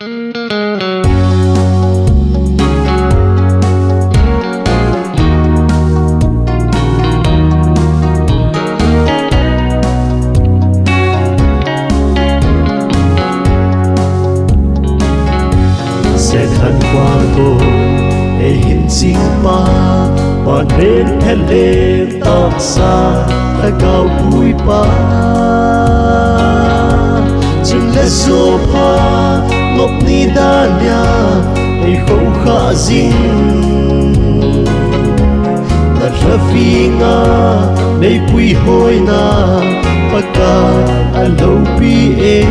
sẽ thân qua cô để hình sinh ma và đến hết lên tóc xa ta cao bụi ba chừng lẽ số pa ngọc ni đa nhà để không khả dinh ta ra phi nga để bụi hôi na và cả anh lâu bi e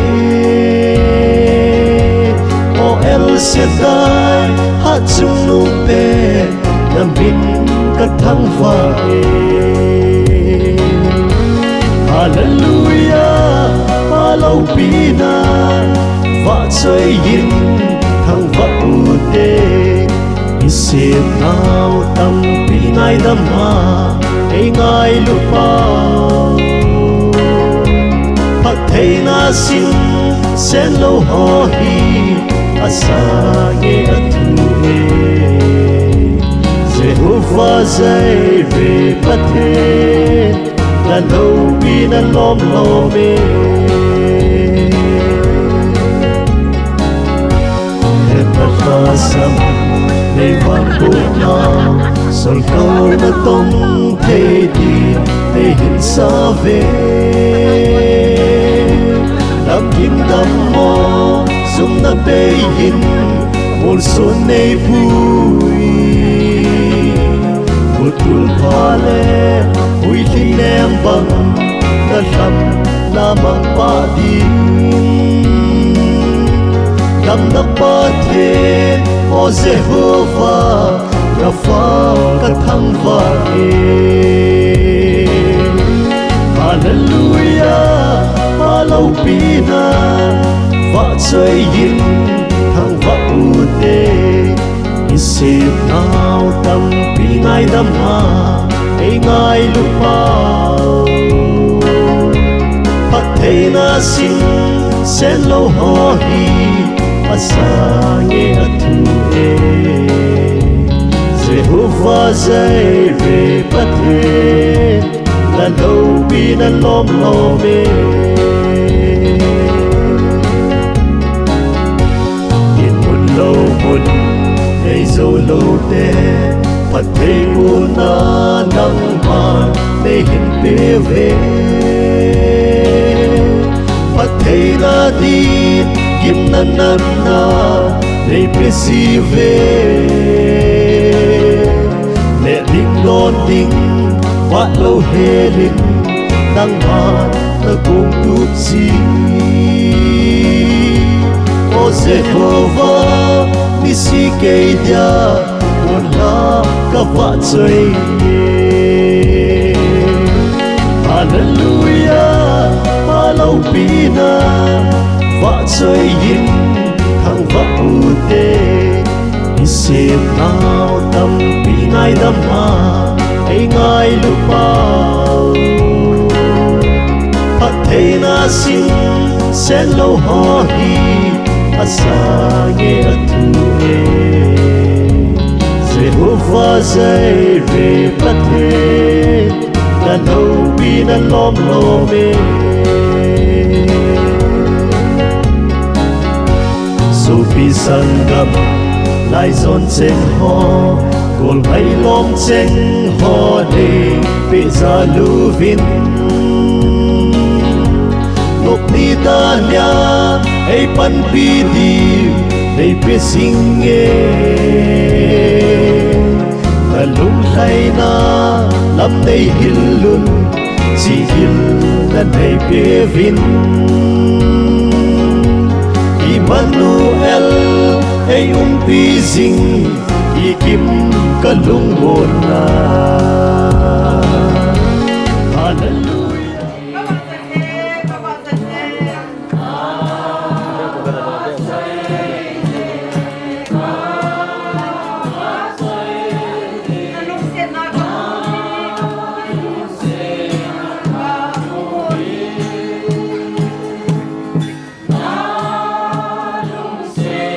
El Shaddai hát chung nụ bè nằm bên các thăng vải Hallelujah Hallelujah và chơi in thăng vạ u tê Isip nào tâm pi nai đam ma ai ngai lu bao Pathen na sin sen lo ho hi Asage atuhe Jehovah Jireh Pathen na lâu bi na lom lome Hết mặt pha sam Để vang bộ nào Sol câu na tông thế đi Để hình xa về Đam kim đam mô Sum na beyin Mol son nei bui Butul pale Ui li nem bang Na ram na mang pa din Lam na Pathen O Jehovah Rafa ka Thangvahna Hallelujah Hallelujah và chơi in thằng vợ u tê Isip nào tâm pi ngai đam ma ai ngai lu bao Pathen na sin sen lo ho hi asange atuhe Jehovah Jireh Pathen na lâu bi na lom lome lâu một ngày dâu lâu tê Phật thầy của na nắng màn để hình bê về Phật thầy na đi kim na na na để bê si về lệ linh đón đinh quá lâu hê linh nắng màn ta cùng tút gì O Jehovah Nisi kei dia Wala ka va chơi Hallelujah Hallelujah va chơi in thằng va u tê Isip nào tâm pi ngai đam ma ai ngai lu bao Pathen na sin sen lo ho hi Asage atuhe Jehovah Jireh Pathen na lâu bi na lom lome So pi sangam lai zon cheng ho Kol ngai lom cheng ho de Pe za lu vin Ngọc ni ta nya ai pan pi di ai pe sing nghe ta lung khai na lam nei hil lun chỉ hil na nei pe vin Emmanuel ai pi sing i kim ka lung bon na Say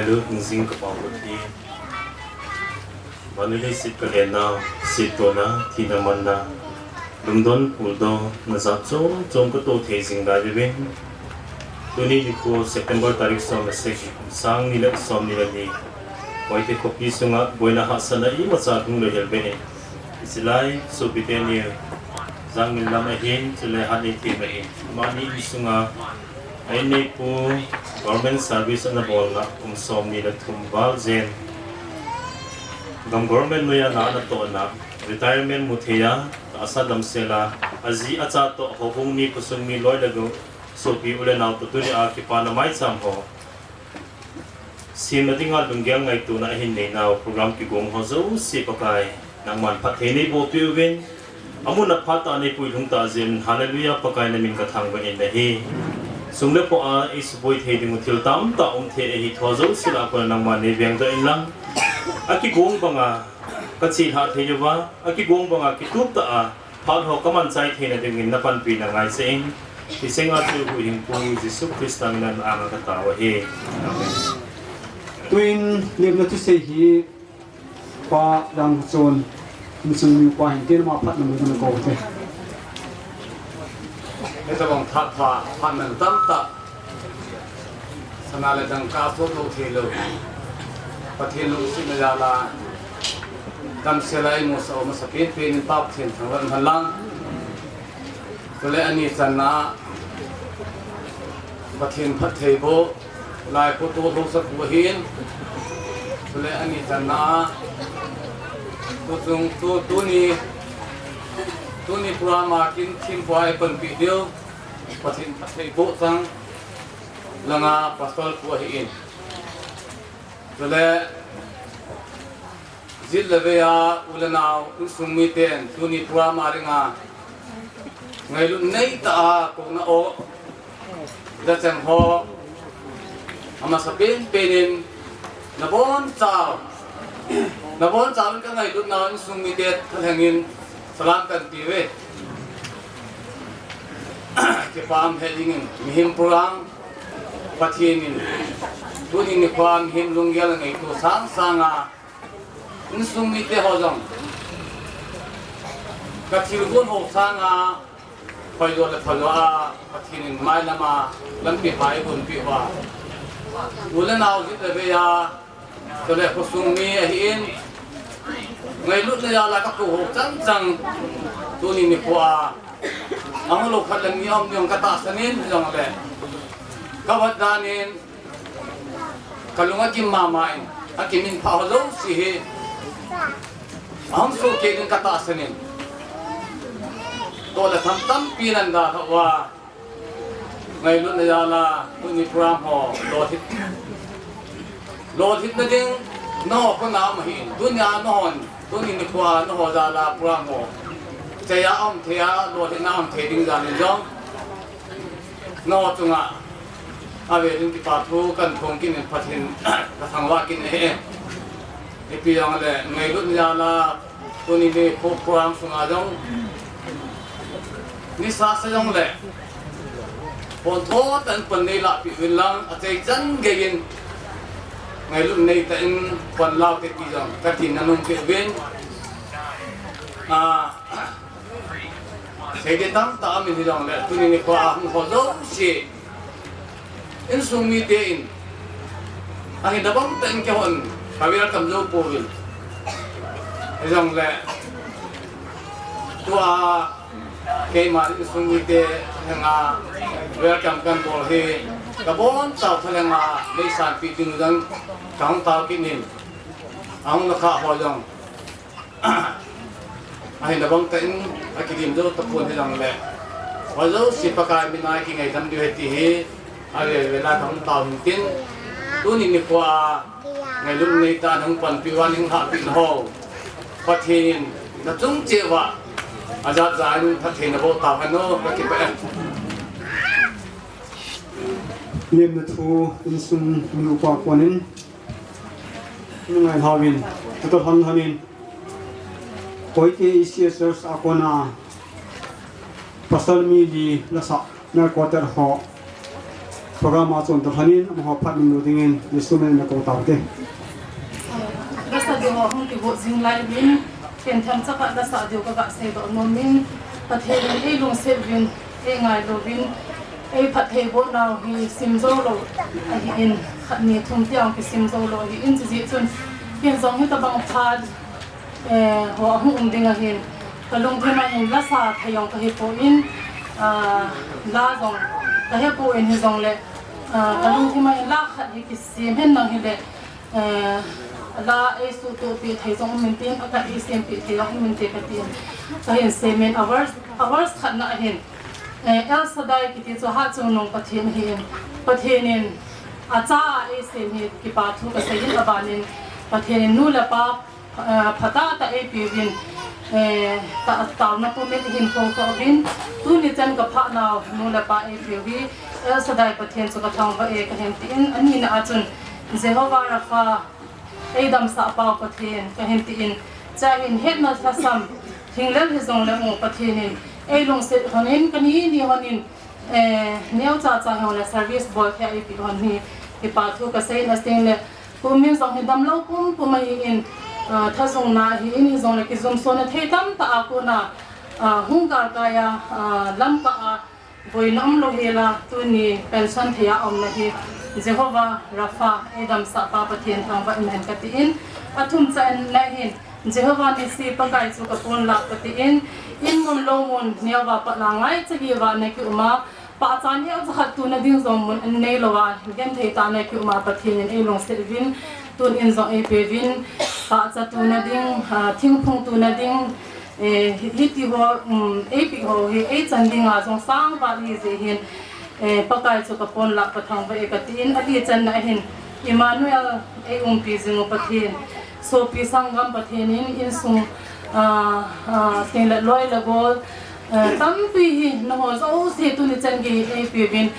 lu hingzing ka pawuti manuli sit ka lena sit to na thinaman na lumdon puldo na za chom ka to thezing da jebe tuni ni ko September tarik som na se sang nila som nila ni waite kopi sunga boina hasana I macha kung lo helbe isilai so biteni Zangminlam ahin sila hani tibai mani isunga ay ni po government service na bola kung som nila tumbal zen gam government mo yan na to na retirement mo theya asadam sela azi acha to hobong ni kusung ni loy lago so pi ule na to tuni a ki pa na Maicham ho sim na tinga dungyang ngai tu na hin nei na program ki gong ho zo si pakai nang man Pathen ni bo pi win amuna phata ni pui lung ta zen hallelujah pakai na min ka thangwa in na hi sumle po a is boy the ding util tam ta the hi thozo sila ko nang man ni beng da in lang aki gong banga ka chi ha the yawa aki gong banga ki tup ta a phal ho kaman chai the na ding in na pan pi na ngai se in ti senga chu hu hing pu Jesu Kristan nan anga ka ta wa hi amen twin lem na tu se hi pa dang chon sung mi pa hin tin ma phat na mu na ko te ito bang thapa panan tamta sanale dang kaso lo thelo Pathen lu sinala dam selai mo sa o masakit pin tap thin thangwan halang tole ani channa Pathen phathei bo lai ko to lo sa ku hin tole ani channa tu ni purama kin thim poi pan pi dio Pathen phathei bo sang langa pastor ku hi in tole zil leveya ulanau usumi ten tu ni purama ringa ngai lu nei ta ko na o da chang ho ama sapin penin na bon chao ka ngai lu na usumi te thangin salam kan tiwe ke pam heading mihim purang Pathenin tuni ni kwam him lungyal ngai to sang sanga insumi te hojong ka thilgun ho sanga paido le phalwa Pathenin mai lama lampi pai bun pi wa ulan au jit le ya to le khosumi hin ngai lut le ya la ka ko ho chang tuni ni kwa ang lo khalang ni om yong kata sanin jong le kawat danin kalunga kim mamain akimin pahalo sihi am so kedin kata sanin to la tam pinan da wa ngai lu na yala tuni program ho lothit na ding no ko na ma hin dunya no hon tuni ni kwa no ho da la program ho chaya om thea lothit na am theding da ni jong no chunga ave rin ki pathu kan thong kin Pathen ka thangwa kin e pi yang le ngai lu ya la tuni ni program sunga jong ni sa sa jong le pon tho tan pan nei la pi win lang a chei chan ge yin ngai lu nei ta in pan lao ke pi jong ka tin nanung ke ben sei de tam ta mi jong le tuni ni kwa ho zo si in sumi te in ang dabang tan ke hon kawira kam zo po wil jong le tua ke ma in sumi te nga welcome kan por he kabon ta thalenga le san pi ting dang kang ta kinin ang nakha ho jong ang dabang tan akidim zo tapon jong le ho zo sipakai minai ki ngai dam di heti he ale vela thong tao tin tu ni kwa ngai lum nei ta nang pan pi wan hing ha pin ho Pathen na chung chewa azat zan Pathen na bo ta hano ka ki pa lem na thu insum mi pa kwanin ngai hawin to han hanin koi ke isias akona pasal mi di lasa na quarter ho program mà chọn tập hanin mà học phát mình đầu tiên instrument là cầu tàu thế Rasa dia orang tu buat zing lai bin, pentam cakap rasa dia kagak saya dok nomin, pathen lung sevin, ngai lo bin, pathe buat nau hi simzo lo, hi in ni thum tiang ki simzo lo hi in ji chun, hin zong hi tabang pad, ho hung ding hin, kalung thema hin rasa thayong ka hi po in, la zong, ka hi po in hi zong le, kalung thema hin la khat hi ki sim hin nang hi le, la esu to pi thai zong min tin aka isem pi thai zong min te ka tin ka hin semen hours khat na hin el sadai ki ti cho ha chu nong pathin hin pathinin acha isem hi ki pa thu ka sayin abanin pathinin nu la pa phata ta e pi win ta taw na ko met hin ko ko bin tu ni chan ka pha na nu la pa e pi wi el sadai pathin chu ka thang ba e ka hin tin ani na achun Jehovah Rafa Adam sa pau pathen ka henti in cha in het na thasam thinglem he zong le mo pathen in long set honin kani ni honin neu cha cha hona service boy kha I pi hon ni ki pa thu ka sei na sting le pu min zong he dam lo pum pu mai in thazong na hi in zong le ki zum so na the tam ta aku na hung ka ka ya lam pa boy nam lo hela tu ni pension thia om na hi Jehovah Rafa Adam sa pa pathen Thangvahna ka tiin athum cha na hin Jehovah ni si pagai chu ka pon la ka tiin in mon lo mon niawa pa la ngai chagi wa na ki uma pa chan ya cha tu na ding zom mon nei lo wa gen thei ta na ki uma pathen in long selvin tun in zong e pevin pa cha tu na ding thing phung tu na ding hiti ho epic ho he chan ding a zong sang ba li je hin pakai chu ka pon la pathang ba ekatin adi chan na hin Emmanuel pi zingo pathen so pi sangam pathen in sung sing la loi la gol tam pi hi no ho zo se tu ni chan gi pi bin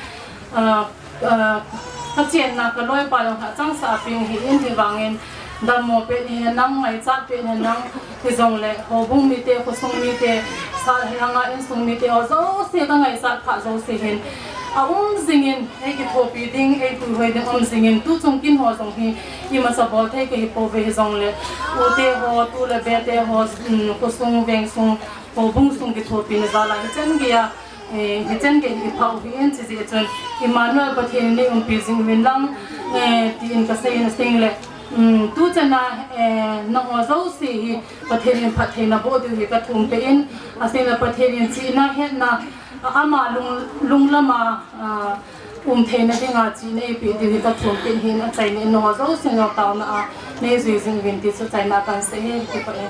ka chen na ka loi pa long chang sa ping hi in thi wangin dam mo pe ni nang mai cha pe ni nang ki zong le ho bung mi te ko sung mi te sa hanga in sung mi te o zo se ka ngai sa pha zo se hin zingin ki thopi ding pu hoi ding zingin tu chung kin ho zong hi I ma sa bol the ki po ve zong le u te ho tu le be te ho ko sung veng sung ho bung sung ki thopi ne za la chen gi ya hi chen ge hi phau hi en chi ji chun Emmanuel pathen ne pi jing min lang ti in ka sei na sing le tu chana na ho zo si hi pathen pathen na bo du hi ka thum pe in asena pathen chi na het na ama lung lama the na dinga chi nei pi di ka thum pin hin a chai ni no zo sing no taw na nei zui jing vin ti chu chai na kan se he ki pa e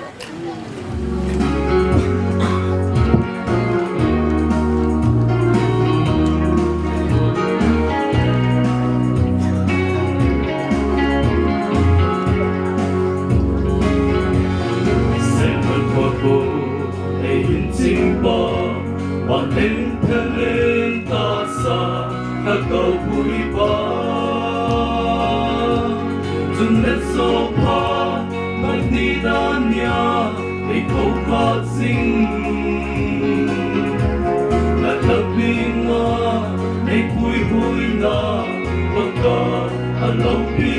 Bạn đến thân lên ta xa các cầu vui ba dừng lên số pa mất đi đan nhà để câu ca dinh là thật bình nga để vui vui na bất cả anh lâu đi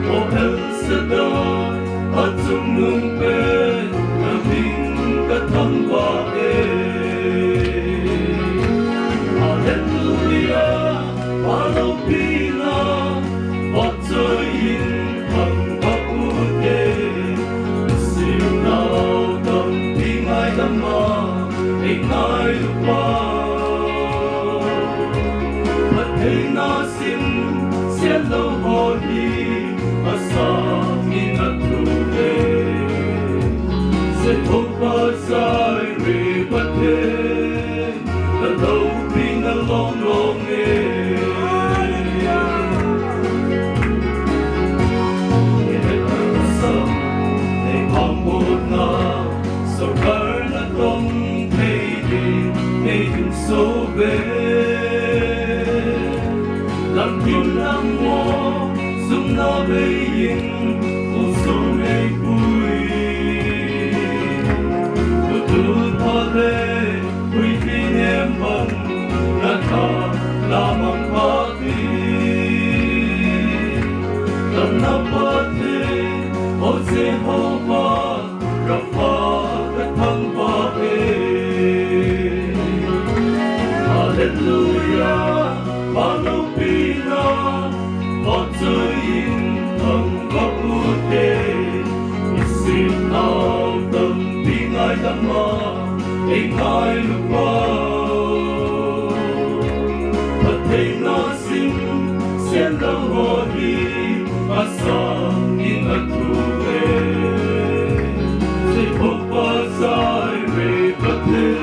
ô el sada ở trong nương bên Thangvahna Hallelujah Hallelujah Wat trời in Thangvahna siêu nào tâm đi ngay tâm ma để ngay lúc ba bất thế na xin sẽ lâu hồi asa mi na trude sẽ không bao giờ bị bất thế ta đâu bị na long long nghe nghe ta sớm để không một na sau đó là không thấy đi nghe những số về làm kim làm hoa dùng nó về yên một số ngày vui tu thọ lệ vui khi em bằng ai đam ma ai ai lúc bao thật thấy nó xin xem đâu hồ đi asa in a thu về sẽ không bao giờ về bất thế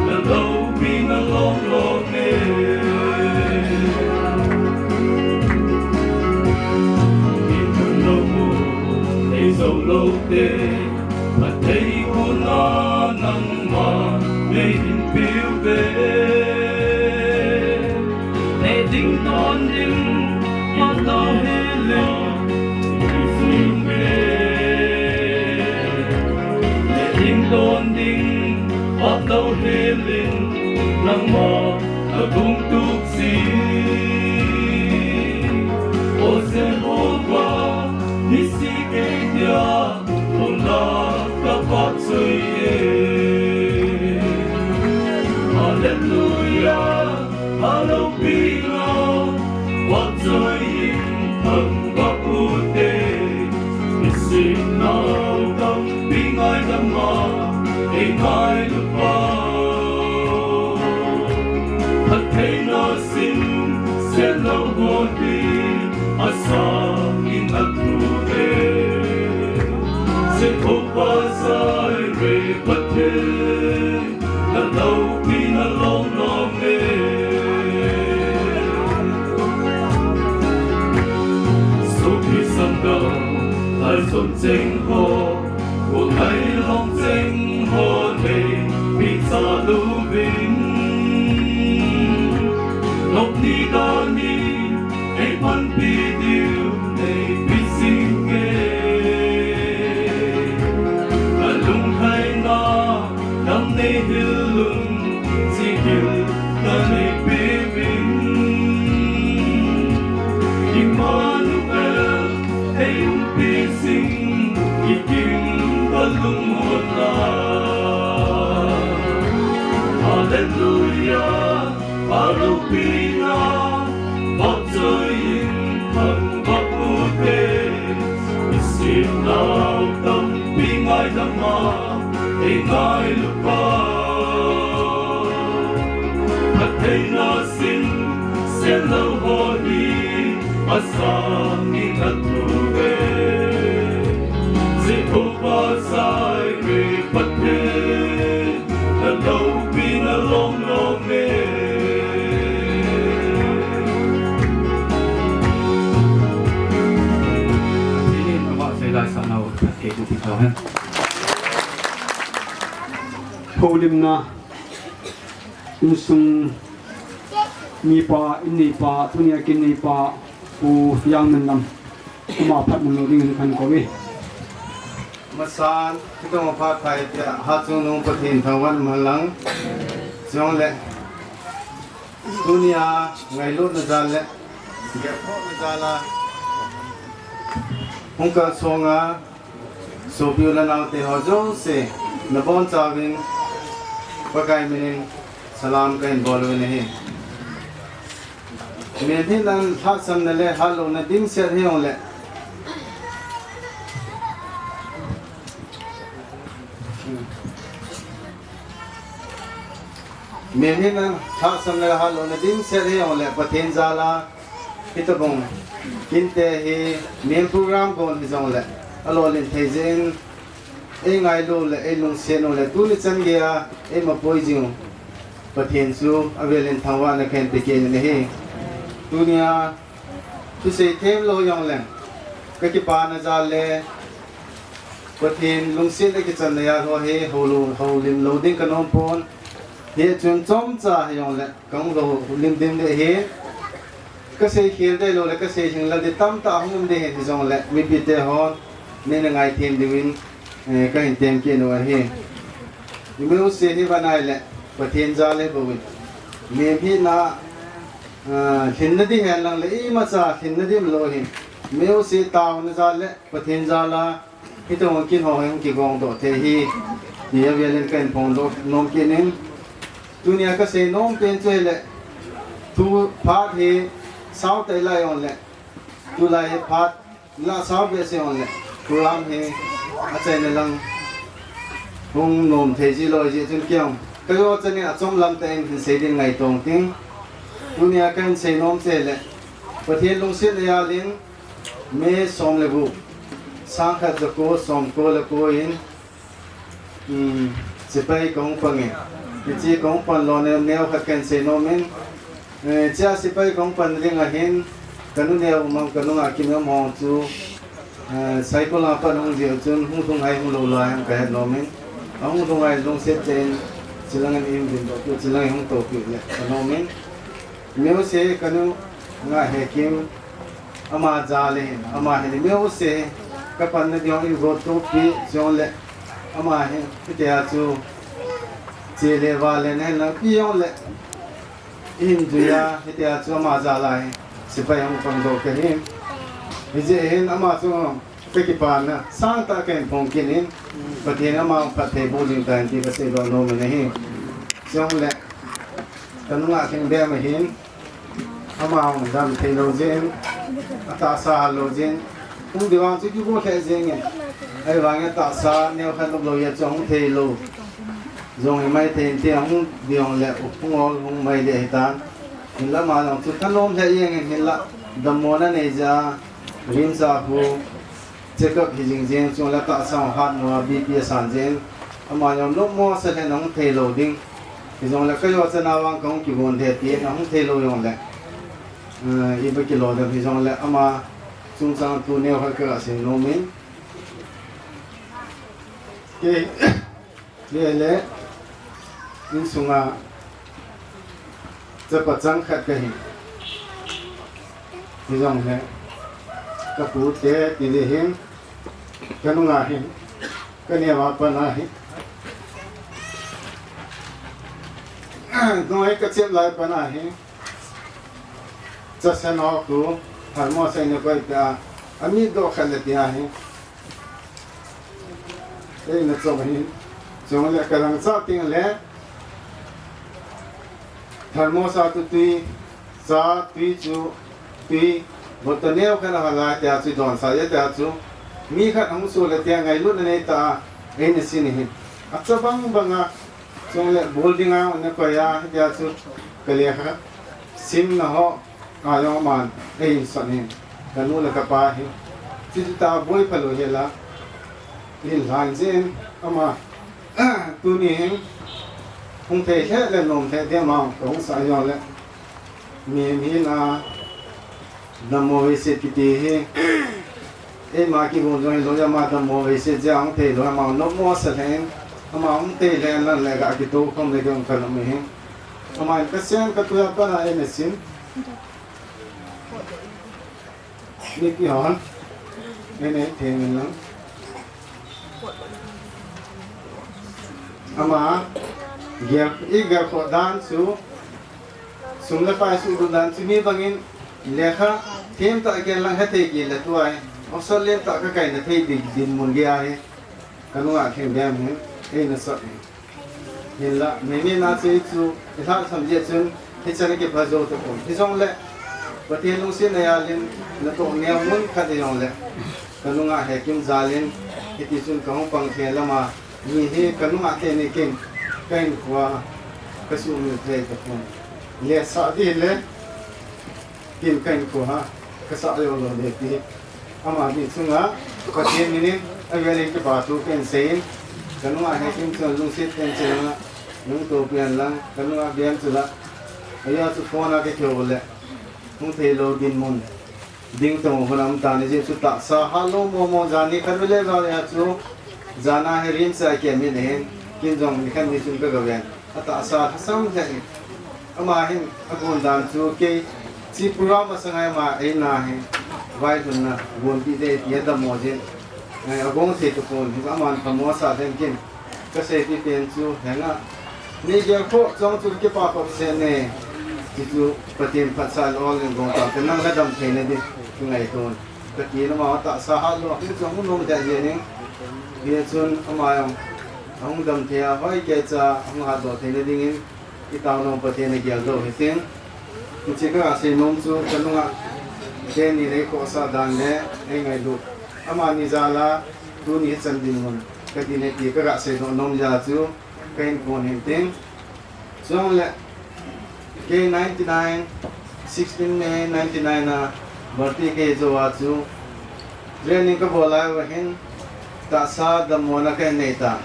là đâu vì nó lòng lòng nghe dấu lâu tê mà thấy cô nó nắng mà mê hình phiêu về nè tính con đêm mắt tao hé lên vì xin về nè tính con đêm mắt tao hé lên nắng mà ở cùng tục gì ô sẽ hô qua nisi kedia pula dapat saya Hallelujah Hallelujah wat saya Thangvahna nisi nào tâm bingai dhamma bingai lupa thật thấy nó xin sẽ lâu vô đi asa in a thu sẽ không bao giờ về bất thế là đâu khi nó lòng lòng nghe số khi sân đầu lại dồn tranh hồ một ngày lòng tranh hồ này bị xa lưu vinh ngọc ni đa ni ai vẫn bị điều này bị xin nghe năm nay hill lung chỉ hill ta này bê vinh Emmanuel ai bê sinh kỳ kim ta lung một la Hallelujah Hallelujah vọng trời in Thangvahna xin nào tâm bình ai đam ma ai ai lúc bao thật thấy nó xin sẽ lâu hồ đi asa in a thu về sẽ không bao giờ về bất thế là đâu vì nó lòng lòng nghe thế nên các bạn sẽ lại sao nào thể được thì sao hết Holim na insung nipa inipa tunia kinipa u Zangminlam uma Pathen lo ding kan ko we masan kita ma phat thai tia ha chung nung Pathen Thangvahna malang jong le dunia ngai lo na jal le ge pho na jala hong ka songa so piu la naw te ho jong se na bon chawin pakai minin salam kain bol we nahi men thi nan thak sam na le halo na ding se he ong le men thi nan thak sam na halo na ding se he ong le Pathen jala hitabong kinte hi men program kon hi jong le alo len thejen ai ngai lo le ai lung se no le tu ni chan ge a ai ma poi jing Pathen su avelen Thangvahna khen te ke ne he dunia tu se them lo yong le ka ki pa na ja le Pathen lung se le ki chan le ya ho he ho lim lo ding kanom pon he chum chom cha yong le kang lo lim dim le he ka se khel de lo le ka se jing la de tam ta hum de he jong le mi pi te hon ne na ngai them de win ka hin tem ke no he mi se ni banai le Pathen ja le bo win me phi na hin na di hen lang le I ma cha hin na di lo hi me se taw na ja le Pathen ja la hi to kin ho hang ki gong do the hi ni ya len kan phong do nom ke nen dunia ka se nom pen che le tu pha hi sao tai lai on le tu lai pha la sao be se on le kulam he a che ne lang hung nom thei ji loi ji chun kyang ka yo chani a chom lam te in sei din ngai tong ting dunia kan sei nom che le pathian lung sit ya lin me som le bu sang khat ja ko som ko le ko in sipai kong pange chi kong pan lo ne neo khat kan sei nom in cha sipai kong pan ring a hin kanu neo mang kanu a kim mo chu cycle apa nong dia chun hung thung hai hung lo la ham ka het nom in hung thung hai long set ten chilangan im din to chilang hung to ki le nom in meu se kanu nga he kim ama ja le ama he meu se ka pan na dio in go to pi jon le ama he te a chu che le va le ne la pi yon le in du ya te a chu ama ja la he sipai hung pang do ke him Ije hin ama chu pekipan na sang ta ken pong kinin pathian ama pathe boling tan ti ka se do no me nahi jong le kanunga ken be ma hin ama dam thei lo jen ata sa lo jen ung diwang chu ju bo the jen nge ai wang ta sa neo khan lo ya chong thei lo jong mai thei ti hung diong le upung ol hung mai le tan hin la ma long chu kan lom the yeng hin la damona ne ja rim sa hu check up hi jing jeng chung la ta sang han no bp san jen ama yom lo mo sa le nong thei lo ding hi jong la ka yo chana wang kong ki bon the ti nong thei lo yong le i ba ki lo da hi jong la ama chung sang tu ne ha ka sin no min ke le in sunga cha pa chang khat ka hi hi jong le ka pu te ti de hin ka nu nga hin ka ne wa pa na hin noi ka chem lai pa na hin cha sa no ku har mo sai ne ko ta ami do khale ti a hin ei na chom hin chom le ka rang cha ting le har mo sa tu ti sa ti chu ti một tuần nêu cái nào là tiệt chuột đòn sai tiệt chuột mi khát không số là tiệt ngày lúc này ta ấy là xin hết áp cho bang à trong lệ building à anh coi à tiệt chuột cái lẽ khác sim nó họ ai ông man ấy sẵn hết cáiนู้là cái pa hết chỉ ta bôi phải rồi là liên hành trên mà tu này không thể hết là nôm thể tiệt mà cũng sai rồi đấy mi là Namo Vese Piti he e ma ki bon joi lo ya ma Namo Vese jang te lo ma no mo sa hen ma um te le la le ga ki to khom le gam kan me he ma ka sen ka tu ya pa na e me sin ni ki hon ne te min lang ama ger i ger ko dan su sum la pa su dan su mi bangin lekha thêm tại cái lăng hết thì gì là tôi ông sơn lên tại cái cảnh là thay đình muốn ghe ấy cái nó à thêm đem ấy đây là sợ nhìn là mấy na chơi chú cái thằng thằng gì chứ thì cho nên cái bao giờ tôi cũng thì xong lệ và tiền lúc xưa này lên là tôi nghèo muốn khát thì xong lệ cái nó à hệ kim già lên thì chúng không bằng tiền là mà nhìn thì cái nó à tiền này kinh kinh qua cái số người thuê cái phần lệ sợ thì lệ kim kan ko ha ka sa yo lo de ti ama bi sunga ka tin ni agale ke ba tu ken sein kanu a he kim so lu sit ken chela nung to pian lang kanu a bian chula aya su phone a ke kyo le hung the lo din mon ding to ho nam ta ni je su ta sa ha lo mo jani kan le ga ya chu jana he rin sa ke mi ne kin jong ni kan ni sun ka ga ben ata sa sam je ama hin akon dan chu ke si program masangai ma ai na he vai thun na bon pi de ye da mo je agong se to kon hi aman phamo sa den kin ka se ti pen chu hanga ni ge kho chong chu ke pa pa se ne ti chu patin phat sa lo le gong ta kan nang la dam the ne di ngai ton ka ti na ma ta sa ha lo ni chong no da je ne ye chun ama yong ong dam the a hoi ke cha ong ha do the ne ding in i ta no patin ne gyal do he tin chỉ có xây nông chú cái nông cái này đấy có sao đàn đấy anh ngày lúc ama ni zala tu ni chân đi luôn cái gì này thì các gã sẽ nộp nông gia chú cái con hiện tiếng xong lại cái 99 16 May 99 na berarti cái zo chú training cái bộ lại và hiện ta sa đam mona cái này ta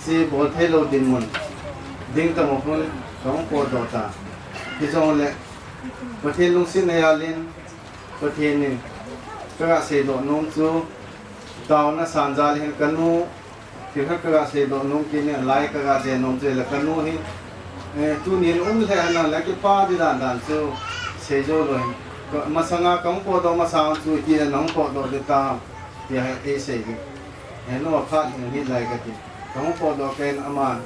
cái bộ hello din mon ding ta một con không có đồ ta cái xong lại bữa thiên lung xin này alin bữa thiên này các gã sẽ nộp nông chú tao na san ra lên canu thì các gã sẽ đổ nông kia này lại các gã sẽ nông chơi là canu hi tu niên thế anh là cái pa đi đàn đàn chú sẽ vô rồi mà sang ngã công cụ đó mà sang chú kia nông cụ đó để ta thì hay sẽ cái nó phát hiện lại cái gì công cụ đó cái aman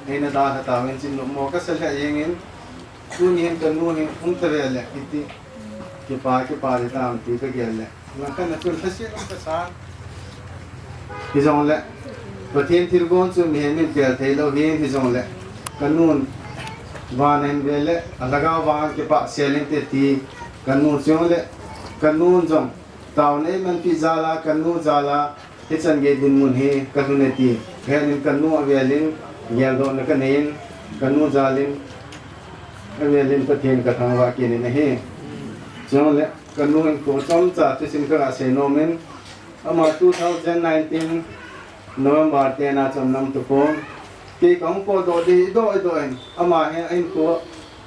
hay là đàn ta bên trên lồng cái sẽ là gì nghe tu niên canu hi thế là cái pa đi ta thì cái gì là mà cái này chú sẽ cái sao thì giống lệ và thiên thiên con chú mình kể thấy đâu hiền thì giống lệ kanun van en về lệ lagaw van cái bạc xe lên thì kanun giống lệ kanun giống tàu này mình phi zala kanun zala hết chân cái din mun he kanun này thì cái nên kanun về lên nhà đó nó cái này kanun zalin về lên phát thiên cái thằng vạ kia này he giống lệ kanun có trong trả cho xin các sẽ nomen ama 2019 November 10 na chom nam tu ko ki kong ko do di do en ama he in ko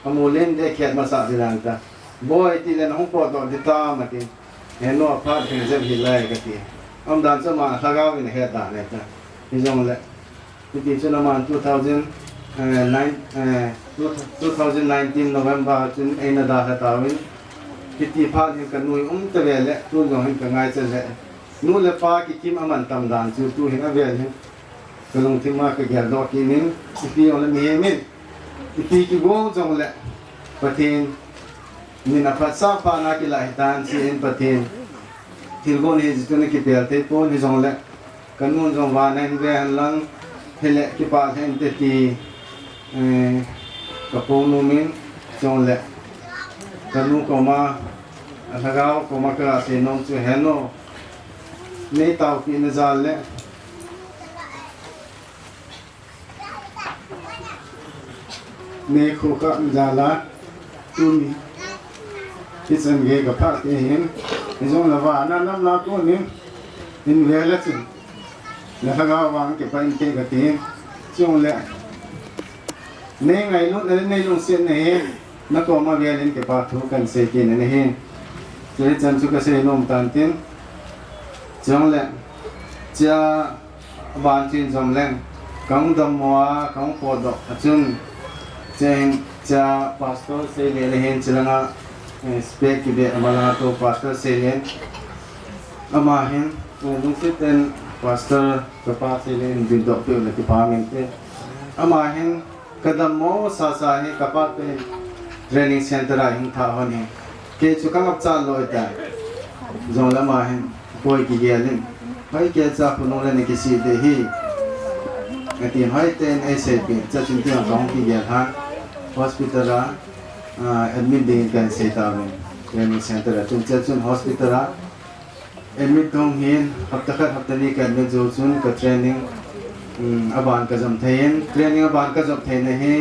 amulen de khet ma sa dilang ta boy ti len hong ko do di ta ma ti he no pha thi je hi lai ka ti am dan sa ma sa ga win he ta ne ta ni jong le ti chuna ma 2019 November chun ena da ha ta win ki ti pha hin kan nui te ve le tu jong hin ka ngai che le nu le pa ki kim aman tam dan chu tu hin avel hin kalong thi ma ka gyal do ki nin ti on le mi min ti ki go jong le pathin ni na pha sa pa na ki lai dan si in pathin thil go ni ji tu ne ki pel te po ni jong le kanun jong wa nen ve han lang hele ki pa hen te ti ka po nu min jong le kanu ko ma lagaw ko ma ka se nong chu heno nei tau ki na zal le nei khu ka zala tu ni ki chen ge ga pha te hin ni jong la wa na nam la ko ni in ve la chin la lagaw wang ke pa in ke ga te jong le nei ngai lu nei lu sen nei na ko ma ve len ke pa thu kan se ki ne hin che chan chu ka se nom tan tin jong le cha ban chin jong leng kang dam wa kang po do achun chen cha pastor se le hen chalanga spek ki be amala to pastor se len ama hen lung se ten pastor ka pa se len bin do pe le ki pa men te ama hen kadam mo sa sa he ka pa pe training center a hin tha hon he ke chu kang ap cha loi ta jong la ma hen poi ki gelin hai ke cha puno le ne ki si de hi atin hai ten asp cha chin ti ang ki gel ha hospital a admit de kan se ta men training center a chun cha chun hospital a admit dong hin hapta ni kan me jo chun ka training aban ka jam thein training aban ka jam thein he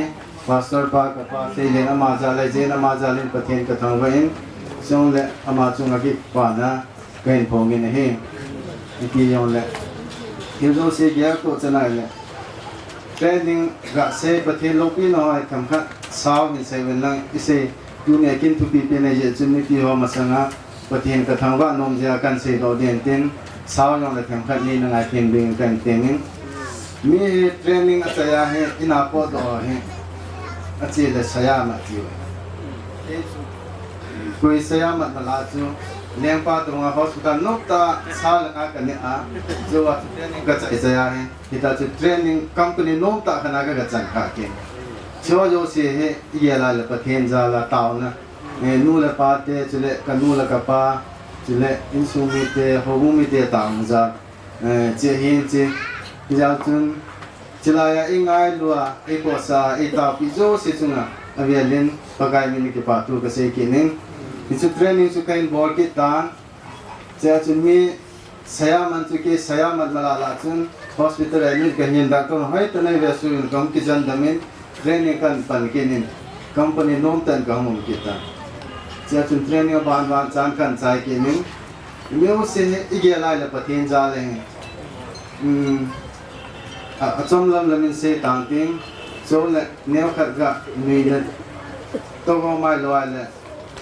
pastor pa ka pa se le ama ja le je na ma ja len pathen ka thang wain song le ama chung agi pa na kain phong in he ki yon le hizo se gya ko chana le training ga se pathen lopi no ai tham kha saw ni se wen lang ise tu ne kin tu pi pe ne je chun ni ti ho ma sanga pathen ka thang wa nom ja kan se do den tin saw yon le tham kha ni na ngai phen bing kan tenin mi training achaya he ina po do he achi le saya ma ti koi saya ma la chu leng pa tonga hospital nok ta sal nga ka ne a jo wa training ka chai saya he kita chu training company nom ta khana ka chan kha ke cho jo se he ye la le pathen za la taw na nu le pa te chu le ka nu la ka pa chu le insu mi te ho mu mi te ta za che hin che ja chun chilaya ingai lua ekosa eta pizo se chunga avialin pagai mini ke patu ka se kinin itu training su kain bor ki tan cha chun mi saya mancuki saya malala chun hospital admit kahin doctor hai tanai vesu kam kijan damin training kan pankinin company nom tan ka hum kita cha chun training ban chan kan chai kinin meu se igela la pathin ja le achom lam lamin se tang ting so le neo khat ga ni le to go mai lo le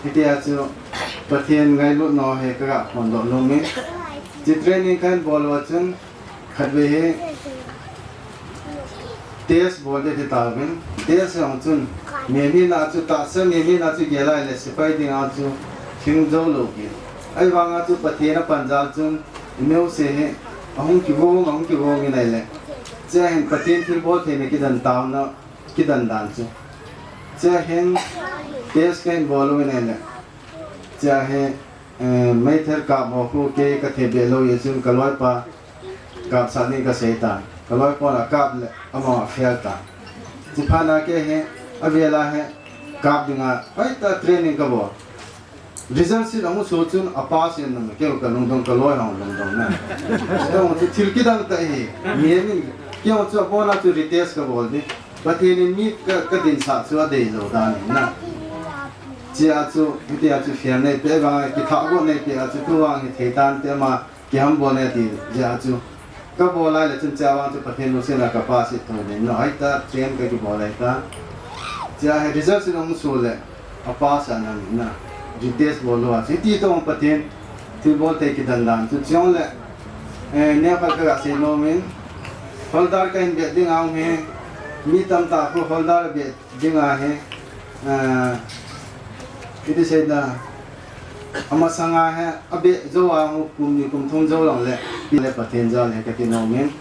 hitia chu pathin ngai lu no he ka hon do no me ji training kan bol wa chun khat ve he test bol de ta bin test ang chun me mi na chu ta se me mi na chu gela le se pai ding a chu thing zo lo ki ai wang a chu pathin a panjal chun meu se he ahung ki go ngi nai le cha hen pathin thil bol the ne ki dan taw na ki dan dan chu cha hen test kan bol ngi nai le cha he mai ther ka mo khu ke ka the be lo ye chun kaloi pa kap sa ni ka se ta kaloi pa la kap le ama fel ta chi phana ke he avela he kap dinga ai ta training ka bo result si amu so chun apa se na ke ka long dong kaloi hang long dong na so mo thil ki dang ta hi mi min ke mo chu bo na chu retest ka bol di pathin mi ka din sa chu de lo da ni na chia chu dia chu fian nei pe ba ki tha go nei pe chu tu wang he tan te ma ki ham bo ne ti ja chu ka bo lai le chun cha wang chu pathin no se na ka pa si to ne no ai ta train ka ki bo lai ta chia he result si no su le apa sa na na jides bo lo a si ti to pathin ti bo te ki dan dan chu chong le ne ka ka se no min Havildar ka in be ding ang he mi tam ta ko Havildar be ding a he itu saya dah amat sangat he abe zo ang kum thong zo lang le Pathen ja le ka tinomen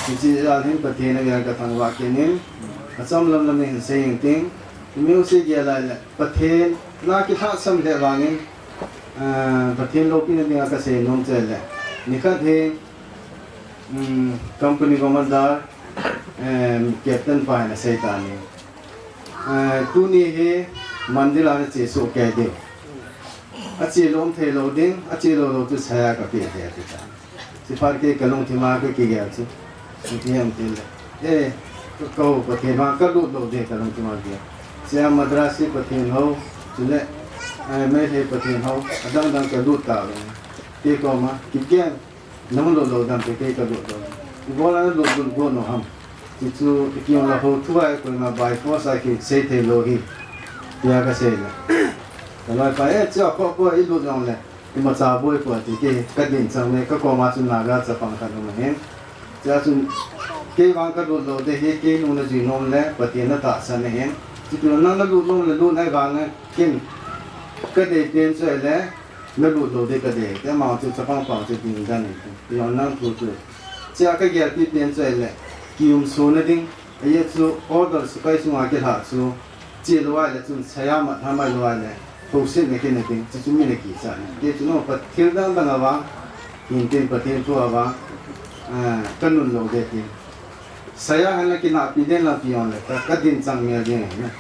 ji ja hin Pathen ya ka thangwa kenin asam lam lam ne saying ting music ya la Pathen na ki tha sam le wangin Pathen lo pin ne ka se nom che le nikhat he company commander captain pa na sai ta ni tu ni he mandir ane che so ke de achi lom the lo ding achi lo tu saya ka pe de ta si par ke kalong thima ke ki ga chu ti am til ko Pathen ma ka lu lo de kalong thima ke sia madrasi Pathen ho chu le me the Pathen ho adang dang ka lu ta te ko ma Kipgen nam lo dang pe ke ka lu do bola lo go no ham chu ki on la ho tu ai ko ma by force ai ki se the lo hi ya ka se la kaloi pa cha ko I lu jong le I ma cha boi ko ti ke ka din chang ne ka ko ma chu na ga cha pang kha no he cha chu ke wang ka lu lo de he ke nu na ji nom le Pathen na ta sa ne he ti tu na lu lu nai wang ne kin ka de pien chai le na lu lo de ka de te ma chu cha pang pang chu din ga ne ti yo na tu tu cha ka ge ti pien chai le ki so na ding ye chu order su kai su ma ke ha chu chỉ lo lại chun saya mà tham mai lo lại hồ sơ này cái này thì chúng mình là kỳ sản để chúng nó phát triển đang đang vào hiện tiền phát triển thua vào cân nôn lâu để thì saya hay là cái nào bị đến là bị on lại các दिन chẳng nghe gì này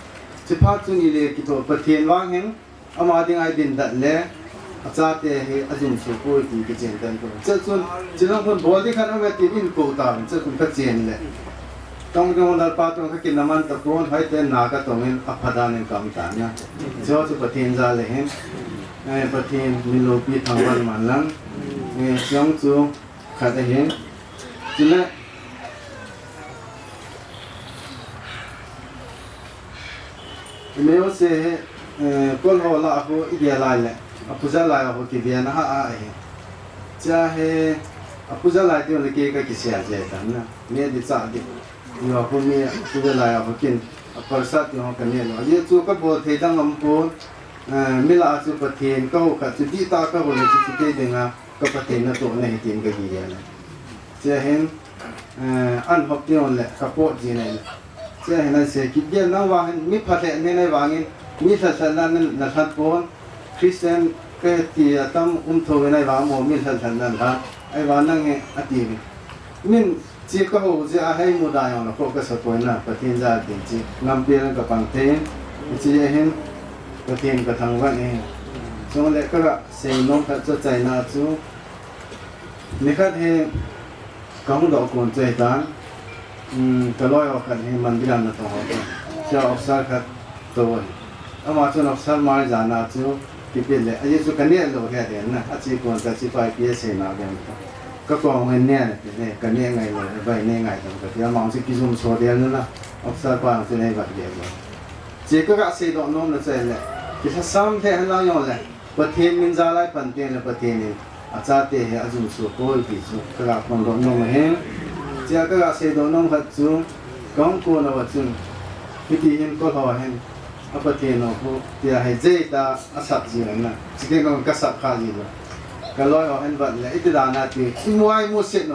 chỉ phát chúng đi để cái tổ phát triển vang hen ama tiếng ai din đặt lẽ cha te he ajum su ko ti cái chuyện tan ko chun chỉ là con bố đi khăn về tiền in cổ tạm chứ cũng phát triển lẽ trong cái món ăn patron cái kinh naman tập tuôn hay tên nào cái tông in apadan in cầm tán nha, cho Pathen raเลย Pathen milopi Thangvahna nghe tiếng chú khát đấy chứ nè nếu sẽ con họ là họ ideal lại apuja lại họ cái việc nó ai cha he apuja lại thì là cái gì à vậy ta nè nghe đi cha đi nhiều họ mi apuja lại họ kinh persat thì họ cần nghe nó giờ chú các bộ thầy đang làm po mi là chú Pathen câu cả chú đi ta các bộ này chú cái gì nga các Pathen nó tổ này tiền cái gì vậy cha hen ăn học thì on lại các bộ gì này cha hen là sẽ Kipgen nó vang mi Pathen này vangin mi thật sự là thật po Christian cái thì tâm thôi này vang một mi thật là thật ai vang năng nghe ati min chỉ có hồ chỉ hay một đại họ nó có cái sự thôi na Pathen ra tiền chỉ năm tiền cái bằng tiền chỉ hen Pathen cái Thangvahna này xong lại các bạn xây nông thật cho chạy na chú นี่คัดให้กังดอกคนใจตานก็ลอยออกกันให้มันดิลันนะตัวเขาจะออกสารคัดตัวเอามาจนออกสารมาจานาจูกิเป็นเลยอายุสุกันเนี่ยโลแค่เดียนนะอาชีพคนจะชีพไปเพียเสนาเดียนก็กองเงินเนี่ยเนี่ยกันเนี่ยไงเลยใบเนี่ยไงต่างกันที่มองสิกิจุมโซเดียนนั่นนะออกสารปางที่ไหนบัดเดียวเจ้าก็เสียดอกน้องนั่นใช่เลยที่ถ้าซ้ำแทนเราอย่างเลยประเทศมินซาไลปันเตียนเลยประเทศนี้อาจารย์เตะอาจุมสุโขกิจุก็รับคนดอกน้องมาเห็นเจ้าก็เสียดอกน้องหัดจุกองกูนวัดจุพิธีเห็นก็รอเห็นอาประเทศน้องผู้ที่ให้เจตาอาศักดิ์จีนนะสิ่งที่เขากษัตริย์ข้าจีนก็ลอยออกเห็นบัดเลยอิตดานาทีมวยมุสิโน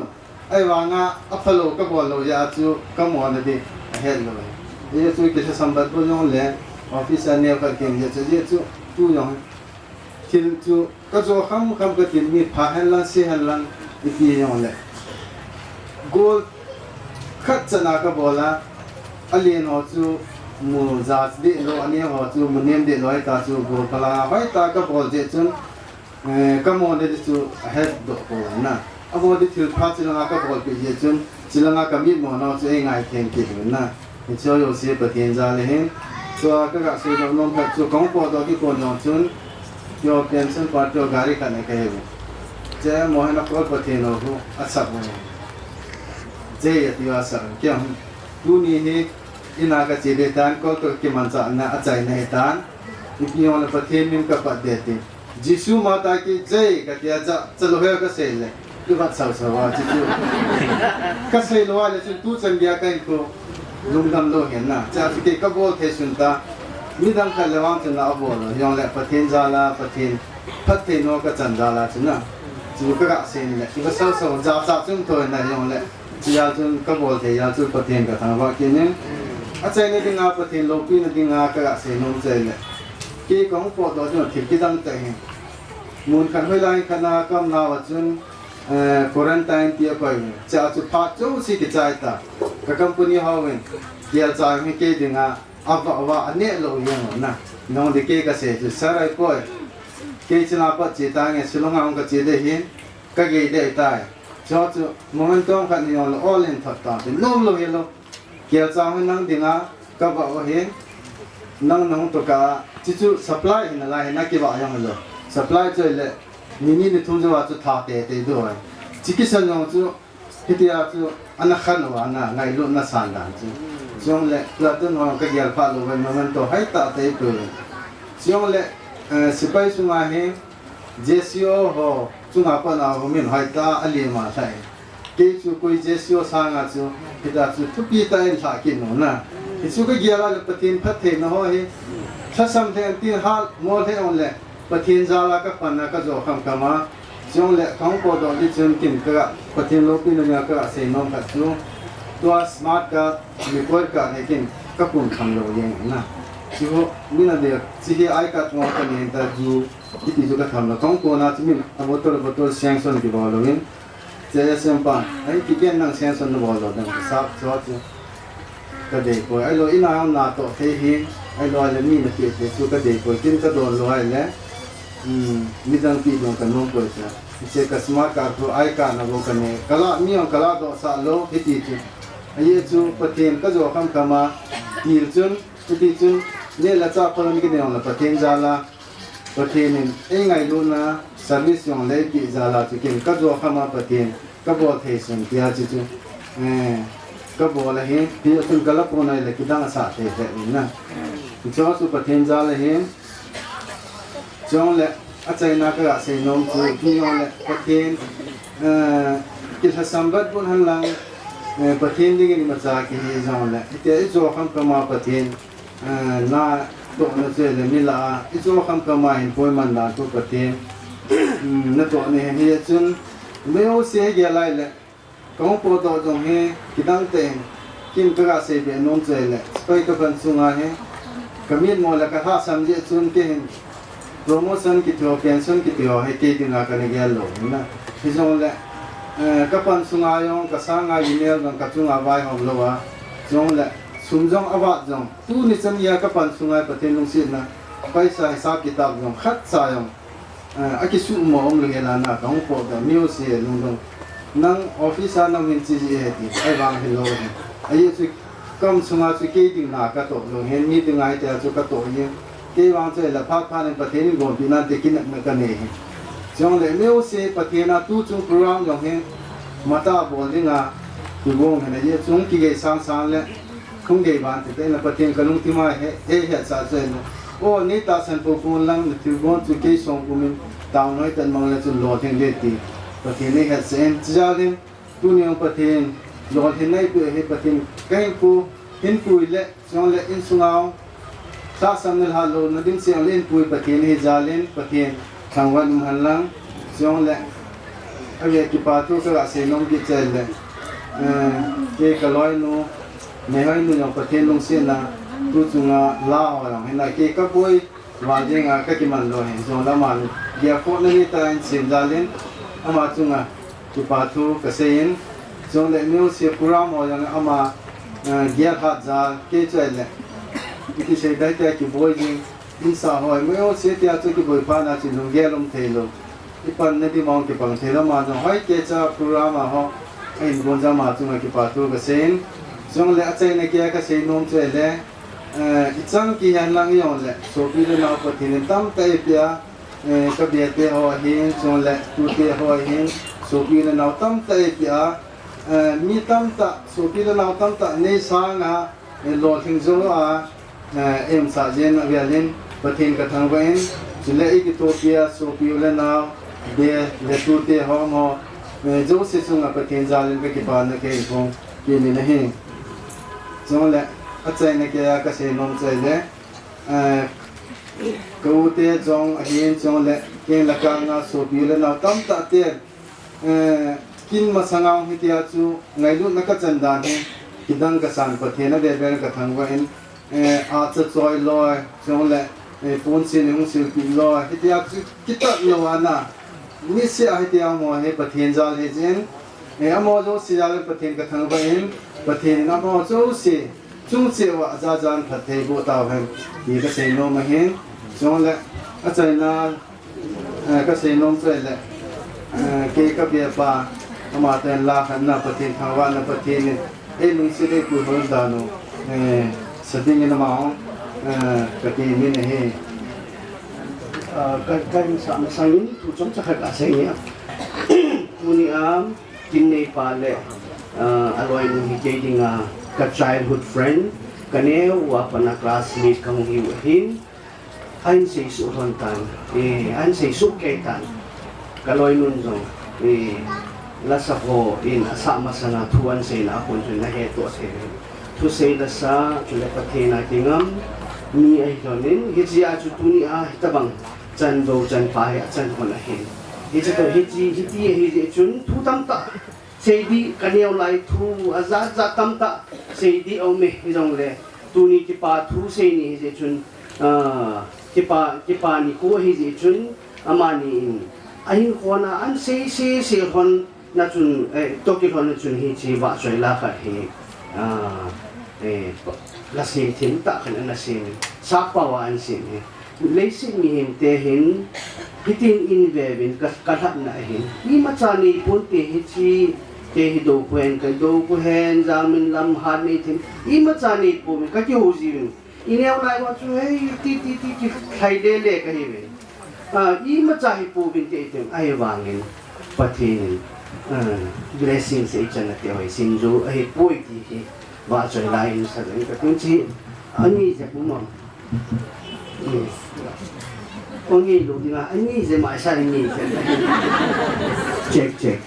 ไอ้วางอ่ะอัฟโลก็บอลโลยาจูก็มวนดีเห็นเลยยี่จูกิจสัมบัติบุญยงเลยออฟฟิศเนี่ยก็เก่งยี่จูจูยงที่จูก็จูคำก็ติดมีพาเฮลันซีเฮลันอีกอย่างเลยกูขัดจะนักบอลละอันนี้หัวจูมูจัดดีโลอันนี้หัวจูมูเนียมดีโลให้ตาจูกูพลังไปตากบอลเจจุนก็มองได้จูเฮดดอกบอลนะเอาบอลที่ถือพาจิลังก็บอลไปเจจุนจิลังก็มีมองเอาจูเองไงเทงกินนะนี่เจ้าอยู่เสียประเทศจาเลยเห็นตัวก็กษัตริย์น้องพัดจูกองปอดที่คนน้องจุนโยเพียนสันปัดโยการิกันเองเจ้ามองให้นักบอลประเทศน้องผู้อัศวินเจ้าที่ว่าสังเกตดูนี่นี่อินาก็จีเดตันก็ตัวกิมันจะน่าอาศัยในตันนี่พี่วันประเทศมินก็ปัดเดติจิซูมาตากิเจ้ก็ที่จะลุยก็เสร็จเลยดูว่าสาวๆว่าจิซูก็เสร็จแล้วเลยจิตูจังเดียกันก็ลุงดำโลเห็นนะจะฟิกก็บอกเทสุนตามีดังคันเลวันจุนอาบอลยองเล่ประเทศจาลาประเทศพัฒนโนก็จันจาลาจุนนะจูก็กะเสร็จเลยก็สาวๆจ้าจุนตัวนั่นยองเล่จีอาจุนก็บอกเทียจุนประเทศก็ทำว่ากินเนี่ยอาจารย์นี่งาประเทศโลกีนี่งากะเสร็จน้องเจเลยกี่ของปอดจุนถิ่นที่ดังแต่งมูลขันเวลาขณะกำนาวัจุนควอรันไตน์ที่ก็อยู่จะจุดพักจูสิกิจใจตาก็คัมพูนี่ฮาวินเกี่ยวใจไม่เกี่ยดึงอาว่าอันนี้เราอย่างนั้นน้องเด็กก็เสียจุดสลายก็เกี่ยชนะปัจจิตาเงี้ยสิลงเอาก็จีได้เห็นก็เกี่ยได้ตายจอจุโมเมนต์ของขันนี่เราall in ทัดตาเป็นน้องเราเห็นเราเกี่ยวใจให้นั่งดึงก็บอกว่าเห็นนั่งตัวก็จิจุ supply เห็นอะไรเห็นนักกี่บาทยังเหรอ supply ช่วยเลยนี่ทุ่งจะว่าจุดท่าเตะด้วยจิกิสันน้องจุที่ที่อาจุอันนั้นขันว่านะไงลูกน่าสันดานจุช่วงเละเราต้องน้องก็เกี่ยวกับลูกเป็นโมเมนต์ตัวให้ตาเตะไปช่วงเละสิไปสุมาเห็นเจสิโอโหจุงอาปนาโหมินให้ตาอันนี้มาใช่เกี่ยวกับคุยเจสิโอสังอาจุที่ตาจุทุกปีตาอินสักกินโน่นะที่สุดก็เกี่ยวกับประเทศพัฒน์นะฮะถ้าสำเร็จที่ฮัลโมเทออนเละประเทศจาราก็ปันนักจะคำคำมาช่วงเละของปอดที่จนกินก็ประเทศโลกีนี่ก็เสียน้องกัดจูตัวสมาร์ทก็มีคนก็ให้กินก็ปุ่นคำโลยังนะที่ว่ามีนั่นเดียวที่ไอ้กัดมองกันเห็นแต่จูที่จูก็ทำแล้วของปอนาที่มีบทตัวเสียงส่วนที่บอกเลยเจ้าเสียงปันไอ้ที่เกี่ยนั่งเสียงส่วนที่บอกเลยนั่นก็สับชอบจูก็เด็กไปไอ้เราอินาเอาหน้าโตเทียนไอ้เราเลยมีนักเรียนจูก็เด็กไปกินก็โดนลอยแล้วมีดังปีดงกันน้องไปใช่เจ้าก็สมาร์ทการตัวไอ้การนับกันเนี่ยกะละมีองกะละตัวสาโลที่ตีจุไอ้จูประเทศก็จะคำคำมาตีจุนที่จุนเนี่ยละจ้าคนนี้ก็เนี่ยละประเทศจาลาประเทศนี้เองไงรู้นะเซอร์วิสอย่างเล็กที่จาลาจุกินก็จะคำมาประเทศก็บอกเทสันที่อาจิจุก็บอกเลยเห็นที่จุนกะละคนไหนเลยคิดดังสาเทเทนี่นะจ้าสุประเทศจาลาเห็นช่วงเละอาจารย์นักการเสียน้องจูที่ยองเละประเทศกิจสัมบัติบุญหันหลังประเทศนี้ก็มาจากที่ช่วงเละที่ไอ้จ้าคำกมาประเทศน่าตัวนั้นเสียเลยมิลาไอ้จ้าคำกมาเห็นพอยมันด่าตัวประเทศนั่นตัวนี้เห็นจนไม่เอาเสียเกี่ยอะไรเลยของปวดตัวตรงนี้ที่ตั้งแต่กินกระเสียเป็นน้องเจเลยไปกับคนสุงาเฮก็มีหมดแล้วก็ท่าสำเร็จจนกินโปรโมชั่นกิจวัตรเพนชั่นกิจวัตรให้เกี่ยงกันเกี่ยวกับนะที่จงเลยกับคนสุงายองกับสางายเนลกับจุงอาไว้ของเราว่าจงเลยสุ่มจงอาวัดจงตู้นิสัยกับคนสุงายประเทศลุงศิลป์นะไปใส่สากิตาบจงขัดสายอง aki su mo om le la na kong po da miu se lung dong nang office na min chi ji heti ai wang he lo he ai chu kam sunga chu ke ding na ka to lo hen mi ding ai ta chu ka to ye ke wang che la pha pha ne pathen go bi na te kin na ka ne he jong le miu se pathen na tu chu program jong he mata bol ding a tu gong he na ye chung ki ge sang sang le không để bạn thì đây là bậc tiền cái lung tim ai hết hết sao rồi ô ní ta sản phụ phun lăng thì bọn chúng cái song của mình tao nói tận mong là chúng lo tiền để thì bậc tiền này hết sen ra lên tu nhiều bậc tiền lo tiền này cứ hết bậc tiền cái phụ hin phụ lệ xong lệ in sung ao sa sam nel halo nó đến xem lên phụ bậc tiền hết ra lên bậc tiền thằng văn hành lăng xong lệ bây giờ cái bà tu cái là sẽ nông cái chơi lệ cái lối nó ngày hôm nay những Pathen long xuyên là tu chung lao rồi hiện nay cái các buổi và riêng các cái màn rồi rồi là màn giờ phút này ta xin ra lên ama chung cái bà thu cái sen rồi lại nếu xếp program rồi ama giờ hát ra cái chơi này cái sẽ đại cái buổi riêng in xã hội nếu xếp theo cái buổi pha là chỉ nông nghiệp làm thế rồi cái phần này thì mong cái bằng thế là mà rồi hay cái cho program mà họ anh muốn ra mà chung cái bà thu cái sen trong lẽ chơi này kia cái xây nông chơi lẽ ít chẳng kỳ hạn lang yong lẽ số phi là nào có thể nên tâm tay bia cái bia bia hoa hiên trong lẽ tu bia hoa hiên số phi là nào tâm tay bia mi tâm ta số phi là nào tâm ta nei sang lo thinh zo em sa jen bia lên Pathen cái thằng vậy chỉ lẽ cái tu bia số phi là nào bia lẽ tu bia hoa mo dấu sẽ sung Pathen ra lên cái bàn cái phong cái này này trong lẽ ở đây này cái xây nông chơi lẽ câu thế trong hiện trong lẽ cái là càng số biểu là nào tâm tạ tiền kinh mà sang ông thì chú ngày lúc nó có chân đàn thì cái đăng cái sản vật thế nó để bên cái thằng vậy cho chơi lôi trong lẽ phun xin không xin bị lôi thì chú cái tật nhiều anh à ní sẽ thì ông mà Pathen ra thì trên em mua chỗ xí ra Pathen cái thằng vậy Pathen nó mua chỗ xí chung sẽ vợ ra gian thật thề bộ tàu hem thì cái xây nông mà hen xong lại ở đây là cái xây nông chơi lại cái bia ba mà tên là hắn là Pathen Thangvahna Pathen em mình sẽ đi cùng hơn đàn nó sẽ đi như nào mà cái gì như này cái sản sang những thủ trong chắc là xây nhá muni kinh này pa lệ aloy nung hijay ding ka childhood friend kaneo wa pana classmate kang hiwahin anh say su hon tan anh say su kay tan kaloy nun zo la sa ko in asama sana tuan say na akon so na heto say to say la sa chula Pathen na tingam ni ay donin hiji a chu tuni hitabang chan do chan pa ya chan hon a hen hiji to hiji chun thu tam ta xây đi cái neo lại thu giá tâm ta xây đi ông mẹ dòng lệ tu ni cái pa thu xây ni gì chun cái pa ni cô hay gì chun ama ni anh con anh xây con na chun tôi cái con na chun hi chi vợ chơi la cả hi là xem thiên ta cái là xem sắc bao anh xem lấy xin mi hình te hình hitin in về bên cái hạt này hình ni mà cha ni pun te hi chi cái đồ quen cái đồ quen Zangminlam hạt này thì im mà cha này bố mình cái kiểu gì vậy ineo lại mà chú ấy ti khai đề lệ cái gì vậy im mà cha hi bố mình thì ai vangin Pathen blessing sẽ chân là tiêu hay xin dù ai bố thì và trời lại sẽ đến cái tiếng chi anh ấy sẽ cũng mong con nghĩ lúc đi mà anh ấy sẽ mãi sao anh ấy sẽ check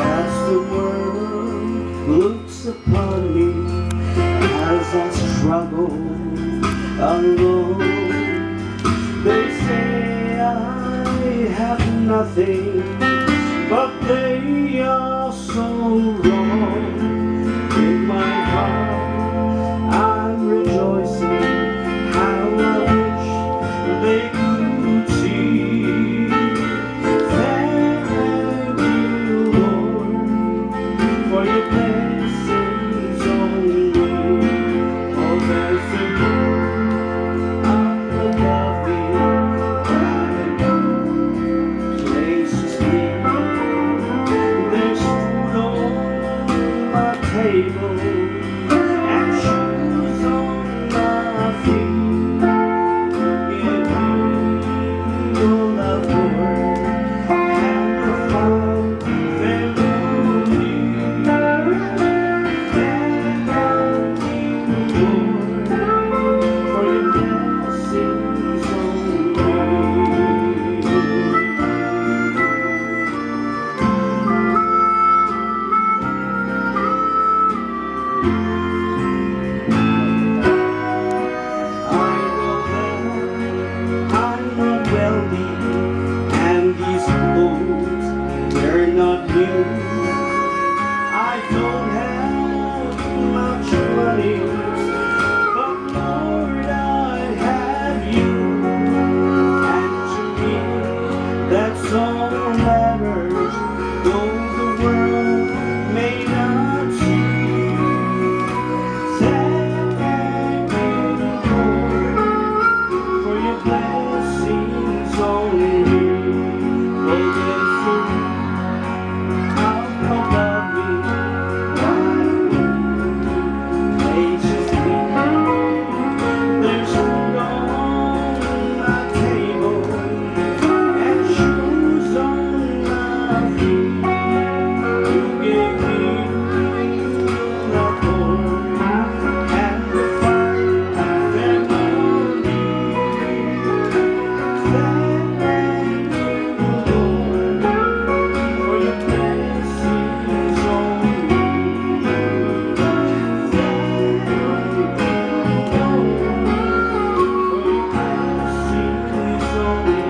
As the world looks upon me as I struggle alone, they say I have nothing, but they are so wrong. In my heart, I'm rejoicing. How I wish they could see. Thank you, Lord, for your blessings on me. Oh, there's a roof up above me. table and shoes on my feet. If you love Lord and the fun family, then I'll thank you, Lord, for your blessings on me. I'm not wealthy, and these clothes, they're not new. I don't have much money, but Lord, I have you. And to me, that's all that matters, though the world may not see. Thank you, Lord, for your blessings on me. Oh, yes, out above me, graciously, there's food on my table and shoes on my feet. You gave me your Lord and the fire that Lord needs. Thank you, Lord, for your blessings on me. Thank you, Lord, for your blessings on me.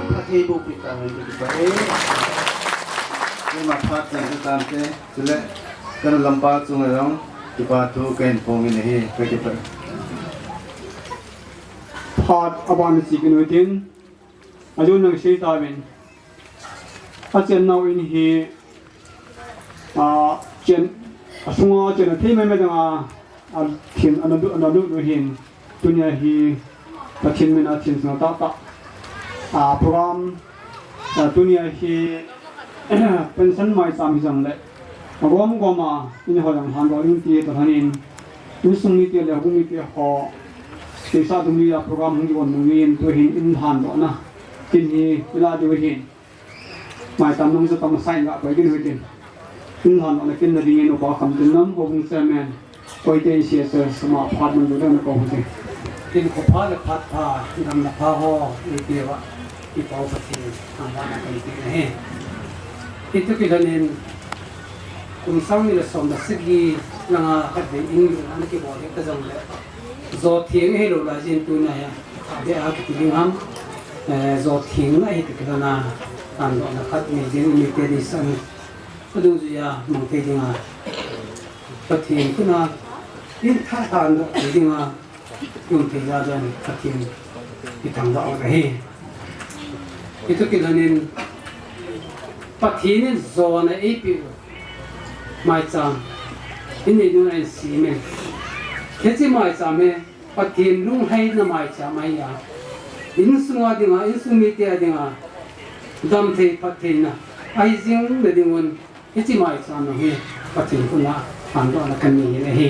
Pathen bu pita hindi ko pa Ni ma phat na sa tante sila kan lampa sungarong ipatu kain pongin hi pe pe พาดอวานสิกันไว้ทิ้งอายุนังเสียตาเป็นอาจารย์นาวินฮีเจนสุงอาเจนที่ไม่ต้องทินอันนั้นดูหินตัวนี้ฮีตัดทินไม่น่าทินสนาตาโปรแกรมตัวนี้ฮีเป็นสันไม่สามจังเลยรวมก็มาอินหัวอย่างหันตัวอินที่ตัวนี้อินสุนิที่เลยกุมิที่หอที่ซาตุมีโปรแกรมที่วันนี้ตัวหินอินหันตัวนะกินฮีเวลาดูหินไม่ตามน้องจะต้องใส่ละไปกินหินอินหันตัวกินนาดีนอุปกรณ์กินน้ำก็คงเซมแมนไปเตะเสียเสือสมาพัดมันดูเรื่องก็คงจะกินขบพัดและพัดผ้าทำละผ้าห่อนี่เดียวที่เป่าปฏิทางบ้านกันที่นี่ที่ทุกคนเห็นคุณสามีและสมบัติสิ่งที่นั่งขัดเดินอินอันที่บอกเด็กก็จำเลยจอดเทียงให้เราลาจินตัวนี้เดี๋ยวอาจจะถึงห้ามจอดเทียงให้ติดกันนะอันนั้นขัดมีเรื่องมีเรื่องสั่งก็ดูสิยามังเทียงปฏิทินก็นะยิ่งท่าทางก็จริงอ่ะยุ่งเทียงอาจารย์ปฏิทินที่ทำได้อะไรที่ทุกคนเห็นปฏิทินโซนไอ้ปีไม่จำอินนี้ดูในสีเมนแค่ที่ไม่จำเมปฏิทินลุงให้น่ะไม่จำไม่ยากอินสุงอาดิงาอินสุมิเตียดิงาดำเทปฏิทินนะไอ้จริงเดี๋ยววันแค่ที่ไม่จำนะเฮปฏิทินคุณละผ่านตัวนักการเมืองนะเฮ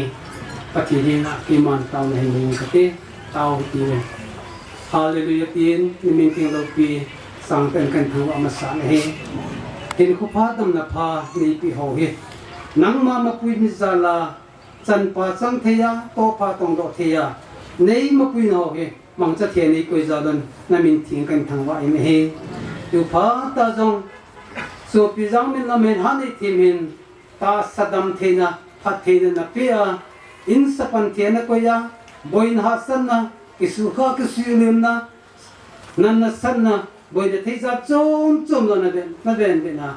ปฏิทินนะที่มันเตาในเมืองก็เตเตาที่เมนฮาเลลูยาตีนนิมิตที่เราปีสังเป็นกันทั้งว่ามาสานเฮเห็นขุพาดำนับพาในปีหอเฮนังมาปุยมิซาลาจันปาสังเทียโตพาตองดอกเทียในมาปุยหอเฮมังจะเทียในกุยจาดันนามินทิ้งกันทั้งว่าเอเมเฮอยู่พาตาจงสุปิจังมินลาเมนฮันในทีมินตาสดัมเทนะพัดเทนนับเปียอินสปันเทียนกุยาบอยน์ฮัสซันนะกิสุข้ากิสุยลิมนะนันนัสันนะบอยน์เทซ่าจอมแล้วนะเบนนะ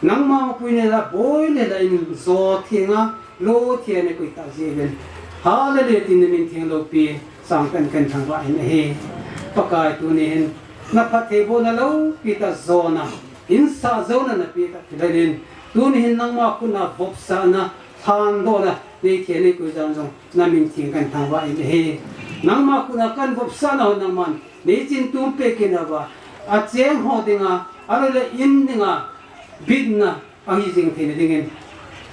นังมาปุยเนี่ยละบอยเนี่ยละอินโซเทียงะโลเทียนกุยตาเจเบนฮาเลเลตินมินเทียงโลปีสังกันทั้งว่าเอเมเฮปากายตัวนี้เห็นนับพัดเทโบนะแล้วปีตาโซนะอินซาโซนะนะปีตาที่เด่นตัวนี้เห็นนังมาคุณนะบอบซานะทานโดนะในเทียนในกุยจังจงนามินทิ้งกันทั้งว่าเอเมเฮนังมาคุณนะกันบอบซานะนังมันในจินตุ้มเปกินะว่าอาเจียงหอดิงะ alo le in ninga bid na angi jing thine dingin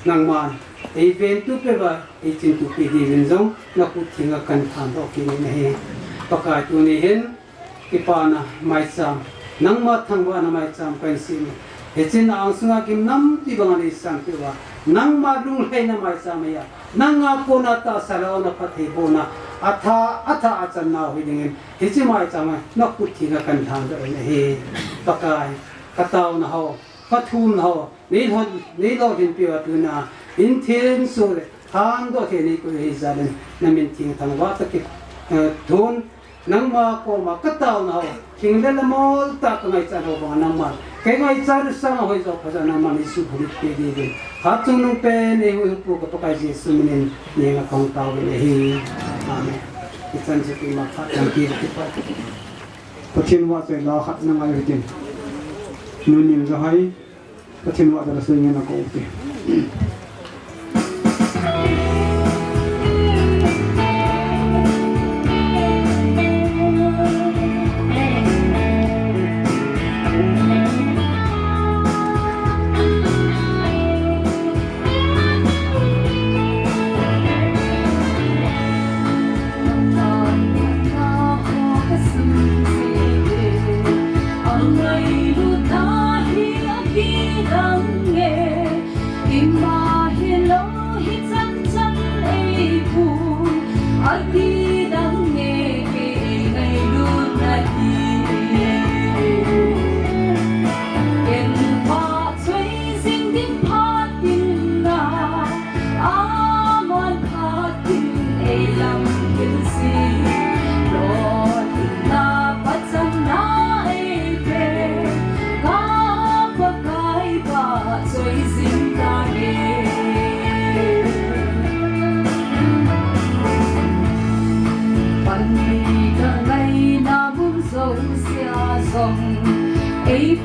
nangman event tu pe ba chin tu pe di win zong na ku thinga kan than do ki ne he pakai tu ni hen ipana Maicham nangma Thangvahna Maicham kan sim hechin ang sunga kim nam ti bangani sang pe ba nangma lung he na Maicham ya nanga pona ta salo na pathe bona atha achan na hui dingin hechi Maicham na ku thinga kan than do ne he pakai katau na ho pathum na ho ni lo din pe wa tu na in thiên số tháng đó thì này cũng hay ra lên nằm bên thiên thằng vợ ta kịp thôn nắng mà có mà cắt tàu nào thiên lên là mò ta cái ngày cha đâu bằng nắng mà cái ngày cha được sang hồi rồi phải nắng mà đi xuống bụi bê đi hát chung nông pe này hồi phụ cái cái gì xuống nên này là con tàu này hi amen cái chân sẽ bị mặc phát làm kia cái phải cái thiên vợ sẽ lo khát nắng ngày thiên nuôi niềm cho hay cái thiên vợ là suy nghĩ nó có ok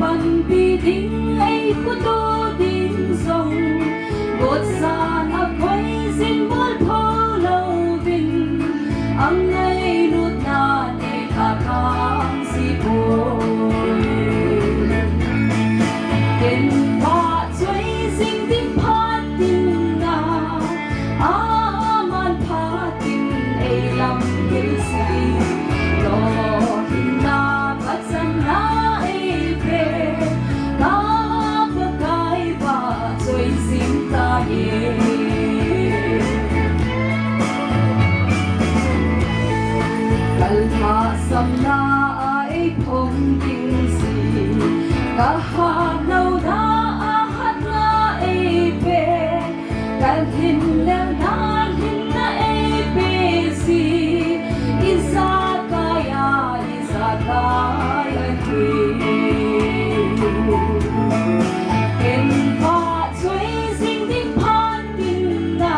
Pan pi ding ai ku to ding song got san a koi sin bol tho lo vin ang nei lut na ne kha khang si po ken pa choi sing tim phat tin na a man phat tin ei lam hil si lo hin na pat san na kalma samna ai phong kinh si ka ha lâu na a hat na ai pe kal hin la na ai pe si izakaya ki en pa choi sing ding phan tin na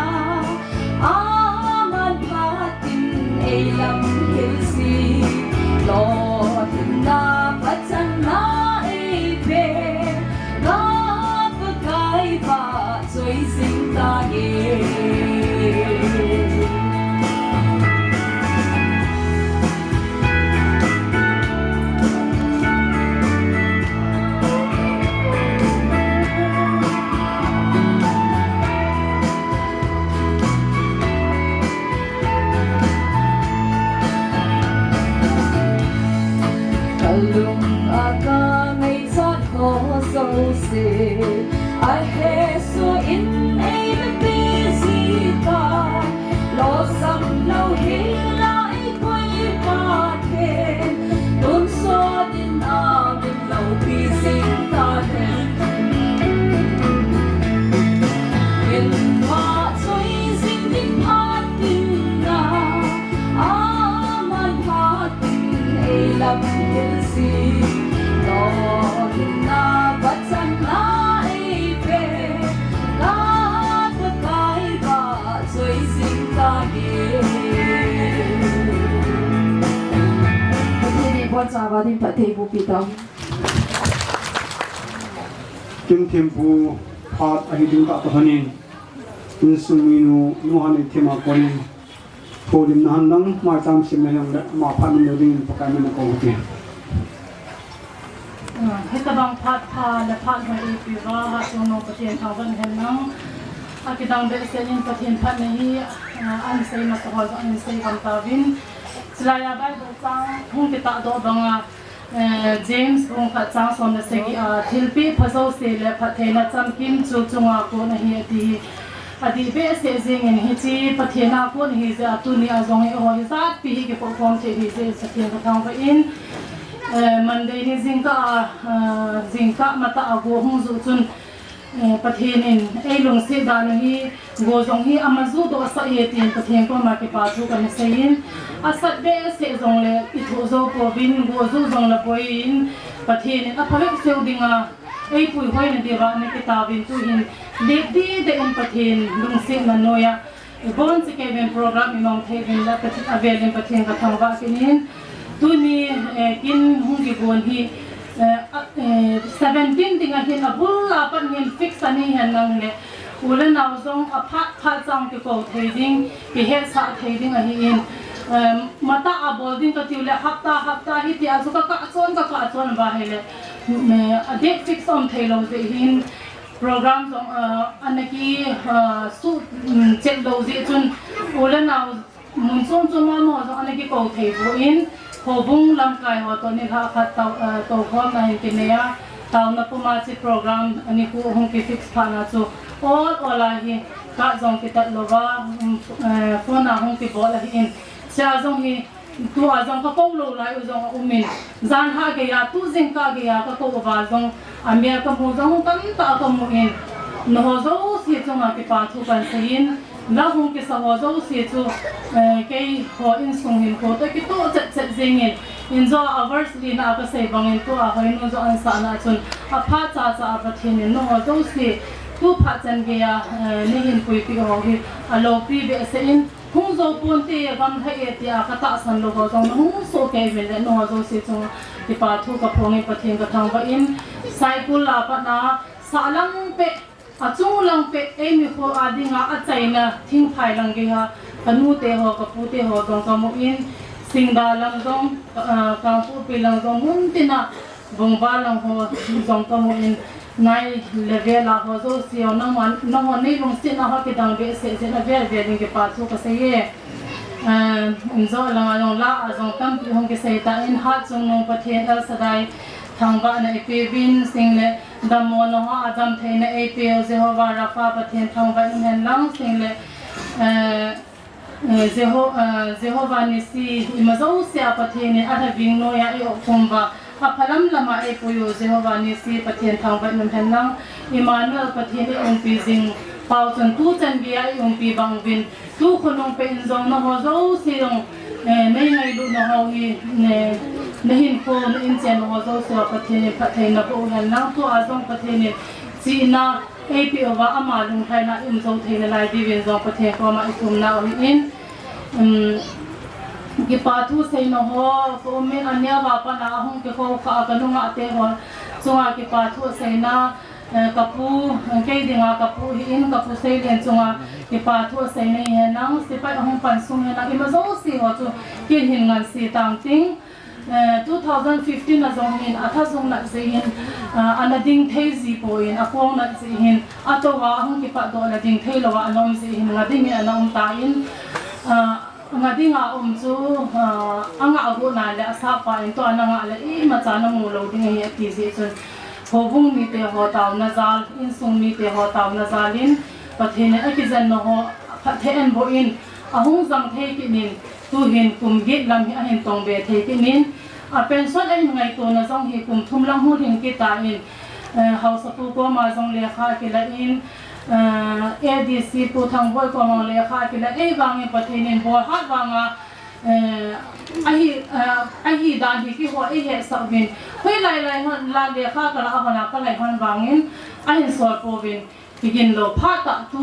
aman phatin ei lam hil si lo tin na pachan na ei pe na pa kai pa choi sing ta ye lung aga ngay chót khó sâu xì ai he so in ai na pe si ta lo sam lâu hi lại quay pa then đốn so din a min lâu pi sin ta then in pa choi sin din pa tin na a man pa tin ai lam si lo na bachan na ai pe na pa kai ba choi sing ta ge Pathen bon cha ba din Pathen bu pi tong kim thêm phu phat ahi ding ka pahanin in suminu nuhani thema konin pholim na handang Maicham sim na yang ma phan no ding pakai na ko ti hitabang phat pha le phat ma e pi wa ha chung no pathian thangvan hen nang akidang be senin pathian phat ne hi an sei ma ko an sei kam ta vin slaya bai do chang hung ti ta do banga James hung kha chang som na segi thilpi phaso se le phathena cham kim chu chunga ko na hi adi be se jing in hi chi pathena ko ni hi za tu ni azong e ho hi zat pi hi ke po form the hi se sathian ka thang ba in Monday ni zingka mata ago hung zu chun Pathen ei lung se dan hi go jong hi amazu do sa ye tin pathen ko ma ke pa chu kan sein asat be se jong le I tho zo ko bin go zu jong la poin pathen a phale se udinga ei pui hoi na dewa ne ke ta bin tu hin de de in pathen lung se na noya bon se ke ben program imong the bin la pathen avel pathen ka thangwa kinin tu ni kin hung ki bon hi 17 tinga hin abul la pan hin fix ani han nang le ulen naw zong a pha chang ke ko thading bi he sa thading a hi in mata a bolding ka tiule hafta hi ti azu ka chon ba hele a date fix on thailo ze hin program zong anaki su check do ze chun ulen naw mun chon ma mo zong anaki ko thai bo in Hobung lam kai ho to ni ha khat to khom na hin tineya taw na puma chi program ani ku hong ki fix phana chu all ola hi ka jong ki tat lowa phone na hong ki bol hi in cha jong hi tu a jong ka ko lo lai u jong umin zan ha ge ya tu jing ka ge ya ka ko ba jong amia ka mo jong tam ta ka mo in no ho zo si chong a ki pa thu kan sein na hung ki sa ho zo si chu ke ho in sung hin ko to ki to chat jing in zo hours li na ka sei bang in to a hoi no zo an sa na chun a pha cha ba thin no ho zo si tu pha chan ge ya ni hin pui pi ho hi a lo pi be se in hung zo pon te gam tha e ti a ka ta san lo ho zo hung so ke me le no ho zo si chu ki pa thu ka phong in pathin ka thang ba in cycle la pa na sa lang pe achung lang pe emi ho adinga achaina thing phai lang ge ha kanu te ho ka pu te ho dong ka mo in singda lang dong ka pu pi lang dong mun tina bongba lang ho dong ka mo in nai level la ho zo sio na mo nei long sin na ha ki dang be se na ver ding ke pa chu ka se ye zo lang la azong tam pi hong ke se ta in ha chung no pathen el sadai Thangvahna epe bin single damo no ha adam theina epe Jehova rafa pathen thangvahna hen lang single Jehova nisi imazo sia pathen ada ving no ya e okumba aphalam lama epo yo Jehova nisi pathen thangvahna hen lang Emmanuel pathen e umpi jing pau chon tu chan bia e umpi bang vin tu khonong pe injong no ho zo siong nei ngai lu no ho hi ne hin ko in chen ho zo so pathen na ko han nang to azong pathen chi na ap over ama lung thai na im zo thein lai di wen zo pathen ko ma ikum na in ki pa thu sei no ho ko men anya ba pa na hong ke ko ka ka nu nga te ho chunga ki pa thu sei na kapu ke dinga kapu in kapu sei len chunga ki pa thu sei nei he nang si pa hong pan sung he na ki ma zo si ho chu ki hin ngan si tang ting 2015 na zong hin atha zong na zein anading thei zi poin akong na zein atowa hong ki pa do na ding thei lowa anom zein ngading mi anom ta in ngading a chu anga ago na le asa pa in to ananga le I ma cha na mu lo ding hi ti zi chun hobung mi te ho taw na zal in sung mi te ho taw na zalin pathen a ki jan no ho pathen bo in ahung jang thei ki nin tu hin kum gi lam hi a hin tong be thei ki nin a pension ai ngai to na jong hi kum thum lang hu ding ki ta in house pu ko ma jong le kha ki la in ADC pu thang boi ko ma le kha ki la ei wang e pathen in bo ha wanga ai dan hi ki ho ei he sa bin hoi lai hon la le kha ka la hona ka lai hon wangin ai so po bin begin lo pha ta tu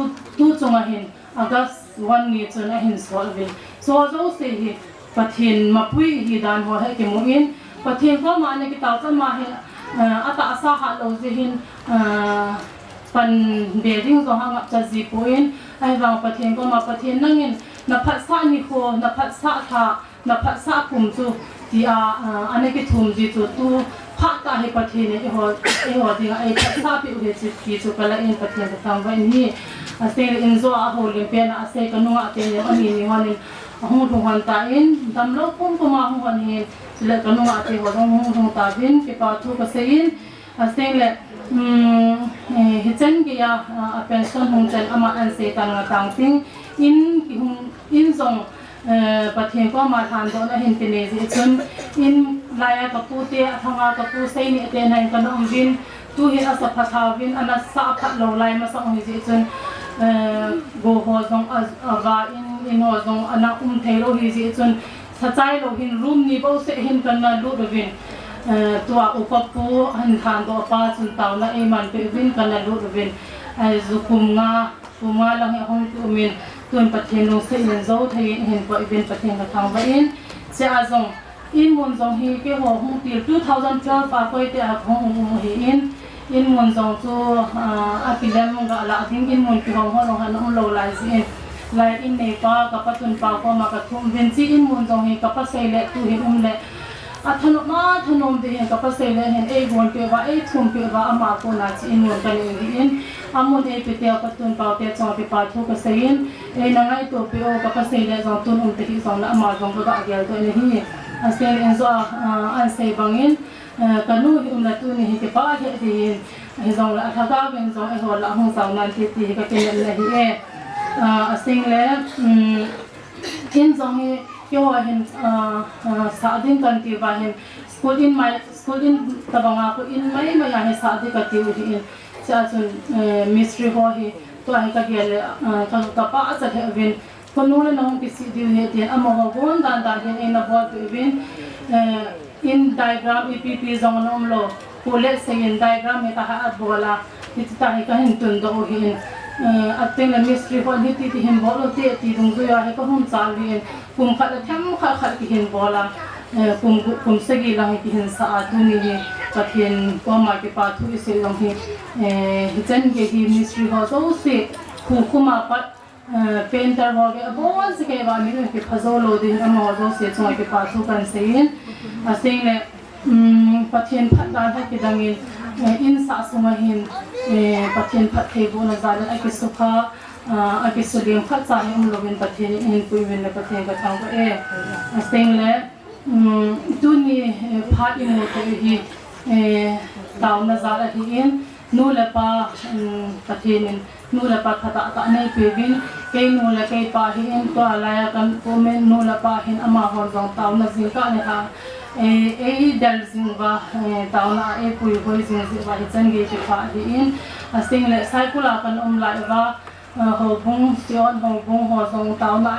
chunga hin agas 1 ni chun a hin so bin so zo se hi pathen mapui hi dan ho he ke mo in pathen ko ma ne ki taw chan ma he ata asa ha lo je hin pan bedding zo hang up cha ji poin ai wang pathen ko ma pathen nangin na phat sa ni kho na phat sa tha na phat sa kum chu ti a ane ki thum ji chu tu phá ta hay Pathen này họ thì ai sa bị uhe chỉ cho cái là in Pathen cái thằng vậy ni ase in zo a hol pen ase kanunga te ani ni hanin hong thong han ta in dam lo pum puma hong han he le kanunga te ho hong hong ta bin ke pa thu ka se in ase le hi chen ke ya a pension hong chen ama an se tan nga tang ting in zong Pathen ko ma than do na hin te ne ji chun in laya ka pu te thanga ka pu sei ni te nai ka nom bin tu hi asa phatha bin ana sa phat lo lai ma sa ong ji chun go ho zong ava in ho zong ana thelo hi ji chun sachai lo hin room ni bo se hin kan na lu vin tua upapu han than do pa chun taw na e man pe vin kan na lu vin zukum nga lang he hong tu min tun Pathen lo se in zo thai hin ko event Pathen ka thang ba in cha zong in mon zong hi ke ho hong til 2012 pa ko te a hong hi in mon zong chu a pilem ga la ding in mon ki hong ho han lo lai ji lai in nei pa ka patun pa ko ma ka thum vin chi in mon zong hi ka pa sei le tu hi le a thanom de hin ka pa sei le hin e gon pe wa e thum pe wa ama ko na chi in mon ka ni in amon e pe te patun pa te chong pe pa thu ka sei in e na ngai to pe o ka pa sei le zong tun te hi zong na ama zong ka ga gyal to ni hi asel en zo an sei bangin kanu hi la tu ni hi ke pa he di hi zong la thaga ben zong e ho la hong saw nan ti ka ken le hi e asing le in zong hi yo hin sa din kan ti ba hin school in tabanga ko in mai ya hi sa di ka ti hi in cha chun mystery ho hi to hi ka gel ka pa cha he vin kono le nong ki si di he ti amo ho bon dan hin in a bo tu vin in diagram epp zong nom lo ko le se in diagram he ta ha at bola ti ta hi ka hin tun do hi ateng la mystery ho ni ti hin bo lo ti dung zo ya he ko hum cha li kum kha la tham kha ki hin bola kum se gi lang ki hin sa tu ni Pathen ko ma ke pa thu se long hi chen ge hi mystery ho so se kuma pat painter ho ge bon se ke ba mi ke phazo lo din amo zo se choi ke pa thu kan se in asing le Pathen phat da ha ke dangin in sa suma hin Pathen phat the bo na za la ke sukha a ke sulim phat sa hi lo bin Pathen in pui bin la Pathen ka thang ko e asing le tu ni phat in ho te hi taw na za la hi in nu la pa Pathen in nu la pa khata ta nei pe bin ke nu la ke pa hi in to ala ya kan ko men nu la pa hin ama hor jong taw na zin ka ne ha dal zin ba taw na e pui hoi zin zi ba hi chan ge pe pa hi in asing le cycle kan lai ba ho bung sion ho bung ho jong taw na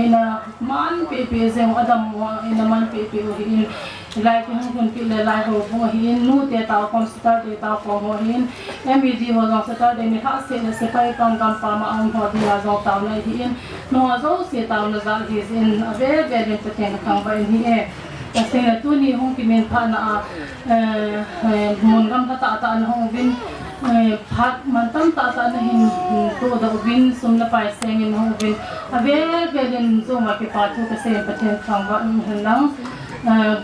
ina man pe zeng adam ina man pe hi in lai ki hong pi le lai ho bung hi in nu te taw kom star te taw ko ho hin med ho jong star de mi ha se le se pai kam pa ma ang ho dia jong taw na hi in no zo se taw na za hi in ave le Pathen khang ba hi e asing la tu ni hong ki men pha na mon gam ta an hong bin phat man tam ta na hin to da bin sum la pai seng in hong bin ave den zo ma ke pa thu ka se Pathen khang ba hin nang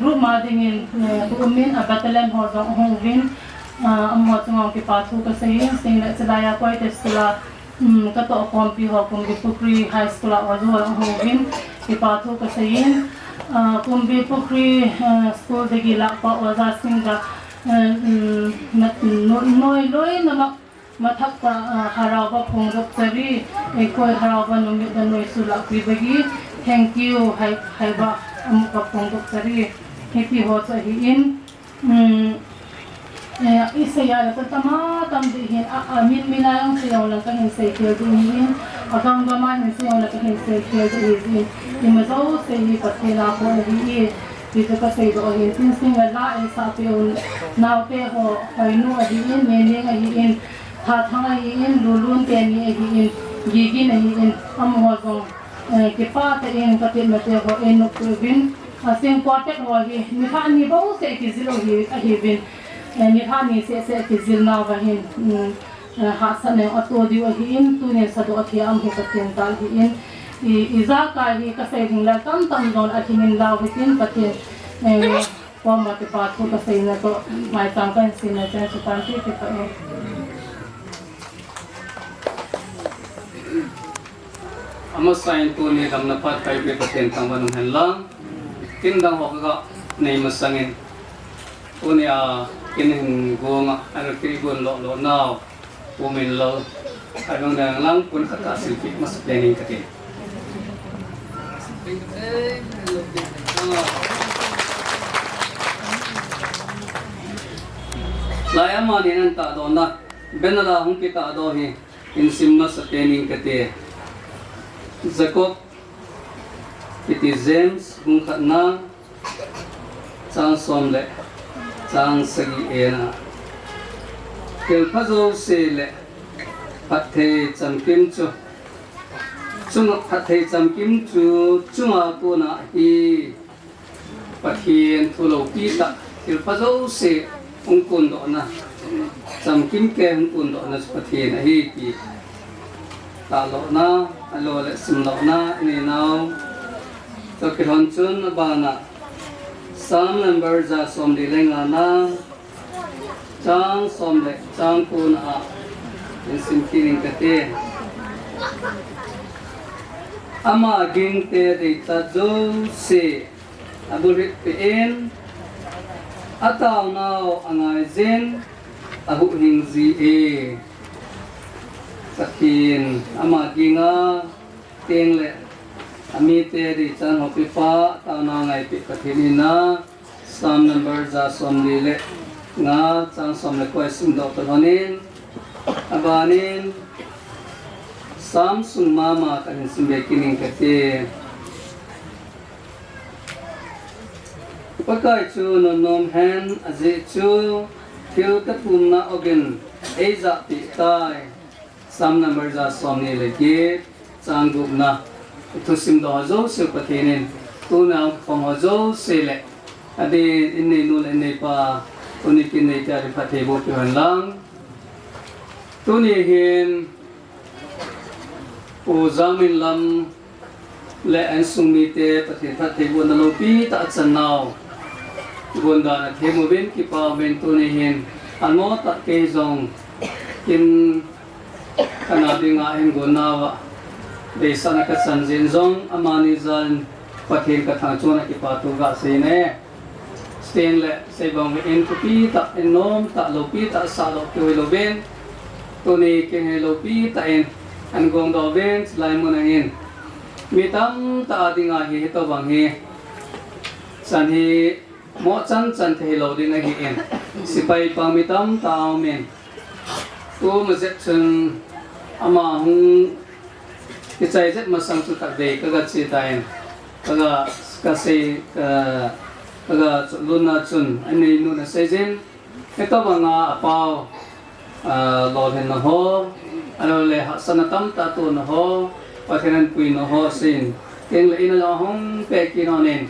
group ma ding in min a battalion ho jong hong bin ammo chang ke pa thu ka se sing la chalaya koi te skula ka to kom pi ho kum bi pukri high school a zo hong bin ke pa thu ka se kum bi pukri school de gi la pa wa za sing da noi loi na ma thak pa harau ba phong rok chari e koi harau ba no mi da noi su la pi bagi thank you hai ba am ka phong rok chari he ho cha hi in isa ya la tam de hin min lang se yong lang ka hin se ke du hin akang ba ma hin se yong lang ka hin se ke du hin ni ma zo se hi Pathen la ko hi ti ka se do hin tin sing la e sa pe un naw te ho hoi nu hi in ne ne hi in tha thang hi in lu lun te ni hi in gi na hi in am ho zong ke pa te in ka te ma te ho en no ku bin asing ko te ho hi ni kha ni bo se ki zilo hi bin ni tha ni se ki zil na wa hin ha sa ne auto di wa hi in tu ne sa do thi am hi Pathen tal hi in i za ka hi ka sai ding la tam don a thingin law hi tin Pathen form mà cái part của cái sinh là có Maicham cái sinh là trên số pan cái cái ama sign tu ni dam na pat kai pe Pathen Thangvahna han lang tin dang hok ga nei ma sangin tu ni a kin hin gonga an ki gon lo now u min lo ai bang dang lang kun khata selfie mas planning ka ke lai ama ni nan ta do na benala hung ki ta do hi in simma sa planning ka te Jacob iti James hung khatna chang som le chang sagi ena kel phazo se le pathe cham kim chu chung pathe cham kim chu chunga ko na hi Pathen thulo pi ta kel phazo se ung kun do na cham kim ke ung kun do na Pathen a hi ti ta lo na alo le sim lo na ni now to ki hon chun ba na some members are som di lenga na chang som le chang kun a in sim kining ka te ama ging te de ta zo se aburit pe en ataw now angai zen ahu hing zi e Pathen ama ginga teng le ami te ri chan hopi pa ta na ngai pi Pathen na some members are som li le nga chang som le ko sim do to honin abanin Samsung mama kan sim be kining ka te pakai chu no nom han aje chu thil ka tum na ogen eiza pi tai some numbers are somni leke changup na to sim do zo se Pathen tu na from zo se le ade inne no le ne pa uni kin ne ta ri Pathe bo pi han lang tu ni hin o Zangminlam le an sung mi te Pathe bo na lo pi ta chan naw gonda na themu ben ki pa ben tu ni hin an mo ta ke zong kin kana dinga hen gonawa de sana ka sanjin zong amani zan Pathen ka thang chona ki patu ga se ne stain le se bang in pi ta enom ta lo pi ta sa lo ki lo ben to ne ke he lo pi ta en an gong do ben lai mo na in mi tam ta dinga hi to bang hi san hi mo chan the lo ding hi en sipai pa mi tam ta men tu ma zet chen ama hung ki chai zet ma sang chu tak de ka ga chi tai ka se ka luna chun ani nu na se jen eto banga apao lo hen na ho alo le hasana tam ta tu na ho Pathen pui na ho sin ken le ina la hong pe ki no nen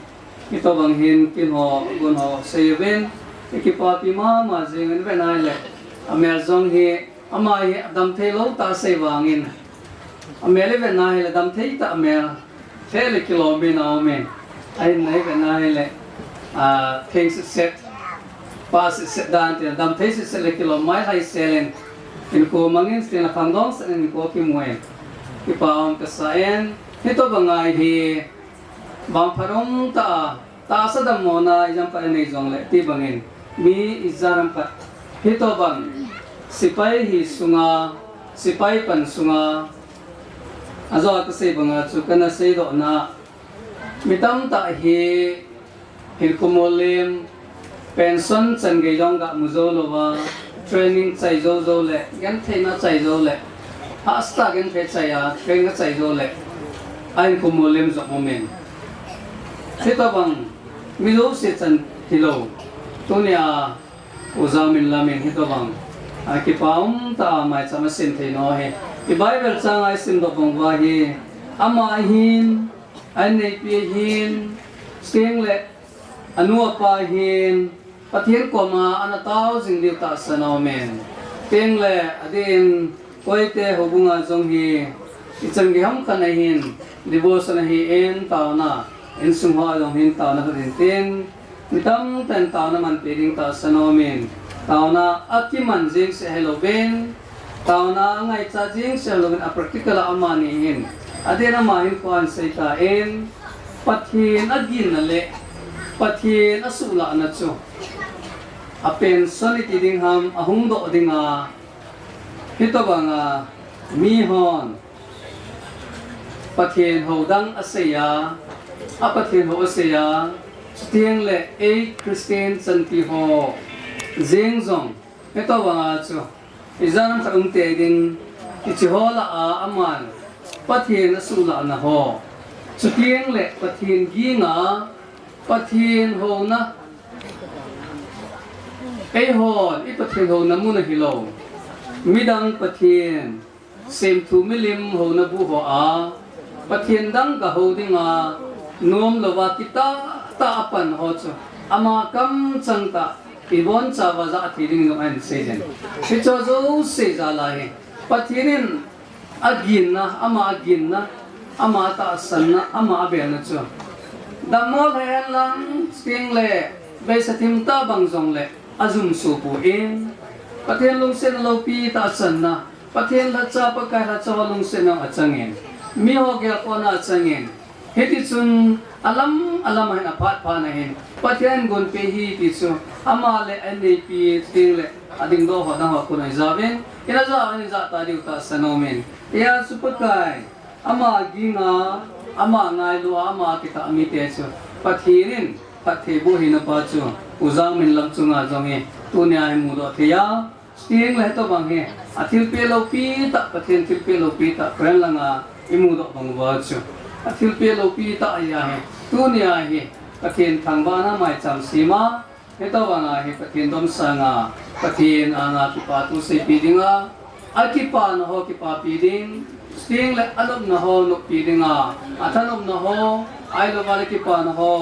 ito bang hin kin ho gun ho se ben ki pa pi ma jeng ben ai le amazon hi ama hi dam the lo ta se wangin amele ben nai le dam the ta amel the le kilo bin na me ai nai ben nai le things set pas set dan te dam the se le kilo mai hai selen in ko mangin ste na phangdong se in ko ki muai ki paum ka saen hito bangai hi bang pharong ta sa dam mona ijam pa nei jong le ti bangin mi izaram pa hito bang sipai hi sunga sipai pan sunga azo ka se banga chu kana se do na mitam ta hi hilkumolim pension chan ge jong ga muzo lowa training chai zo zo le gan theina chai zo le hasta gan the chai ya train ga chai zo le ai kumolim zo moment hito bang milo se chan hilo tonia Zangminlam hito bang ki paum ta Maicham sin the no he ki Bible chang ai sim do bang wa hi ama hin an nei pi hin steng le anu pa hin Pathen ko ma ana taw jing li ta sano men teng le adin koi te hobunga jong hi ichang gi ham kana hin devotion hi en ta na en sung ha jong hin ta na rin ten mitam ten tao na man piring ta sanomin tao na akiman jing se heloven tao na ngai cha jing se heloven a practical amanihin adena mahin kwan se ta en pathin agin na le pathin asula na chu a pension ti ding ham ahung do dinga hito banga mi hon pathin hodang aseya a pathin ho aseya tiang le a Christian santi ho zeng zong hito banga chu izanam sa te ding ichihola a aman pathin asula na ho chu tiang le pathin gi nga pathin ho na ai hon I pathin ho na mu na hilo midang pathin sem thu milim ho na bu ho a pathin dang ka ho dinga nom lawa kita ta apan ho chu ama kam chang ta ibon cha wa za thiring no an sejen hicho zo se za la he pathinin agin na ama ta san na ama be na chu damol he lang sting le be sathim ta bang jong le azum su pu in pathin lung sen lo pi ta san na pathin la cha pa kai la cha lung sen na achangin mi ho ge ko na achangin heti chun alam hain aphat pha na hin pathian gon pe hi ti chu ama le NAP ting le ading do ho na ho ko na zaben ina za ani za ta diu ta sanomen ya supakai ama ginga ama ngai lo ama kita ami te chu pathirin pathe bo hin pa chu Zangminlam chunga jonge tunya mu do thea ting le to bang he athil pe lo pi ta pathian til pe lo pi ta kren langa imu do bang wa chu athil pe lo pi ta ya he tunia he pathen Thangvahna Maicham sima heto banga he pathen dom sanga pathen anga kipa tu se pidinga akipa no ho kipa piding sting le alom na ho no pidinga athanom na ho ai lo wale kipa no ho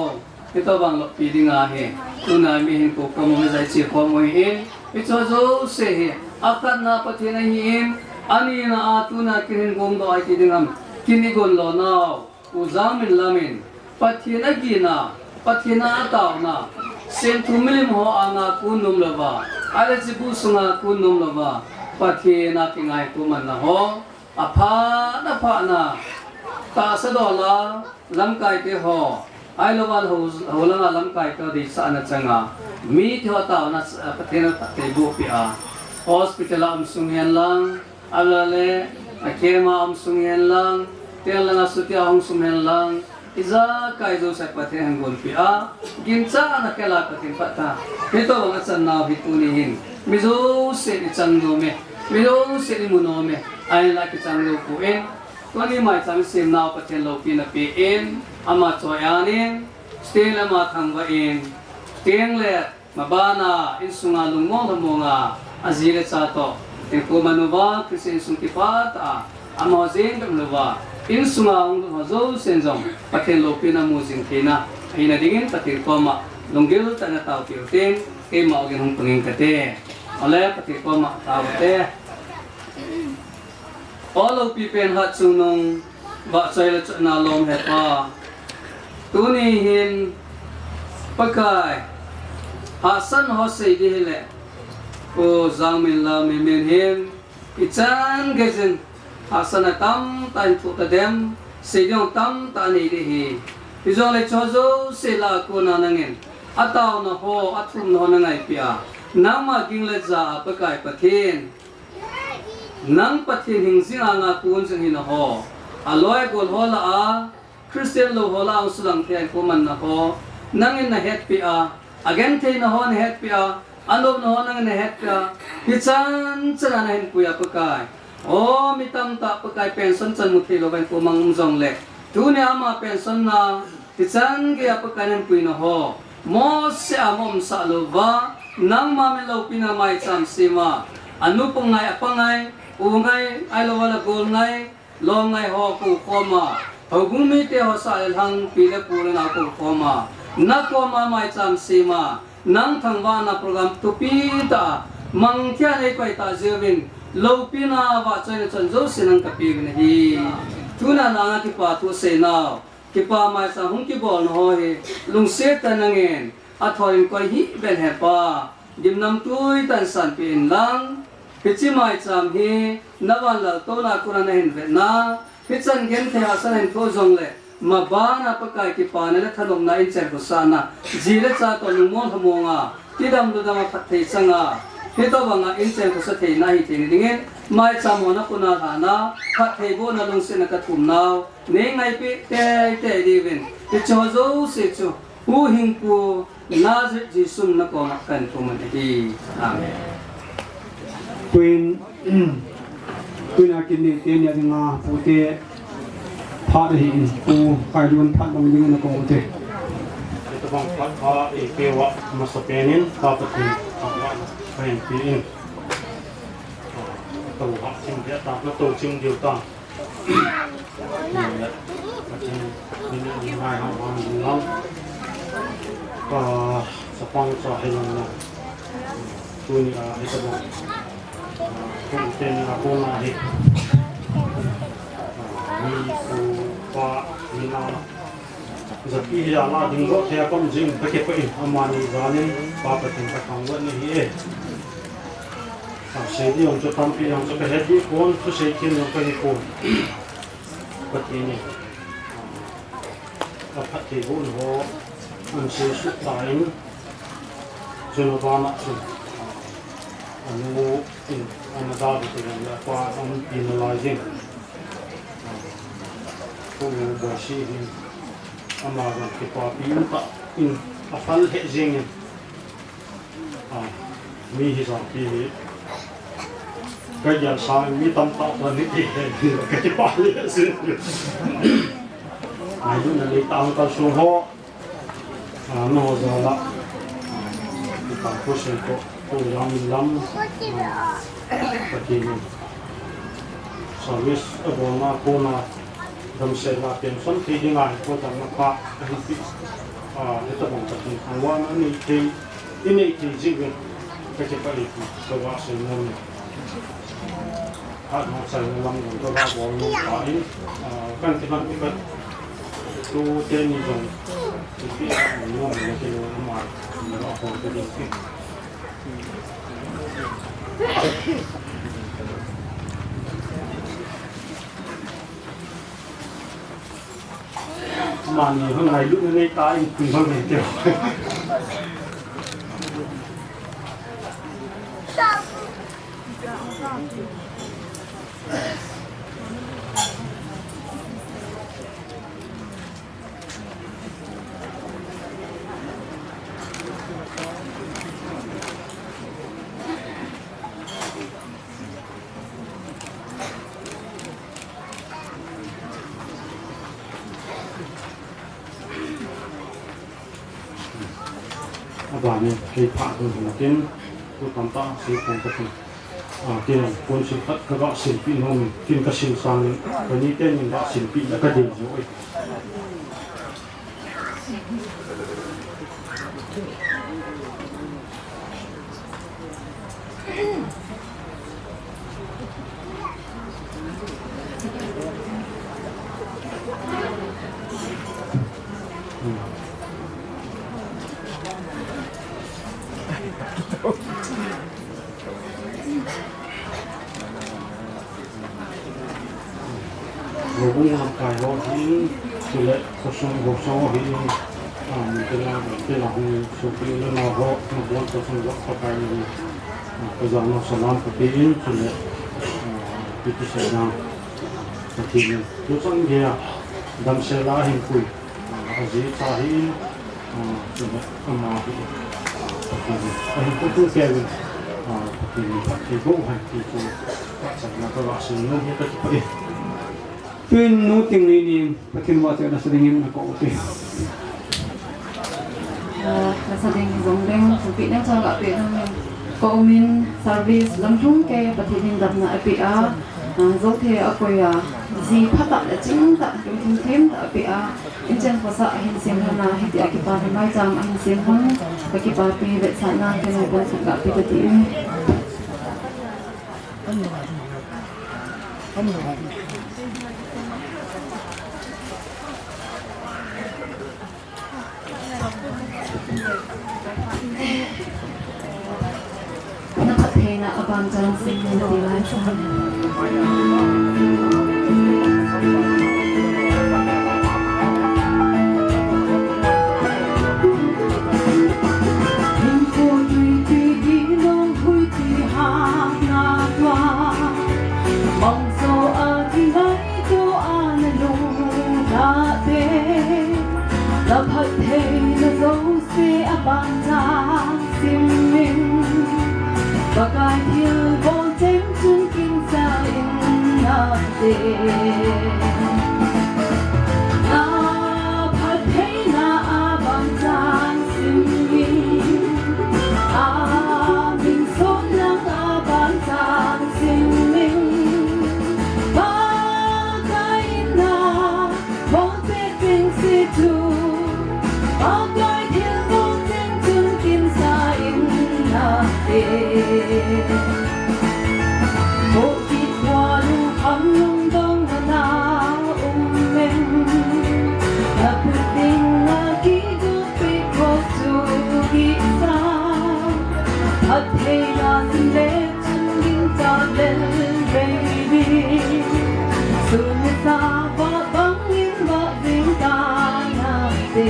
heto bang lo pidinga he tuna mi hin ko ko mo zai chi ko mo he icho zo se he akan na pathen hi ani na atuna kirin gom do ai pidingam kini gon lo na Zangminlamin pathina gina pathina tauna sem thumilim ho anga kunum lova ala chibu sunga kunum lova pathina tingai kuman na ho apha na ta sadola lamkai te ho ai lowal ho langa lamkai to di sa na changa mi tho tauna pathina te bu pi a hospital am sungyan lang alale akema am sungyan lang tela na sutia hong sumen lang iza kai zo sa pathe hangol pi a gincha na kela pathin patha hito bang chan na bitunihin mizo se ni chan no me mizo se ni muno me ai la ki chan lo ku en toni mai chang sim na pathen lo pi na pi en ama choyanin stela ma thangwa in teng le mabana in sunga lungmo monga azile cha to en ko manuwa krisin sungti pata ama zeng dam luwa in sunga ong zo senjong pathen lopi na mujing thina aina dingin patir koma longgil tana tau pirten ke ma ogin hong penging kate ole patir koma tau te all pipen hat sunong ba chai la na lom het pa tuni hin pakai hasan hosei di hele o Zangminlam men hin ichan gezen asana tam tan thu ta dem se jong tam ta ni de hi izong le chozo se la ko na nangen ataw na ho athum no na ngai pia nama king le za pakai pathen nang pathen hing singa nga kun jeng hin ho aloi gol hola a Christian lo hola ang sulang thian ko man na ho nangin na het pia again the na ho na het pia anom no ho nang na het pia hichan chana na hin puya pakai oh mitam ta pakai pension chan muthi lo ban ko mang jong le tu ne ama pension na tichan ge apakai nan puina ho mo se amom sa lo ba nang ma me lo pina mai cham sima anu pangai apangai ungai ai lo wala gol ngai lo ngai ho ku koma hogum mi te ho sa el hang pile pura na ko koma na koma mai cham sima nang Thangvahna program tu pita mang thia nei kai ta jewin lo pina wa chai chan zo sinang kapi ne hi tuna na nga ki pa tu se na ki pa mai sa hung ki bol no he lung se tanangen a thoin koi hi ben he pa dim nam tui tan san pin lang pichi Maicham hi nawan la to na kurana hin ve na pichan gen the asan hin tho jong le ma ba na pakai ki pa na thanom na in cher ko sana jile cha to lungmon hamonga tidam du dama phathei changa hito banga in cher ko sa thei na hi thei dingen Maicham ona kuna thana phathei bo na lung se na ka thum naw ne ngai pe te divin ti cho zo se chu hu hing pu Nazareth Jisum na ko kan tuman di amen Queen akin ni tenya nga puti pha hi ku kai dun pha dong ding na ko te ito bang pha ipewa masapenin papatin Thangvahna pen pin to ha ching dia ta na to ching diu ta ni hai ha wa ni long sa pang sa hilang na tuni ito bang kung ten na ko na hi ni ku pa ni na za pi ya na ding go thea kom jing pa ke pa in amani zanin pa pa tin pa khang wa ni hi e sa se di on cho tam pi on cho ka he di kon to se kin no ka ni ko pa ti ni a pa ti bu no an se su ta in cho no ba na chu anu in another thing that was on penalizing for the shooting among people in a fun hedging me his on TV cái giờ sáng mi tâm tạo ra những cái bài này xin ai cũng là lấy tăng cao số họ nó giờ là cái cô sinh cô Zangminlam Pathen service abona kona dam se la pension thi dingai ko tang na kha hi pi ita bang Pathen Thangvahna ni thi ini thi jing ka che pa li ko wa se mon ha ma sai lam ko ba bo ni pa in kan ti man ka tu te ni jong ti ni mo ni ke lo ma ni ro ko te ni mà nhiều hơn này lúc này ta cùng hơn này kiểu và này khi phá được một cái tạm ta sẽ không có cái quân sự phát các bạn sinh viên hôm phim các sinh sang và như tên mình đã sinh viên đã cái gì rồi rồi cũng làm cái đó thì sự lệ cuộc sống thì mình cái là mình số tiền nó họ nó muốn cuộc sống đó có cái gì bây giờ nó sẽ làm cái tiền sự lệ cái sẽ làm thì lúc sáng kia đam sẽ là hình quỷ ở dưới ta hi sự lệ mà hình cũng cứ kêu thì cũng hay thì cũng sẽ là các bạn sử dụng những cái gì Twin no ting ni Pathen wa te na sadingin na ko te na sading zongleng supi na cha ga pe na ko min service lamthung ke Pathen dam na apia zo the akoya ji phata la ching ta king them ta apia inchen ko sa hin sem na hi ti akipa Maicham hin sem hang ki pa pi ve sa na ke no ko sa ga pi ti Nakapena abang jalan sini di lain sana. Bagai thiêu vô chém chung kinh sa in na de na phat thấy na bang chan sim min min son lang bang chan sim min bagai na vô chém kinh si tu bagai thiêu vô chém chung kinh sa in na de một chiếc hoa lung thắm lung đông và na men là quyết định là ký ức bị khó chú kỹ xa thật hay là tình lệ chân những ta lên baby sự như ta và bóng in và dính ta na de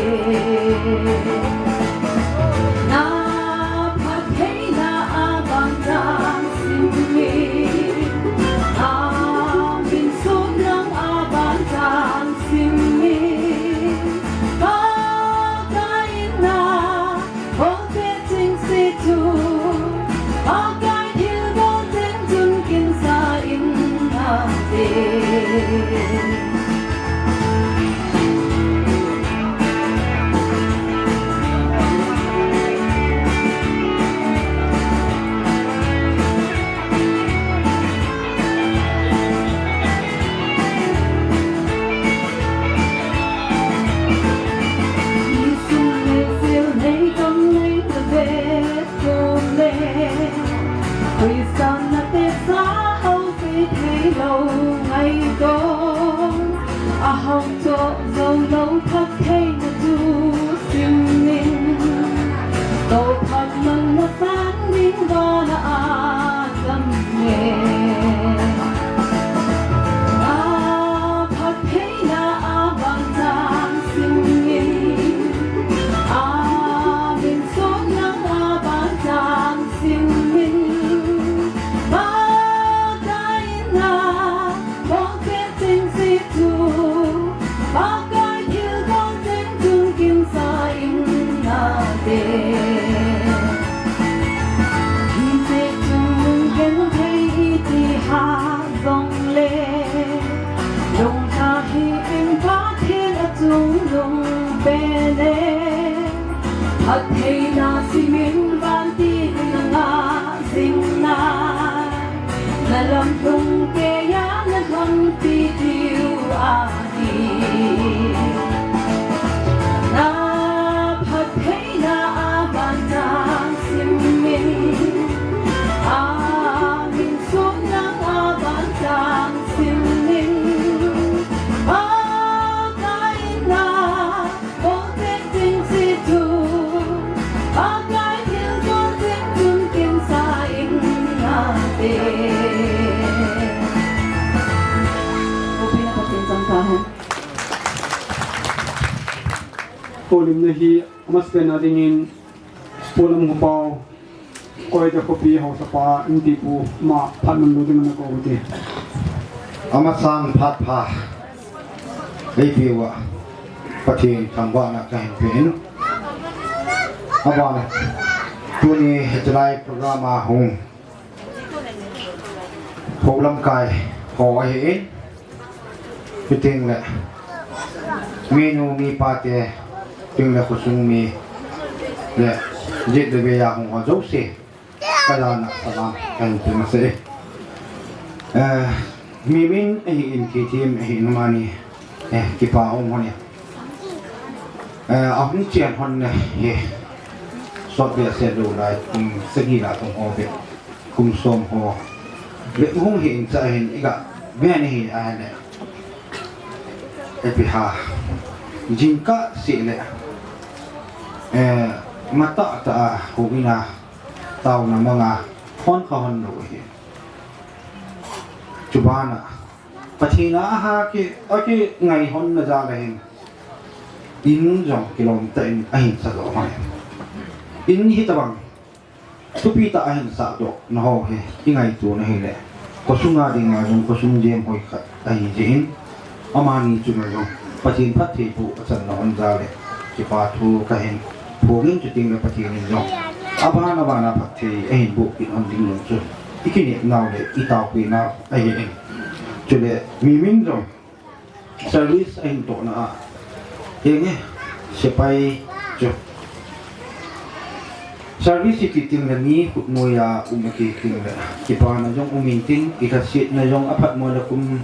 hồng trộn dầu nấu thấp thay là du sim min tổ thật mừng một sáng đến đó là tâm nghề thật thấy là bằng giang sim min mình số nắng bằng giang sim min thật hay là si miên van ti nga sinh na làm tung kê ya na làm ti tiêu đi na thật hay là ban giang sim min min số na ban giang sim min Polim na hi amaspen na dingin polam hupao koi ta kopi ho sapa indi pu ma phanam lo ding na ko uti Amasan phat pha ei piwa Pathen Thangvahna ka hin pin abang tuni hetlai programa hung Polam kai ho hi piting le menu mi pate ting le khusung mi le jit de be ya hung ho jo se kala na salam kan pin se mi min in ki team in mani ki pa hung ho ni ahun chian hon ne he sot be se do lai kum sagi la tum ho be kum som ho le hung hi in cha hin iga be ni hi a ne epiha jingka si le mata ta hubina tau na mga hon ka hon lo hi chubana pathina ha ki aki ngai hon na ja lehin in jong kilometer in ahin sa lo mai in hi tabang tupi ta ahin sa do na ho he ingai tu na hi le ko sunga dinga jong ko sung jem hoi khat ai jin amani chu na jong pathin phat thi pu chan na on ja le ki pa thu ka hin phogin chu ting na pathin ni jong abana bana phat thi ai bu in on ding lo chu ikini naw le itaw pi na ai en chu le mi min jong service ai to na ye sepai chu service ti ting na ni kut moya umaki ting la ki pa na jong umin ting ikasit na jong aphat mo la kum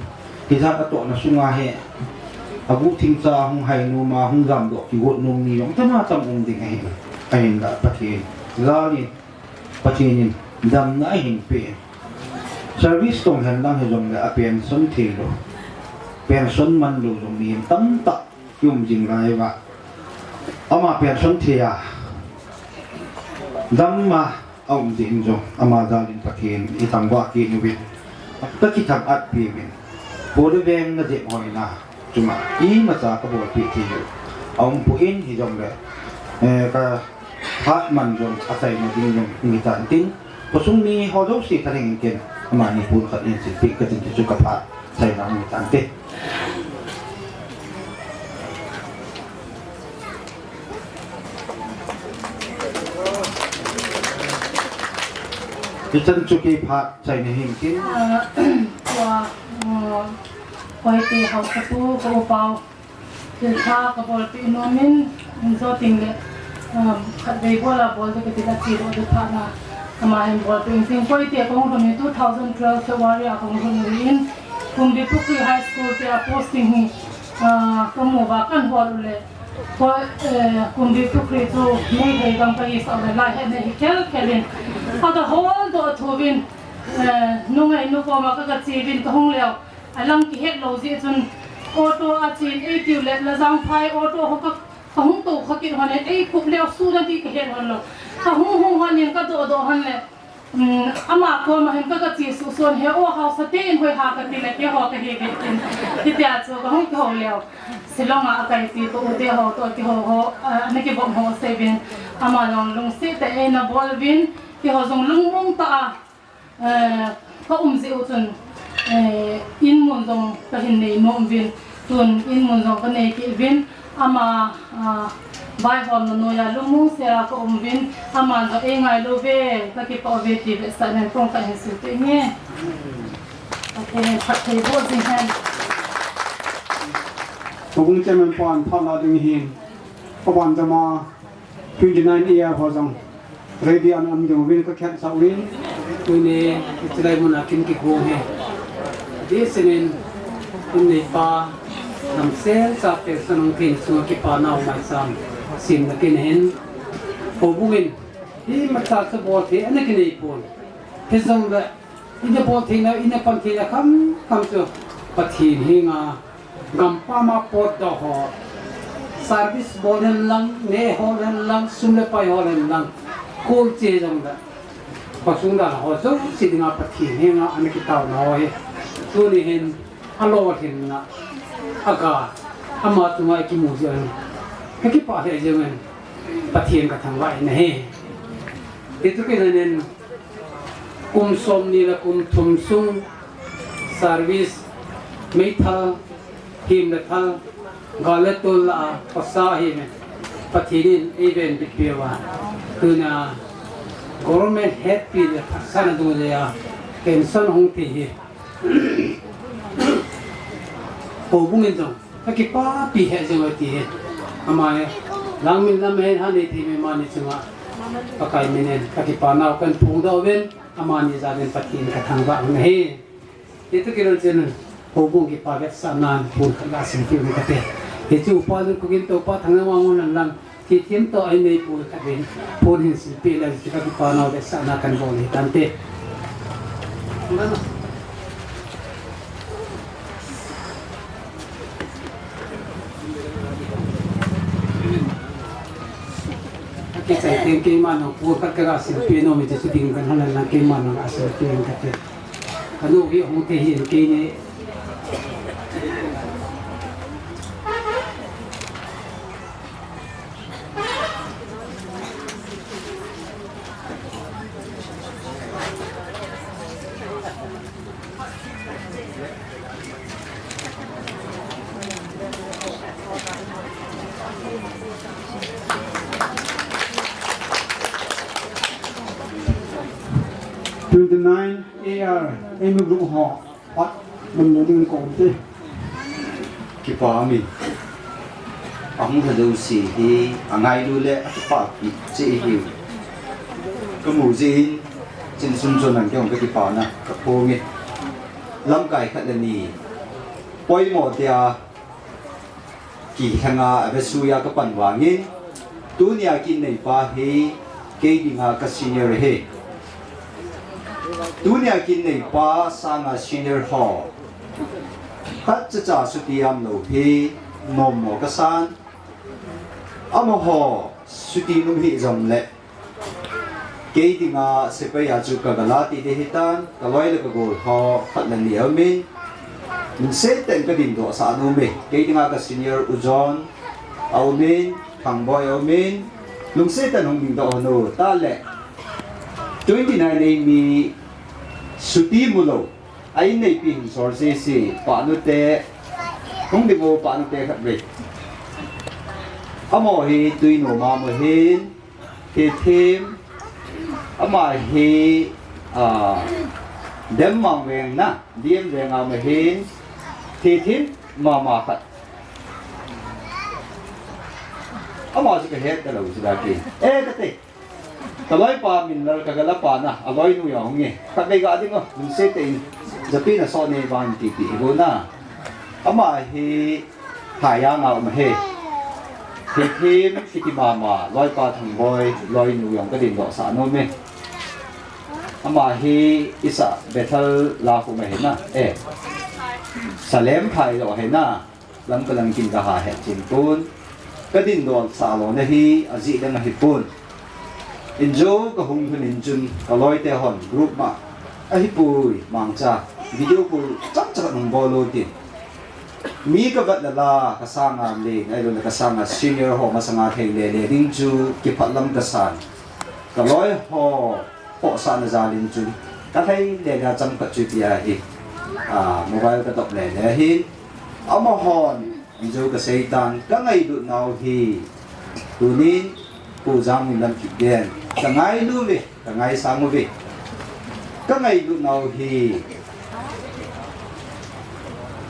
kisa ato na sunga he abu ting sa hung hai no ma hung gam do ki wot nom ni jong tama tam ung ding ai ai la pathin la ni pathin dam na hin pe service tong han lang he jong la apen son thi lo pen son man lo jong ni tam ta yum jing lai wa ama pen son thi ya Dhamma ông dinh jong ama dalin pathin itang wa ki ni win ta ki thak at pi min pore veng na je hoi na chuma I ma cha ka bo pi ti ông pu in hi jong le ka hat man jong asai na ding jong ni tan tin posung ni ho do si ta ring ken ama ni pun khat in si pi ka tin chu ka pha sai na ni tan te Kita cuci pat saya ni hingkin. Wah, koi te hau satu kau pau, kita kapal pi nomin, so tinggal, kat bebola bol tu kita ciro tu thana, kemarin bol tu insing koi te kau tu ni 2012 February aku ngulin, kumbi Pukri High School te posting ni, kamu bahkan bol le. Kumbi Pukri tu ni hai kampai sama lahir ni kelin. Ada hol do thubin nungai nu ko ma ka chibin ka hong leo alang ki het lo ji chun auto a chin e tiu le la jang phai auto ho ka hong to kha ki hone e khup leo su na ti ka het hon lo ka hong han yin ka do han le ama ko ma hen ka chi su son he o house te in hoi ha ka ti le te ho ka he ge tin ti tia chu ka hong ho leo silonga akai ti to te ho to ti ho ne ki bom ho se bin ama long se te e na bol bin ki ho zong lung mong ta ka zi chun in mon zong ka hin nei mom vin chun in mon zong ka nei ki vin ama bai hom no ya lung mong se ra ka vin ama zo e ngai lo ve ka ki pa ve ti ve sa nen tong ka hin su te nge okay phat thei bo jing han Pung chemen pon thon la ding hin pawan jama 29 year ho jong ready an am jong win ka khat sa win Ini istilah munakin ki gong he. Di senin ini pa nam sel sa personong tin so ki pa na Maicham sim na kinen pobungin hi matsa sa bol the ana kinai pon hizong da ina bol the na ina pan the na kam so pathin hinga gam pa ma pot do ho service bolen lang ne holen lang sumle pa holen lang kol che jong da pasung da ho so sidinga pathin hinga ana ki taw na ho he tu ni hin alo hin na aga ama tu mai ki mu je ki pa he je men pathin ka thang wai na he itu ke nen kum som ni la kum thum sung service mai tha him la tha galatul la pasa hi me pathin event biwa kuna government happy le sana do le ya pension hong ti hi pobungin dong ki pa pi he je ti he amai Zangminlam he ha ni ti me mani chunga pakai menen ki pa na kan phung do ven amani za den pathin ka thangwa he itu kiron chen pobung ki pa vet sanan phun la sim ti me ka te he chu pa lu ku kin to pa thangwa ngon nan lang ki tim to ai nei pu ka den phun hin si pe la ki pa na vet sana kan bo ni tan te cái Yang kaiman ng puro kagkagas yung piano may tisuting kanhanan ng kaiman ng asal kayang kate. Ano yung tehin kini 29 AR em group họ bắt mình nói đi cùng chứ cái phá mình ông thật đâu xì thì ngay luôn lẽ phá bị dễ hiểu cái mù gì trên sân chuồn làm cái phá nè cái phô nghe lâm cài khát là nì quay một tia kỳ thằng à về suya cái bản vàng nghe tu nia kinh này phá he cái đi ngà cái senior he dunia kini pa sana senior hall kat cha sutiam lo hi nom mo kasan amo ho suti num hi jom le ke dinga sepeya chu ka galati de hitan kaloi le ka gol ho khat na ni amin min se ten ka din do sa no me ke dinga ka senior ujon aumin thangboy aumin lung se tan hong ding do no ta le 29 mi suti mulo ai nei pin sources si pa nu te không đi vô pa nu te khat ve amo hi tui no ma mo hin ke thêm ama hi dem mang veng na diem veng a mo hin ke thêm ma khat ama ji ka het da lo ji da ki e ka te kaloi pa min lar kagala pa na aloi nu yong nge khat bei ga ding o min se te japi na so ne ban ti ti go na ama hi thaya nga ma he thi thim fiti ma loi pa thang boy loi nu yong ka din do sa no me ama hi isa battle la ko ma he na e salem phai lo he na lam ka lang kin ka ha he chin pun ka din do sa lo na hi aji dang hi pun enjoy ka hung hunin jun kaloi te hon group ma ahi pui mangcha video pu chak chak nang bolo tin mi ka vat la ka sanga le ai lo ka sanga senior ho ma sanga thei le ding chu ki phalam ka san kaloi ho po san za lin chu ka thei le ga cham ka chu pia hi mobile ka top le hi ama hon enjoy ka seitan ka ngai du nau hi tunin pu Zangminlam Kipgen ka ngai lu ve ka ngai sang ve ka ngai lu nau hi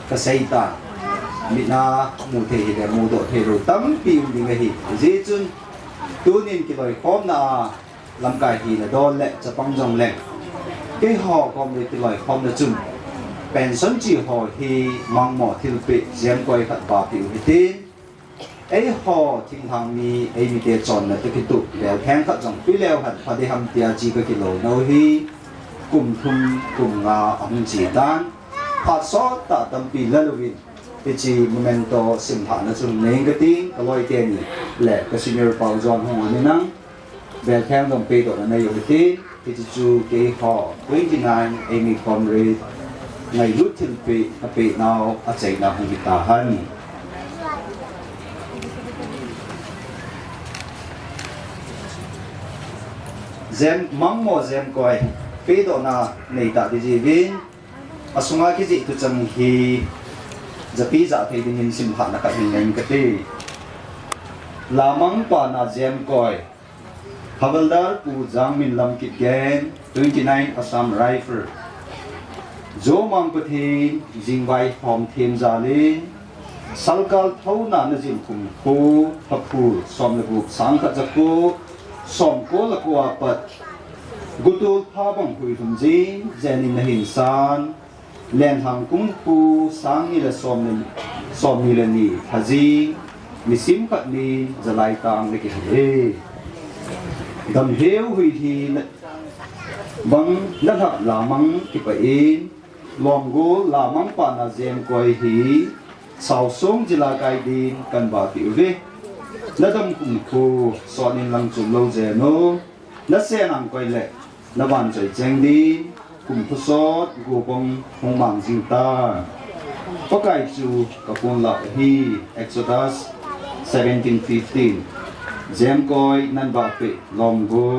ka seita mina mu the hi de mu do the ro tam pi ding hi je chun tunin ki loi khom na lam kai hi na don le chapang jong le ke ho kom le ki loi khom na chun pension chi ho hi mang mo thil pe jem koi khat ba pi hi tin ấy họ thỉnh thoảng mi ấy mi để chọn là cái tụ leo hang khát trong phi leo hạt phải đi ham tia chỉ cái kilo nấu hi cùng thum cùng ông chỉ tan hạt sót ta tâm pi lơ vin cái chỉ momento sim thản nó chung nên cái tiếng cái lối tiền lẹ cái senior bảo dọn hông anh năng leo hang trong pi tụ là này cái tiếng cái chỉ chú cái họ 29 ấy mi comrade ngày lúc thiên pi nào ở chạy nào không bị ta han zem mang mo zem koi pe do na nei ta di ji vin asunga ki ji tu chang hi zapi za thei ding in sim pha na ka hin ngai ka ti la mang pa na zem koi Havildar pu Zangminlam Kipgen 29 Assam Rifle zo mang Pathen jingwai hom them za le salkal thau na na jin kum khu phapu som le bu sang ka jaku som ko la ko apat gutul pha bang hui thum ji zenin na hin san len hang kum pu sang ni la som ni la ni haji misim khat ni jalai tang le ki he dam heu hui thi bang na ha la mang ki pa in lom go la mang pa na jem koi hi sau song jila kai din kan ba ti ve na dam kum khu so nin lang chum lo je no na se nang koi le na ban choi cheng di kum khu so gu bong hong mang jing ta pakai chu ka pon la hi Exodus 17:15 jem koi nan ba pe lom gu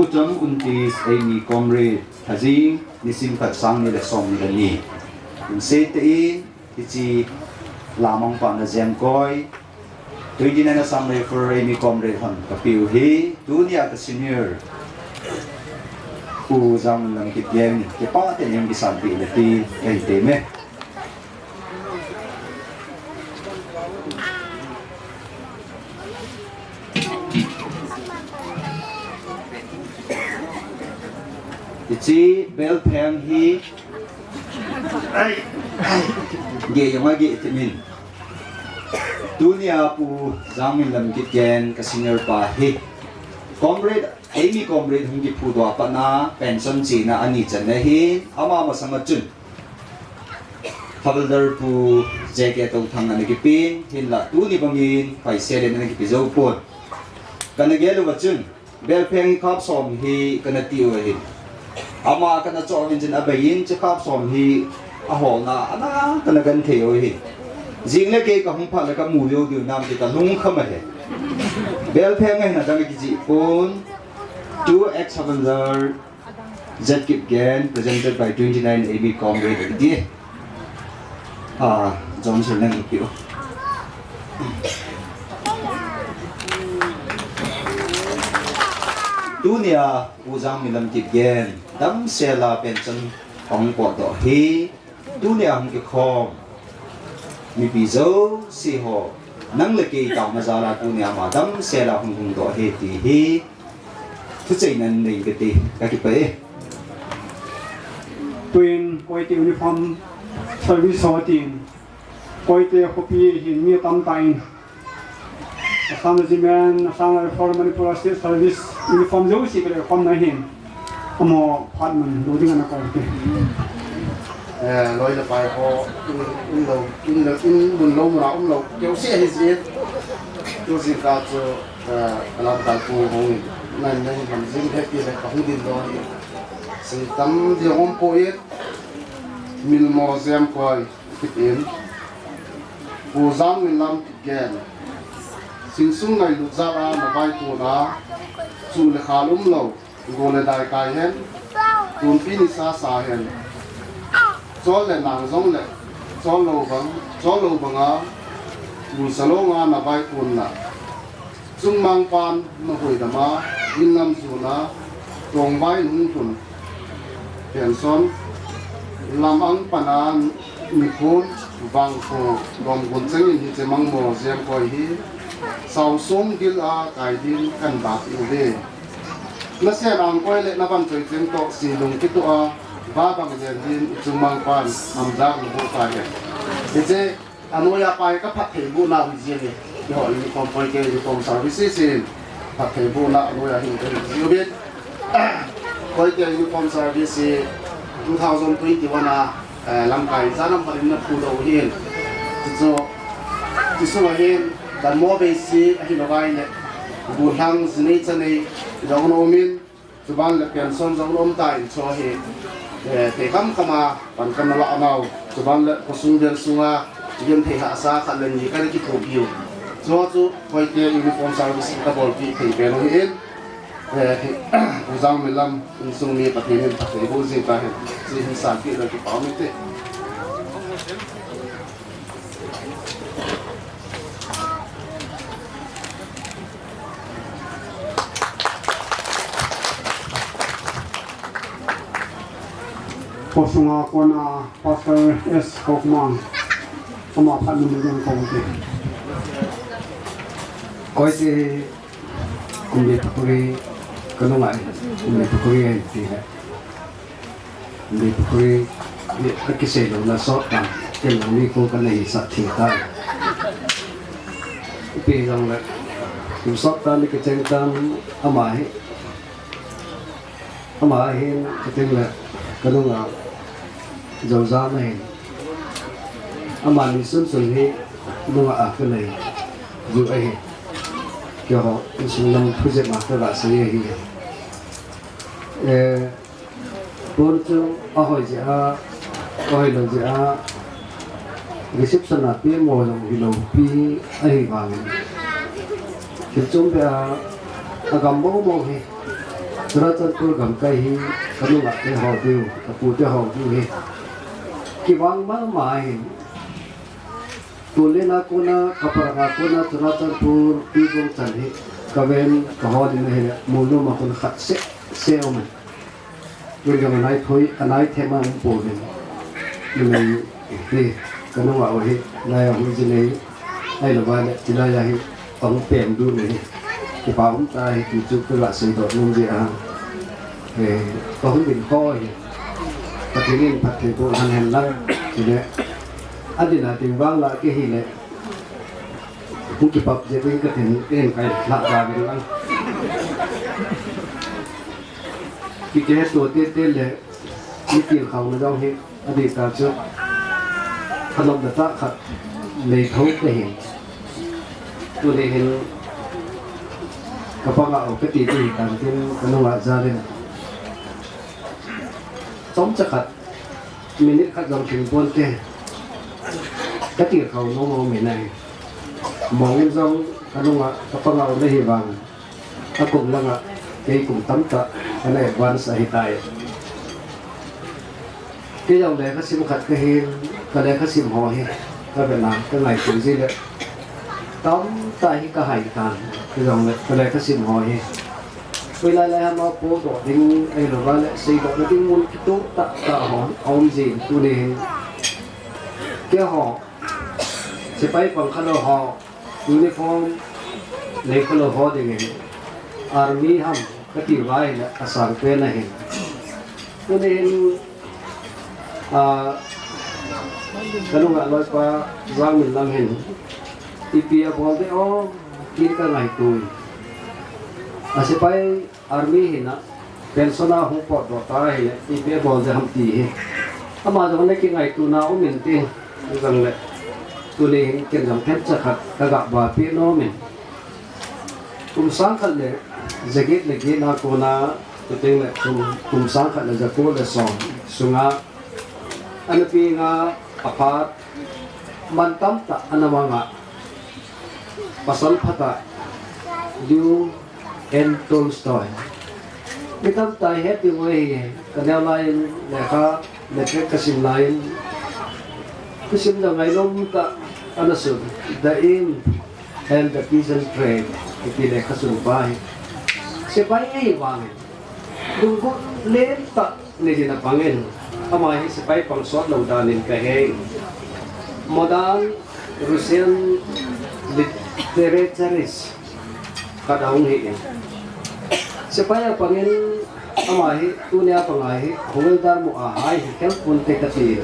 utam untis ai mi komre haji nisim khat sang ni le som ni ni in se te i chi lamang pa na jem koi tôi đi nên là sang đây for ai mi komre han ka piu hi dunia ka senior u Zangminlam Kipgen ke pa te yang bisan pi le ti ai te me Ichi bel peng hi ai ge yang ge te min dunia pu Zangminlam Kipgen ka senior pa hi comrade Amy comrade hungi pu do pa na pension chi na ani chan na hi ama ma sama chun Havildar pu jacket to thang na ki pin hin la tu ni bangin pai se le na ki zo pon kana gelu wa chun bel peng khap som hi kana ti wa hi ama kana cho min jin abayin che khap som hi a ho na ana kana gan the yo hi jing le ke ka hung pha le ka mu yo du nam ti ka lung kham he bel peng na dang ki ji pon 2x Havildar Z Kipgen presented by 29 AB comrade di Johnson nang piu dunia Zangminlam Kipgen dam sela pension ong po do hi dunia hong ki khom mi pi zo si ho nang le ki ta ma za la dunia ma dam sela hong do he ti hi thứ gì nên mình cái gì cái gì Twin quay tiêu uniform service sorting quay tiêu copy hình như tam tay Assam Regiment Assam for Manipur State Service uniform dấu chỉ cái uniform này hình amo phát mình đối với anh nói là phải có in lâu mà lâu kiểu xe hay gì kiểu gì cả cho làm đại cô không nên làm gì hết cái này không tin rồi sự tâm thì ông poet mình mò xem coi Kipgen Zangminlam Kipgen sinh sung này lụt ra mà vai cô đó chu le khá lâu gọi là đại cai hen tuần pin sa hen cho le nàng giống le cho lâu bằng á lụt sa lâu nga mà vai cô na chung mang pan mà hồi đama in năm dù na trồng vai nung tuần tiền son làm ăn panan mi khôn vàng khô gom cuốn trắng in thì mang mò xem coi hi sau xuống gil a cài din căn bạc yêu đề nó sẽ làm coi lệ nó văn chơi trên to xì lùng cái to ba bằng tiền din chung mang pan làm ra một bộ tài thế chứ anh ơi phải các phát thể bộ nào gì vậy họ uniform coi cái uniform services phát thể bộ nào anh ơi hiện cái gì biết coi cái uniform service 2021 làm cái giá năm phần năm phụ đầu hiền chỉ số hiền dan mo be si hi lo gai ne bu hang zini chani dong no min chuban le pension dong nom tai cho hi te kam kama pan kam la nau chuban le posung del sunga yem the ha sa khan le ni ka ki thu biu cho chu khoi te uniform service ka bol pi thei be lo hin Zangminlam sung ni Pathen ta thei bu zin ta he si hin sa ki la ki pa mi te Posunga kona Pastor S Kokman ama phát mình lên công ty coi thì cùng đi Pakuri cái nó lại cùng đi Pakuri thì đi Pakuri cái xe đó là sót cả cái lòng đi cô cái này sạch thiệt tay vì rằng là kiểm soát ta cái chân tâm ama cái chân là cái nó là dầu da này ama ni sun sun hi nó là cái này dù ai kiểu họ sinh năm thu dệt mà tôi đã xây hi bốn chung hỏi gì hỏi là gì reception là pi ngồi trong cái lầu pi ai vàng thì chúng ta cầm bóng mông hi rồi chân tôi cầm cây hi cái lúc cái họ tiêu cái phụ cho họ tiêu hi cái vang mà mai tôi lên aku na kapara aku na tunatan pur pi gong chan hi kaven kahol ni he mulu ma kun khat se om ni gam nai thoi anai thema po ni hi kanu wa hi na hu ji nei ai lo ba le ti la ya hi ong pen du ni ki pa om tai ki chu ku la sei do nung ji a ko hu bin khoi patinin pathe ko han han lang ti le adina ting wang la ke hi le hu ki pap je bin ka tin en kai la ga bi lang ki ke to te le ni ti khau na dong hi adi ta chu khalom da ta khat le thau ke hi tu le hin ka pa ga o ke ti ti tan tin kanu wa za le som cha khat minute khat dong thing pon te cái tiền khẩu nó màu miền này màu nhân dòng cái nông ạ các con ngạo đây vàng các cùng lăng ạ cái cùng tắm tạ cái này quan sát hiện tại cái dòng này các sim khát cái hiên cái này các sim hò hiên cái Việt Nam cái này cũng gì đấy tóm tại cái hải sản cái dòng này cái này các sim hò hiên với lại là mà phố đỏ đinh ai rồi lại xây đỏ nó đinh muốn cái tốt tạ hòn ông gì tu này cái họ sẽ phải bằng khăn họ uniform lấy khăn họ để nghe army ham cái kiểu vậy là asal quen này cho nên cái lúc nói qua Zangminlam hình TPA bảo thế ô kia cái ngày tuổi sẽ phải army hình á pensiona không bỏ bỏ tay hình TPA bảo thế ham tì mà giờ này cái ngày tuổi nào mình tin rằng là tôi lấy cái dòng thép chắc khát các gặp bà phía nó mình cùng sáng khát lệ jacket lệ kia na cô na tôi tin là cùng sáng khát là jacket là sòng sung á anh phi nga apart man tam ta anh mang á pasal phata Liu and Tolstoy cái tam tai hết đi với cái neo line là cái sim line cái sim là ngày long ta anh sụp the aim and the peasant trade cái này khá sụp bay sẽ bay ấy vàng đừng có lên ta này thì là vàng ấy ama sẽ bay bằng sót đầu đàn nên cái hệ modern Russian literaries cả đống hệ sẽ bay ở bằng ấy ama hệ tu nia bằng ấy Havildar mua ai help quân tây cái gì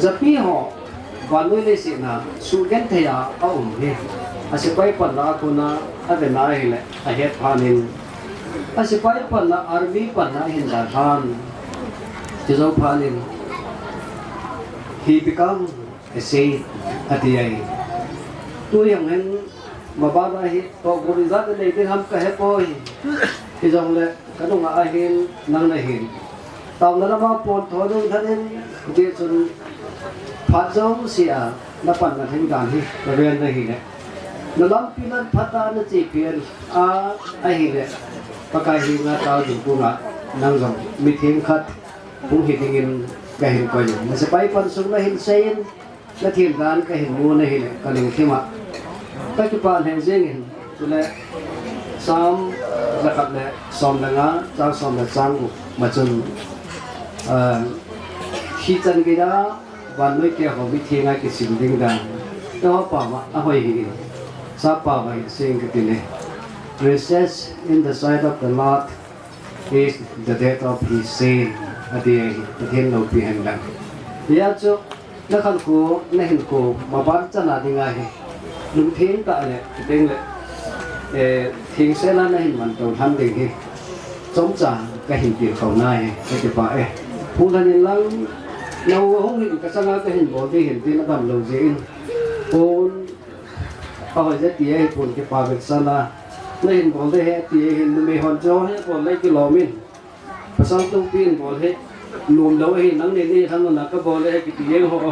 zapi họ và nuôi lấy gì na su gen thầy à ông he sẽ phải phần là cô na ở bên này là hết phanin sẽ phải phần là army phần là hiện đại phan chứ đâu phanin he become a saint at the end tôi yang hen mà ba ra hết có người ra cái này thì ham cái hết rồi thì dòng là cái đông ai hen năng này hen tao nó mà pon thôi đâu thế nên thì chúng phát giống xia nó phần là thành đàn hi cái bên này hi này nó làm pilan phát ra nó chỉ pian ai hi này pakai hi ngã tao dùng cũng ngã năng dòng mi thêm khát cũng hitingin cái hình coi nó sẽ bay phần xuống nó hình sen nó thêm đàn cái hình mua này hi này cái hình thêm ạ cái chụp ảnh hình riêng hình cho nên sam là cặp này som là ngã trang som là trang mà chừng khi chân cái đó và nuôi kia họ bị thiên ngay cáiสิ่ง đinh đàn đó bảo mà hồi hi sao bảo vậy xin cái tin này recess in the sight of the Lord is the death of his sin at the end the thiên đầu bị hành động bây giờ nó khăn cố nó hình cố mà bán chân là đi ngay đúng thiên tại này cái tên này thiên sẽ là nó hình bản đầu thân thì khi chống trả cái hình tiền khẩu này cái cái phải phụ thân lăng lâu không hình cái sang cái hình bộ cái hình tiền nó cầm đầu dễ bốn เอาจะตีให้ผลที่ปาเบกซาลาในเห็นบอลได้ให้ตีเห็นไม่หอนเจ้าให้บอลไล่กิโลเมตรภาษาต้องปีนบอลให้รวมแล้วให้นั่งนี่ทั้งนั้นก็บอลให้กิตีเองหัว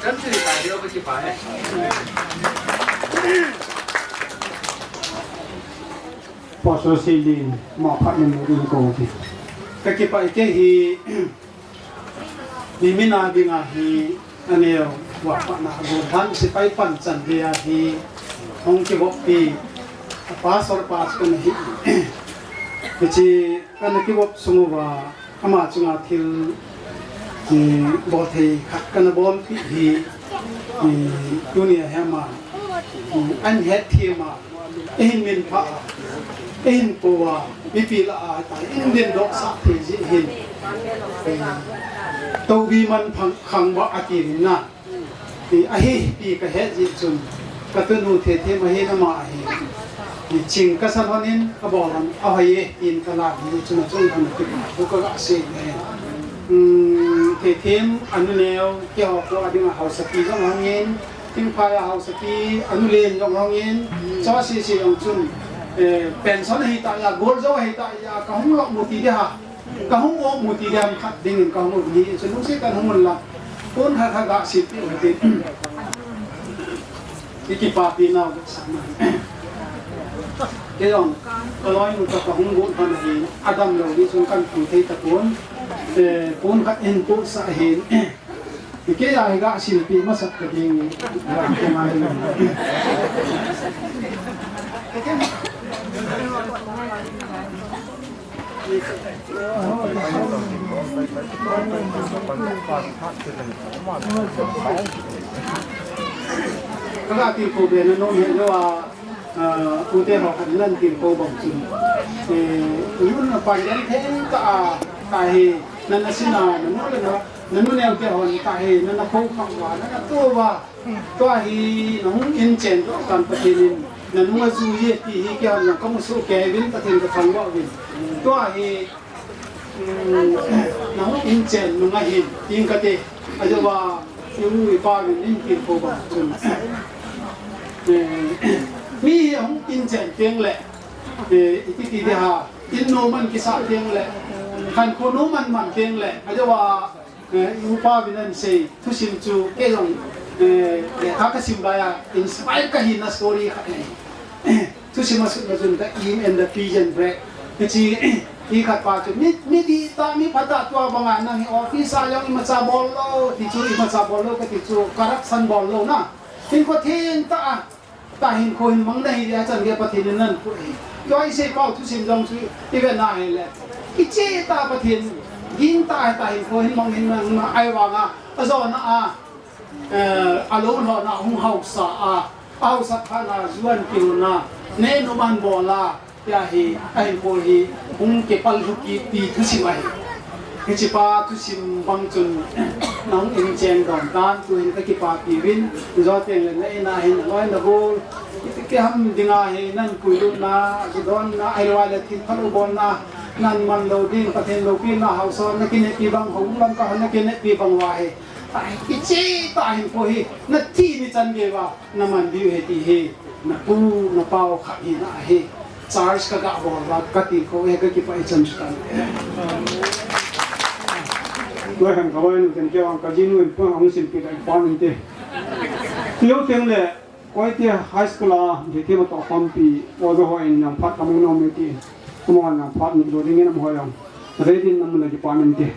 真是大了不起牌。พอโซซีลินหมอพัดมันดูโกทีแต่กี่ไปเจ้าฮีมีมินาดิงาฮีอันเดียวว่าปนาบุญทันสิไปปั่นจันเดียฮีองค์ที่บอกปีป้าสอร์ป้าสกันฮีก็จีกันที่บอกสมมติว่าอามาจุงอาทิลบอลที่ขัดกันบอลปีฮีดุนยาเฮมาอันเฮดที่มาเอ็นมินพะเอ็นปัวมีปีละอาตายเอ็นเดินดอกสักทีสิเห็นตัวบีมันพังขังว่าอากินนะที่อาเฮปีก็เฮจิจุนก็ตัวนู้เทเทมาเฮนมาอาเฮที่จริงก็สันวันนี้ก็บอกว่าเอาเฮอินตลาดนี้จุนจุนทำติดบุกก็เสียเทเทมอันนู้นแล้วเกี่ยวกับอดีตมหาสกีจงหงเงินทิ้งพายหาสกีอันนู้นเรียนจงหงเงินชาวสิสิองจุนเป็นสนหิตายาโกลโจหิตายาเขาหลอกมุติเดียเขาหงมุติเดียมขัดดิ่งเขาหงนี้ฉันรู้สึกกันหงมันละคนทักกะสิที่หัวใจที่กี่ปาปีน่าสามเกี่ยงอร่อยนุ่มกับหงบุญพันธุ์หินอาดัมเราดิฉันกันผู้ที่ตะโกนคนขัดเอ็นปุ๊สาหินเกี่ยงกะสิปีมาสักกระดิ่งรักกันมาเลยก็ที่โคเบนน้องเห็นว่าอุเทหกันนั่นที่โคบังจุนยุ่งไปยันเทนตาตายนั่นสินานั่นเลยเนาะนั่นเนี่ยที่หันตายนั่นโคขังว่านั่นตัวฮีน้องอินเจนตัวการปฏิบัตินั่นว่าจูเย่ที่ฮีเกี่ยวกับก็มุสุแกวินปฏิบัติทางว่าวินตัวฮีน้องอินเจนนุ่งหินอินกติอาจจะว่าอยู่ในป่าวินอินกินโคบังจุนมีของอินเจนเพียงแหละที่ที่ฮะอินโนมันกิสาเพียงแหละขันโคโนมันเพียงแหละอาจจะว่าอยู่ป่าวินนั่นเซ่ทุสิมจูเกี่ยงถ้าก็สิมบายอินสไปร์ก็หินนะสตอรี่ทุสิมาสุดมาจนแต่อินแอนด์เดอะพีเจนเบรกที่ที่ขัดป่าจุดมีดีตามีพัฒนาตัวบางอันนั่งออฟฟิศยังอิมาซาบอลโลที่จูอิมาซาบอลโลก็ที่จูคารักซันบอลโลนะที่ก็เทียนตาเห็นคนมังได้อาจารย์เรียกปฏิทินนั่นย้อยเสกเอาทุสิมจงสุที่เป็นนายแหละกิเจตาปฏิทินยิงตาเห็นคนมังเห็นมันไอวางอาจารย์นะอารมณ์เราหงเฮาสาเอาสักขนาดจวนกิโลนะเนนุมันบอลาอย่าให้ไอ้พวกนี้หงเก็บปัลลุกีตีทุสิไว้ที่จิปาทุสิมบังจุนน้องอินเจนก่อนการตัวเห็นตะกี้ปาปีวินจอดเตียงเลยนะเห็นร้อยนะโบที่แกทำดิ่งเห็นนั่นคุยดูนะจุดนั้นนะไอ้วายเลยที่ทะลุบอลนะนั่นมันเราดิ้นประเทศเราปีนะเฮาซอนนักกินปีบังหงลำก็นักกินปีบังวายตายกิเจตายพวกนี้นักที่นี่จันเดียวว่าน้ำมันดิวเหตุเหตุนักปูนักเป่าขับหินะเหตุชาร์จก็กะบอลว่ากติเขาเองก็กี่ไปจันทร์กันด้วยกันเขาว่าเป็นเกี่ยวกับจีนุ่นเพื่อเอาสิ่งที่ได้ปอนนี่เที่ยวเที่ยงเลยก็ที่ไฮสคูลที่มาต่อความปีว่าจะหัวเองยังพัดกำลังน้องไม่ที่สมองยังพัดนี่โดยที่เงี้ยน้ำหัวยังเรื่องที่น้ำมันเลยปอนนี่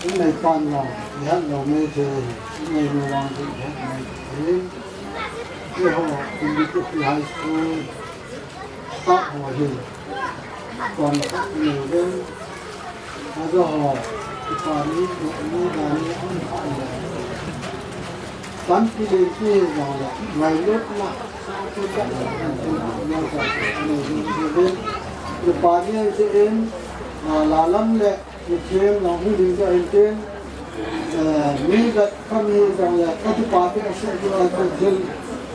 ที่ในปอนเราเนี่ยเราไม่เจอในโรงเรียนที่เขาเป็นเด็กที่ไฮสคูลก็หัวหินก่อนเขาเหนื่อยเลยแล้วก็ตอนนี้ดูนี่ตอนนี้เขาไม่ค่อยเลย วันที่เรียนที่เราไว้รถนะทุกอย่างเราจะเรียนอยู่ป่านี้จะเองลาลัมเละเชื่อมเราหูดึงจะเองเองมีก็ทำให้เราเนี่ยก็ที่ป่าที่เราเชื่อมเราจะเชื่อม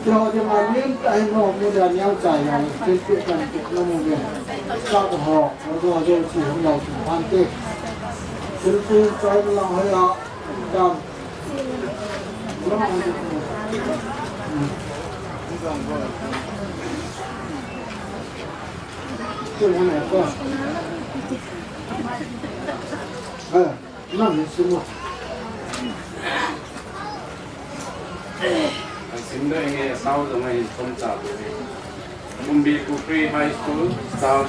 เราจะมาเลี้ยงไอ้หนุ่มเนี่ยเลี้ยงใจเราเชื่อมติดกันติดเราเนี่ยข้าวหอกเราก็จะชื่อของเราพันเต็มคือใจเราให้เราจำ这我哪个？哎，那没吃过。Sindo ini South Amai Somcha. Kumbi Pupri High School staff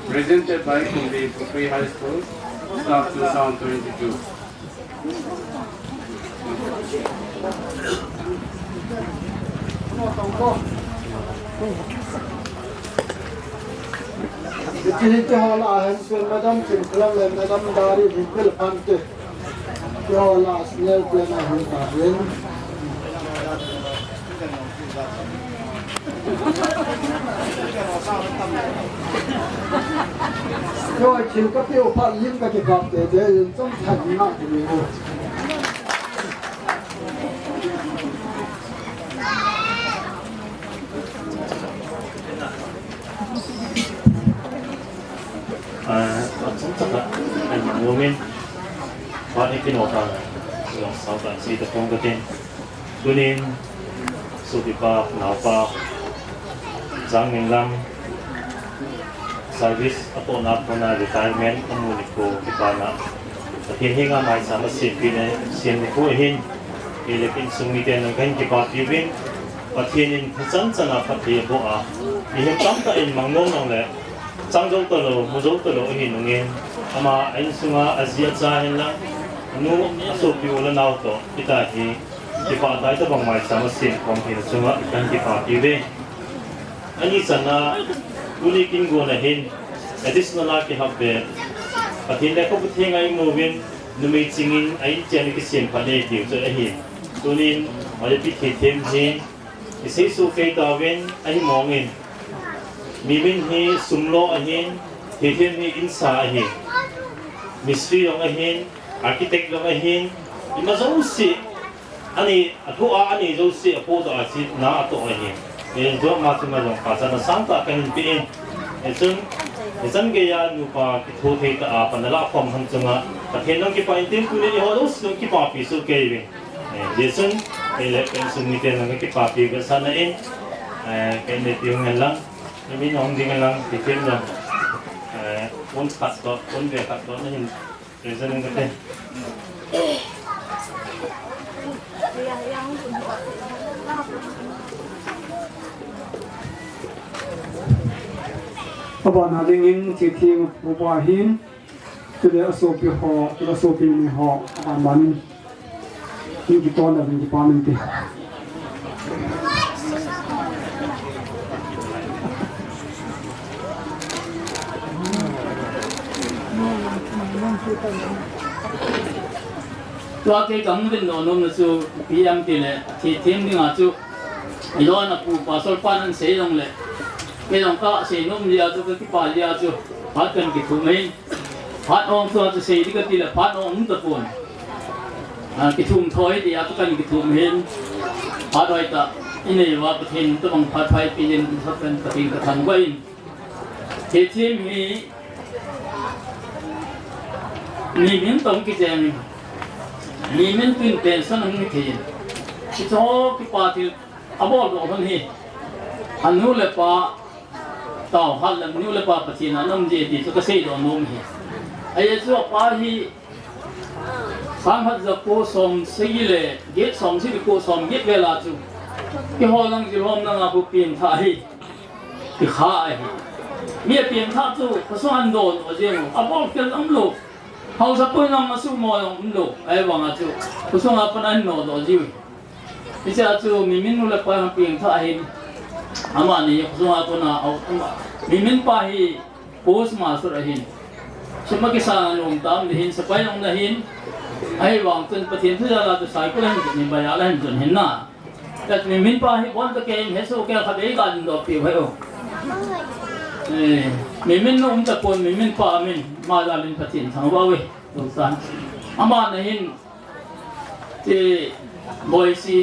presented by Kumbi Pupri High School staff 2022. Jadi hala hasil madam cincang le madam dari bukil pante. Hala asnel plena huntarin. Yo cincang tu upah lim kaki kapte dia yang cari nak ni. Anh mua mình có những cái nỗ lực lòng sáu tận sĩ tập trung cái tên cho nên số bị ba nào ba Zangminlam service upon upon retirement community cái ba na thì hiện nay Maicham xin pin này xin cái khu hình thì là cái số mi tiền cái cái ba tiêu viên và thiên nhiên chân chân là phát triển bộ à thì hiện tại tại mang nông nông lệ trang dấu tờ lộ mua dấu tờ lộ hình nông nghiệp ama anh sunga Asia zahin lang nu aso piula naw to kita hi pa dai ta bang mai sama sin kom hin sunga kan ki pa ti ve ani sana uli king go na hin additional ki habbe pathin le ko puthe ngai movin numei chingin ai chen ki sin pa ne ti so a hi tunin ai pi the them hi ise su ke ta wen ai mongin mi bin hi sumlo a hin the them hi insa a hi Mystery long ahin, architect long ahin, ima zosi, ani atua ani zosi apo to asit na ato ahin. Yang jo macam macam pasal santa kan pin, esun gaya nupa kitho thei ta panala pom han chunga, pathenong ki pa intem pune ni hodos long ki pa pi so kei. Esun ele pensun ni ten long ki pa pi ga sana in, kan ne tiung lang, ni nong ding lang tikem lang. Pun kat to, pun dia kat to ni reason yang kata. Apa nadingin citing ubahin, tidak asopi ho, tidak asopi ni ho, aman. Ini kita ada di parlimen. Tua ke kamu bin nonom nasu PM tile, tim ni ngacu, ilo na pu pasal panan seyong le, kelong ka seyong dia tu ke kipal dia tu, patkan kita main, pat orang tu tu sey dikat tile, pat orang tu pun, kita toy dia tu kan kita main, pat orang ta, ini wah Pathen tu bang pat pai pilih sampai Pathen ke Thangvahna, tim ni min tong ki jam ni min tin pension ang ni thi ki cho ki pa ti abo do han hi anu le pa taw hal lam nu le pa Pathen nam je ti to ka sei do nom hi ai chu pa hi sang hat za ko som sei le ge som si ko som ge vela chu ki ho lang ji hom na nga bu pin tha hi ki kha ai mi pin tha chu ko so an do o je mo abo kel am lo hau sa pun ang masuk mo yung ulo ay wang acu kusong apa nan no do jiwi isa acu mimin nula pa ang ping thahin ama ni kusong apa na au mimin pa hi post masuk ahin semua kisah nung tam dihin sapay nung dahin ไอ้หวังจนประเทศที่เราจะใส่ก็เล่นจนมีใบยาเล่นจนเห็นหน้าแต่มีมินป้าให้บอลตะเกียงเฮโซแกขับเองกันดอกปีไว้โอ้มีมินนุ่มตะโกนมีมินป้ามินมาดาลินประเทศทางว่าเว้ยสงสารอามาในหินที่บอยซี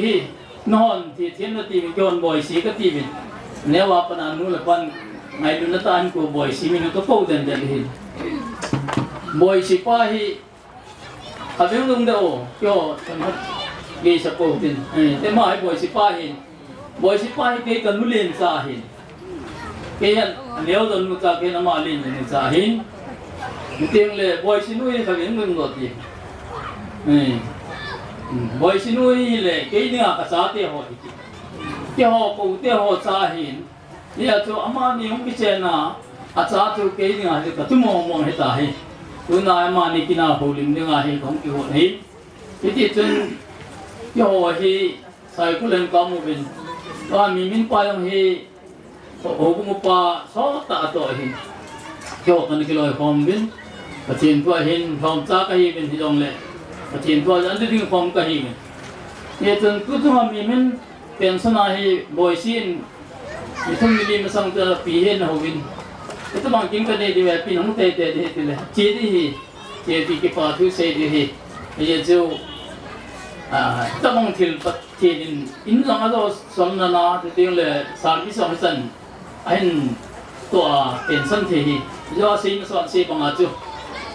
นอนที่เทียนตีวิญญาณบอยซีก็ตีวิญเนื้อว่าปนันนู่นละปันไงดูนัตานกูบอยซีมินก็พูดเดินเดินหินบอยซีป้าให้อาวิวลุงเดียวก็ทำให้เกี่ยสปูดินแต่มาให้บอยซีป้าให้เกี่ยกันนู่นเล่นซาหินเกี่ยเลี้ยวจนมุกจากเกี่ยนมาเล่นซาหินเตียงเลยบอยซีนู่นเขาเห็นมึงหมดดิบอยสินุยเลยเกี่ยนี่อาศัยเที่ยวที่เที่ยวปูเที่ยวสาหินนี่อาจจะอามานี่ผมพิจารณาอาศัยตัวเกี่ยนี่อาจจะตุ้มมองเห็นตาหินตัวนั้นอามานี่กินอาหูลิมเรื่องอาหินของกี่คนหินที่จนเที่ยวที่ใส่กุเลนกามูบินตอนมีมินปายองที่โอ้กุมุปะสอตาตัวหินเที่ยวกันกิโลคอมบินประเทศตัวหินพร้อมจากหินเป็นที่ตรงเลยประเทศตัวอันที่ความกระหิมเนี่ยจนกุศลมีมันเป็นสนาให้บอยซีนมีทุ่งมิลิมาสังเกตปีเห็นหูวินitu bang jingga deh di web pinang teh deh itu lah jadi kita tu saya deh ia jauh kita bang til tilin ini sangat tu soalnya na itu yang le service officer ain tua pension teh jadi saya soal saya bang aja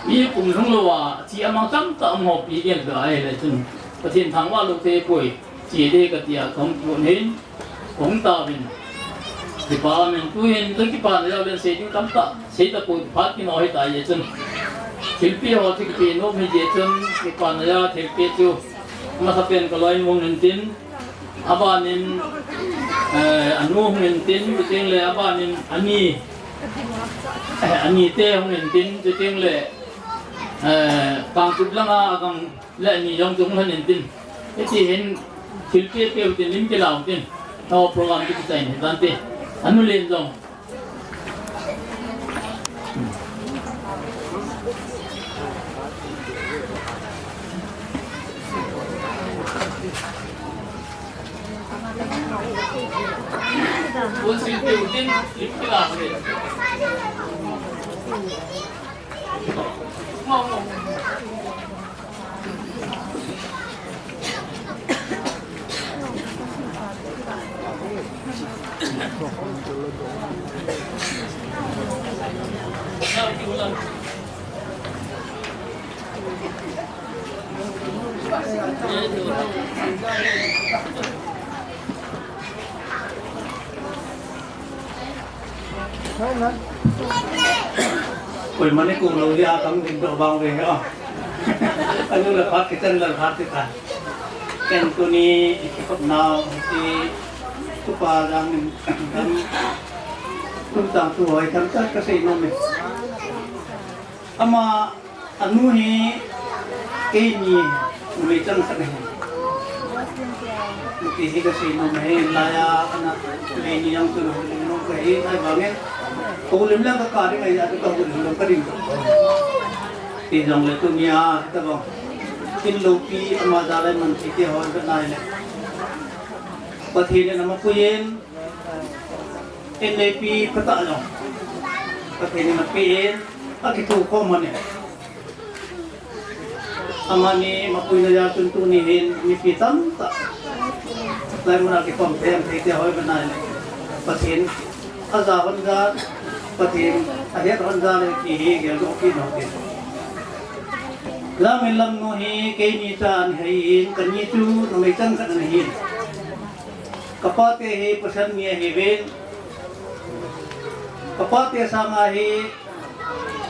มีกลุ่มทั้งโลว่าที่อามาตั้งแต่หอบปีเดียวก็ไอ้เลยจนประเทศทางว่าลูกเทป่วยจีเดกติอาของคนเห็นของตาเป็นที่ป่ามันตัวเห็นตั้งที่ป่าเราเป็นเศษที่ตั้งแต่เศษตะปูพัดที่น้อยตายจนศิลปินเขาที่เป็นโน้มให้จนที่ป่าเราเทปจูมาสับเป็นก็ลอยมงเงินตินอาบานินอันนู้เงินตินจะเจงเลยอาบานินอันนี้เต้เงินตินจะเจงเลยกางจุดละงากางและนี่ยองจุงละนินตินที่เห็นศิลปินเกี่ยวตินลิ้มเกี่ยวตินเอาโปรแกรมที่ใส่ในตอนที่อันนู้นเล่นจงวันศิลปินตินลิ้มเกี่ยวเลยÔi mà nó cùng lâu ra tấm tình độ vòng về đó. Anh là phát cái chân là phát cái cả. Cái tôi ní cái cột nào thì tôi qua ra mình tôi tạm tôi hỏi thăm tất cả sự nó mình. Ama anh nuôi cái gì người chân sắc này. Cái cái sự nó mình là anh cái gì yang tôi nó cái ai bảo nghe. Kau lim lang kakari ngay at ikaw lim lang karin. Tijang le tunia kita bang kinlopi amadalay man kiti hon kanay le. Pathen na mapuyen NAP kata ano. Pathen na mapuyen akitu ko man eh. Amani mapuy na yatun tunihin ni pitam ta. Lay mo na kikompen kiti hon kanay le. Pathen azaban ga Pathen ahyat ranzane ki hi gel do ki no ke Zangminlam no hi ke ni tan hin kan ni chu no me chang kan hin kapate hi pasan ni hi ven kapate sanga hi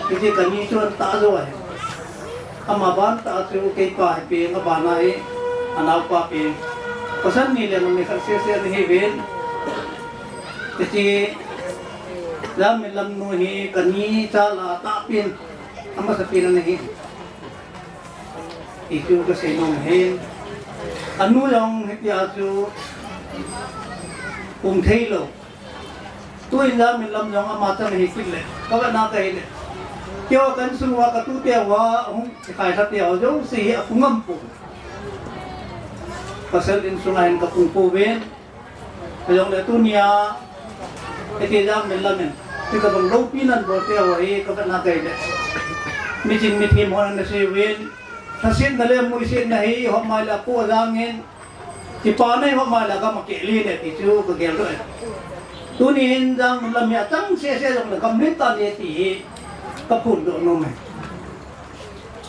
ki kan ni chu ta zo hai ama ban ta chu ke pa pe nga bana hi anaw pa pe pasan ni le no me kar se ni ven ti Zangminlam no hi kani chala tapin ama sa pina nahi itu kasi nung hin anu yung hipya su thelo tuin Zangminlam yung ama sa nahi kile kaga na kahile kêu kan suwa ka tu te wa kai sa te jo si apungam pu pasal in sungahin ka pung pu ben ayong le tu nia ete jam melamen tika bang lo pinan bo te wa e ka na kai le mi jin mi thim hon na se wen thasin dale mu se na hi ho mai la pu jangin ki pa nei ho mai la ka ma ke li ne ti chu ka gel ro tu ni hin jang lam ya tang se jong le kam lit ta ne ti ka phun do no me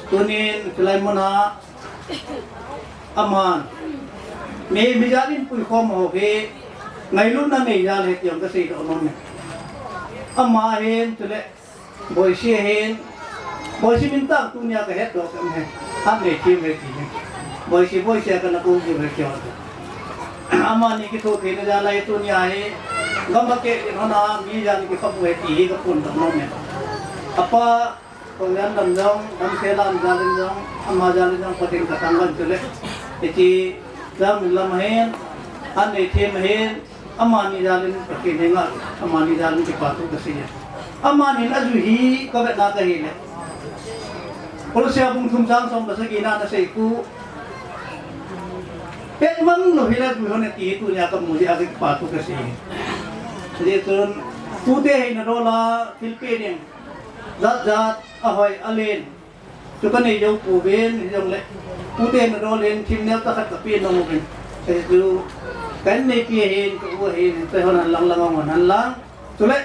tu ni tulai mona aman me mi jalin pui khom ho ke ngai lu na me jal he tiang ka sei do no me ama hen tule boy si hen boy si min tang tu nya ka het do ka me ha me ti me ti boy si ka na ku ji me kyo ama ni ki tho the na jala tu nya he gam ke na mi jan ki khom he ti ka phun do no me apa pengen dandang dan selan jalan jang ama jalan jang penting ketanggan tule iti Zangminlam hen ane them hen ama ni jalan pakai dengar ama ni jalan ke patu kesinya ama ni ajuhi ka bet na ka hile kalau siya bung thumjang som basa gina na sei ku pet mang no hila bu hone ti tu nya ka muji ag patu kesinya jadi turun pute he na rola Philippines zat ahoy alen tu kan ei jau pu ben jong le pute na rolen thim ne ta khat ka pi no mo ben se tu kan nei pi hen ko hen te hon lang on han lang tu le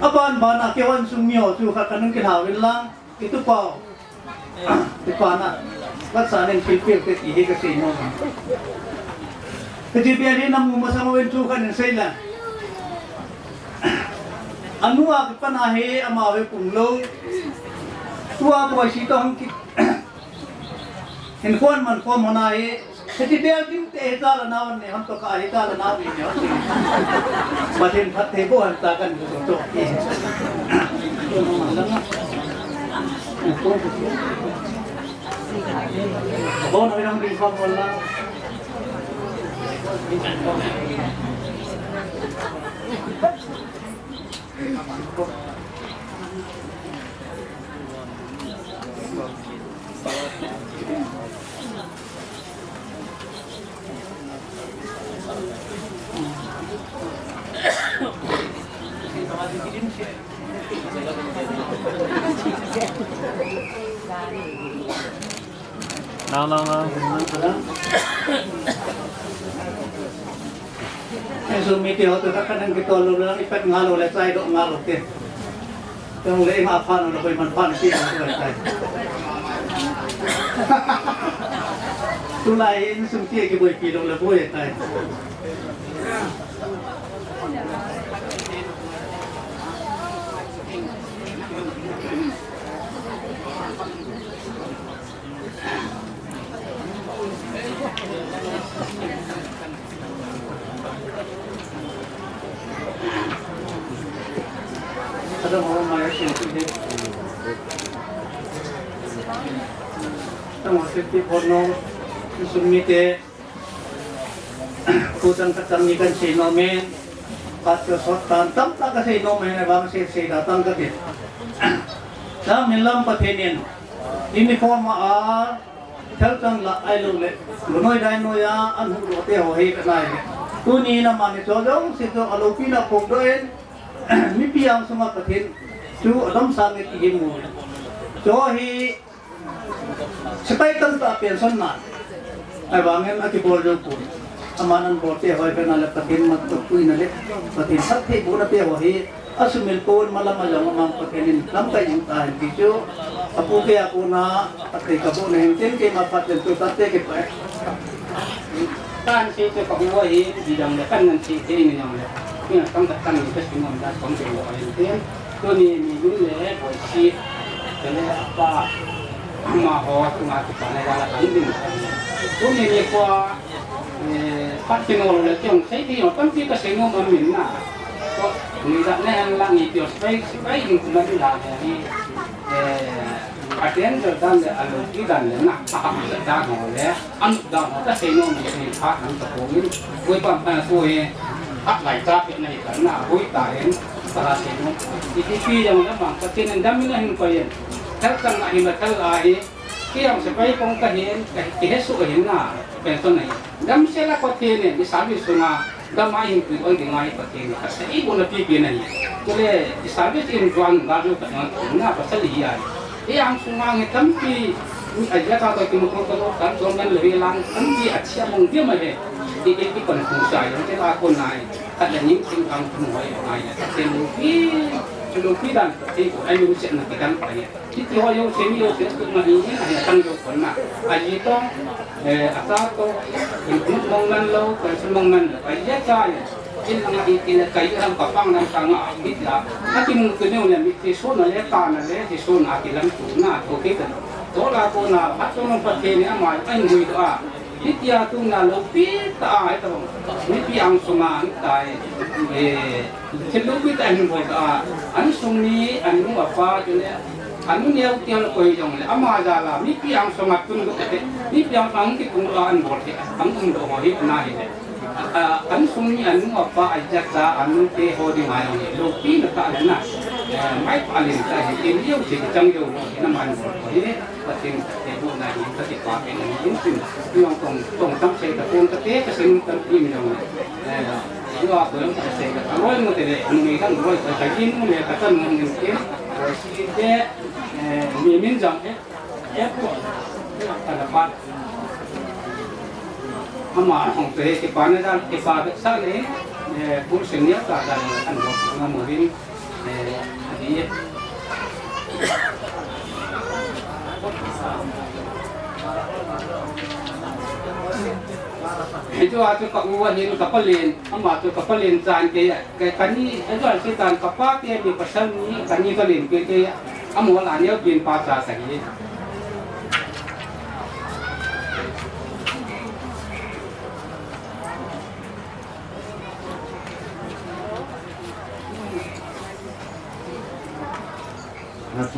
aban bana ke wan sum mio tu kha kanun ke hawin lang itu pau ti pana lat sa nen Philippines te ti he ka se no ke ji bi ani nam mo sa mo wen tu kan sei la anu ak panahe amawe punglo tua boy si to hang ki hin kon man ko monahe seti bel din te ta la nawan ne ham to ka he ta la naw ni ne pathen phat the bo han ta kan to to bo na ram din ko bolla Nào. Eso mi tio tu kadang kita lu lang ipet ngalo le sai do ngalo ke. Tong le ma phan no koi man phan ki tu le sai. Tu lai in sum tie ki boi pi dong le boi tai. Ada orang maya sini ni. Tengok seti porno sumite kutang katang ikan sinomen patyo sotan tam tak kasi nomen ay bang si datang kasi. Zangminlam Pathen uniform theltang la ai lu le lunoi dai noya an hu rote ho he kanai tu ni na mani chojong si to alopi na pok doen mi piang sama Pathen chu adam sang ti himu cho hi sepai tan ta pension na ai bangen aki bol jo pu amanan bote hoy kanal Pathen mat to kui na le Pathen sat the bu na pe ho hi asumil ko malam mang Pathen lam kai jing ta hi chu apu ke aku na pakai kabu na hintin ke mapat tu tate ke pa tan si ke ko wo hi di dang le kan nan si te ni nyang le ni tang ta tang ni ke si mon da kong ke wo ai te to ni ni lu le bo si ke le apa ma ho tu ma ki pa na la kan din to ni ni ko pat ki no le tiong sai ti no tam ki ka se no ma min na ko ni da ne ang la ni tio spai ni ku na di la ni Pathen rồi đang để ăn cái đàn để nặng tạm để đang ngồi để ăn đòn các thầy nông thì phát ăn tập huấn với bọn ta xuôi bắt lại ra chuyện này vẫn là vui tài perhatian itu yang memang perhatian damin yang koyen terkang ahimat terlai yang sebagai pengkajian kehesu kahina penton ini dam sela perhatian di sabi sunga dam ahin tu orang dengai perhatian kasi ibu nabi pian ini jadi di sabi in juan baru kahina pasal liar yang sunga ngetampi aja kalau kita mau kan jangan lebih lang tampi aja mungkin macam di kon fungsi yang kita lakukan naik ada những sinh ang kumai ai ya lupi dan itu ayo usia nak kita apa ya itu ayo seni yo seni mari ini hanya tanggung kena aji to asal to itu mongman lo mongman aja saya in ang itin kayo ang papang ng tanga bidla at mungkin yung lamiti so na leta na le si so na kilang tuna to kita to la ko na ato ng pateni amay ay ngui to Nitya tu na lupi ta ito nipi ang sungan tay lupi ta ang boda an sumi an mo apa jule anu niya tiyan ko yung ama jala nipi ang sungat tun ko nipi ang ki kung an bolte ang kung do hi na hi an sumi an mo apa ajak sa anu te ho di mai lupi na ta na mai palin ta hi liu si chang yo na man ko hi pating ibu na hi ta ti pa ken ni tin yung tong tam se ta pun ta te ka sin ta pin yo yo ako yung ta se ka roy mo te anu ngi kan roy ta kin mo le ka tan mo ngi ke si de mi min jang ko ta da pa ama hong te ke pa na dan ke pa sa le pun se ni ta dan an mo na mo rin di itu atu kaguwahin kapalin ama tu kapalin jan ke kani itu setan kapak dia di pasal ni kani kalin ke amol anya bin pasa sahi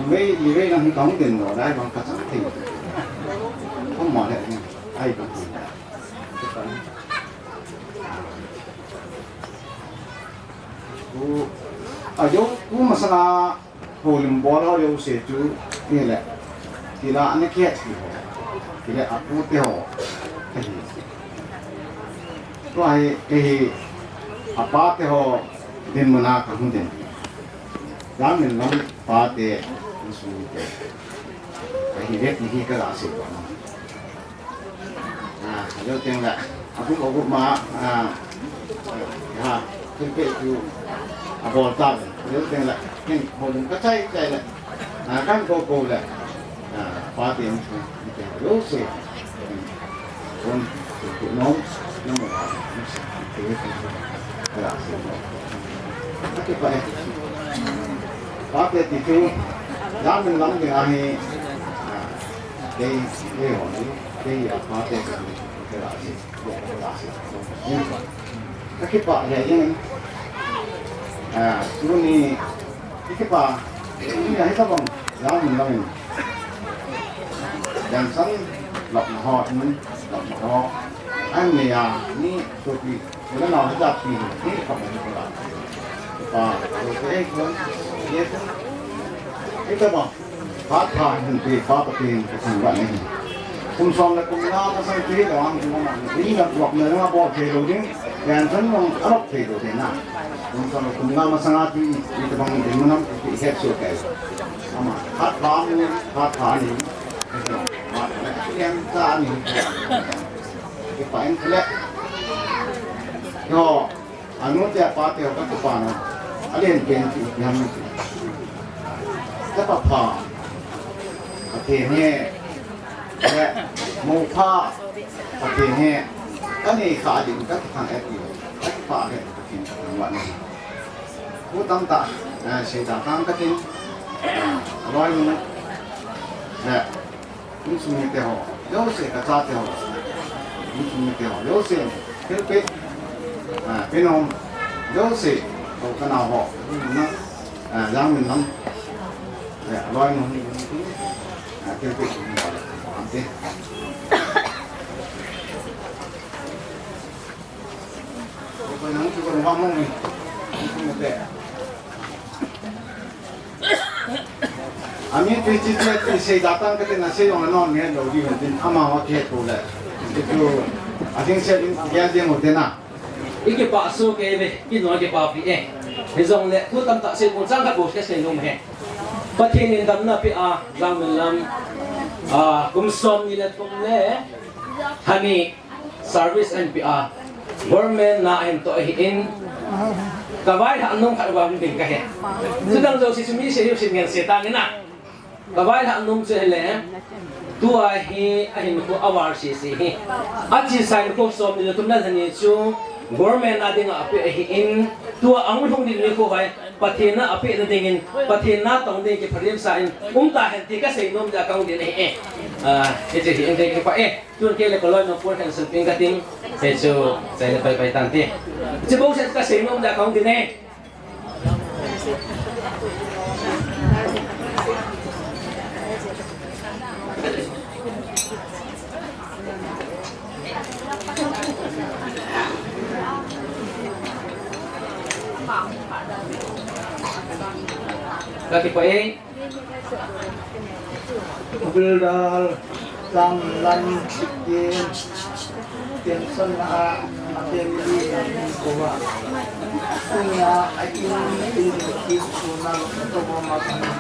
mấy đang đóng tiền ở đây bằng cả sản thì không mỏi lại ai cũng ở chỗ cú mà sao hồ lim bò nó đều sẽ chú như là thì là anh kia thì là áp cú tiêu rồi cái áp ba tiêu đến mà na không đến Zangminlam Pathen Sute cái việc gì cái là sự đó do tiếng là aku có cũng mà cái kiểu bò tạt do tiếng là cái hồn cái chạy là cái cô là Pathen Sute rồi sẽ còn nó mà cái là sự đó cái phải Pathen itu Zangminlam ni ahi cái họ cái Pathen cái là gì cái bạn này nhưng lúc này cái bạn ini hay sao bang Zangminlam dan san lọc họ anh này ni tôi bị nó nào hết ra thì cái không được làm và cái itu bang Pathen itu Pathen Thangvahna cùng xong là cùng nhau nó sang chế đó anh cũng làm ý là lọc này nó bỏ chế đồ chứ đèn dẫn bằng áp chế đồ thế nào cùng xong là cùng nhau nó sang thì itu bang itu mana itu hết số cái ama Pathen yang ta ni cái phải cái lẽ yo anu dia Pathen cái tu pana alien pen tu yang cái apa Pathen niและโมฆะประเทศนี้ก็นี่ขาดินก็ทางแอปอยู่ก็ฝ่าเนี่ยกินทั้งวันผู้ตั้งตาเสียดายทางก็ทิ้งร้อยนึงและมุสลิมเดียวเลี้ยวเสียกระจายเดียวมุสลิมเดียวเลี้ยวเสียเพื่อเป็นองเลี้ยวเสียเขาขนาดห่อนะZangminlamและร้อยนึงเพื่อเป็นKau nak kita orang ngomong ni, kita Amin Christian say datang ke na say orang non ni lo di din ama wa ke tu le. Itu asing say dia dia mo dena. Iki pa so ke be ki no ke pa pi he zong le tu tam ta se mo chang ka bo ke se nom he. Pathen in dam na pi a Zangminlam kum som ni le kum le hani service and pi a government na en to in kawai ha nong kha ba min ka he. Tudang zo si sumi se yu sin ngen se ta na. Kawai ha nong se le tua hi a hin ko awar si hi. A chi sai ko som ni le tum na thani chu government ading api in tua ang thong din ko hai Pathen na api na dingin Pathen na tong ding ki phrim sa in ta hen ti ka sei nom ja kaung din e che hi eng ke pa tun ke le koloi no por kan sun ping ka ting se chu sai le pai tan ti che bo se ka sei nom ja kaung din Kaki pa Havildar, Zangminlam, Kipgen, Pension na Matemi ng Kuwa. Kunya ay inilip sunang ito mo magandang.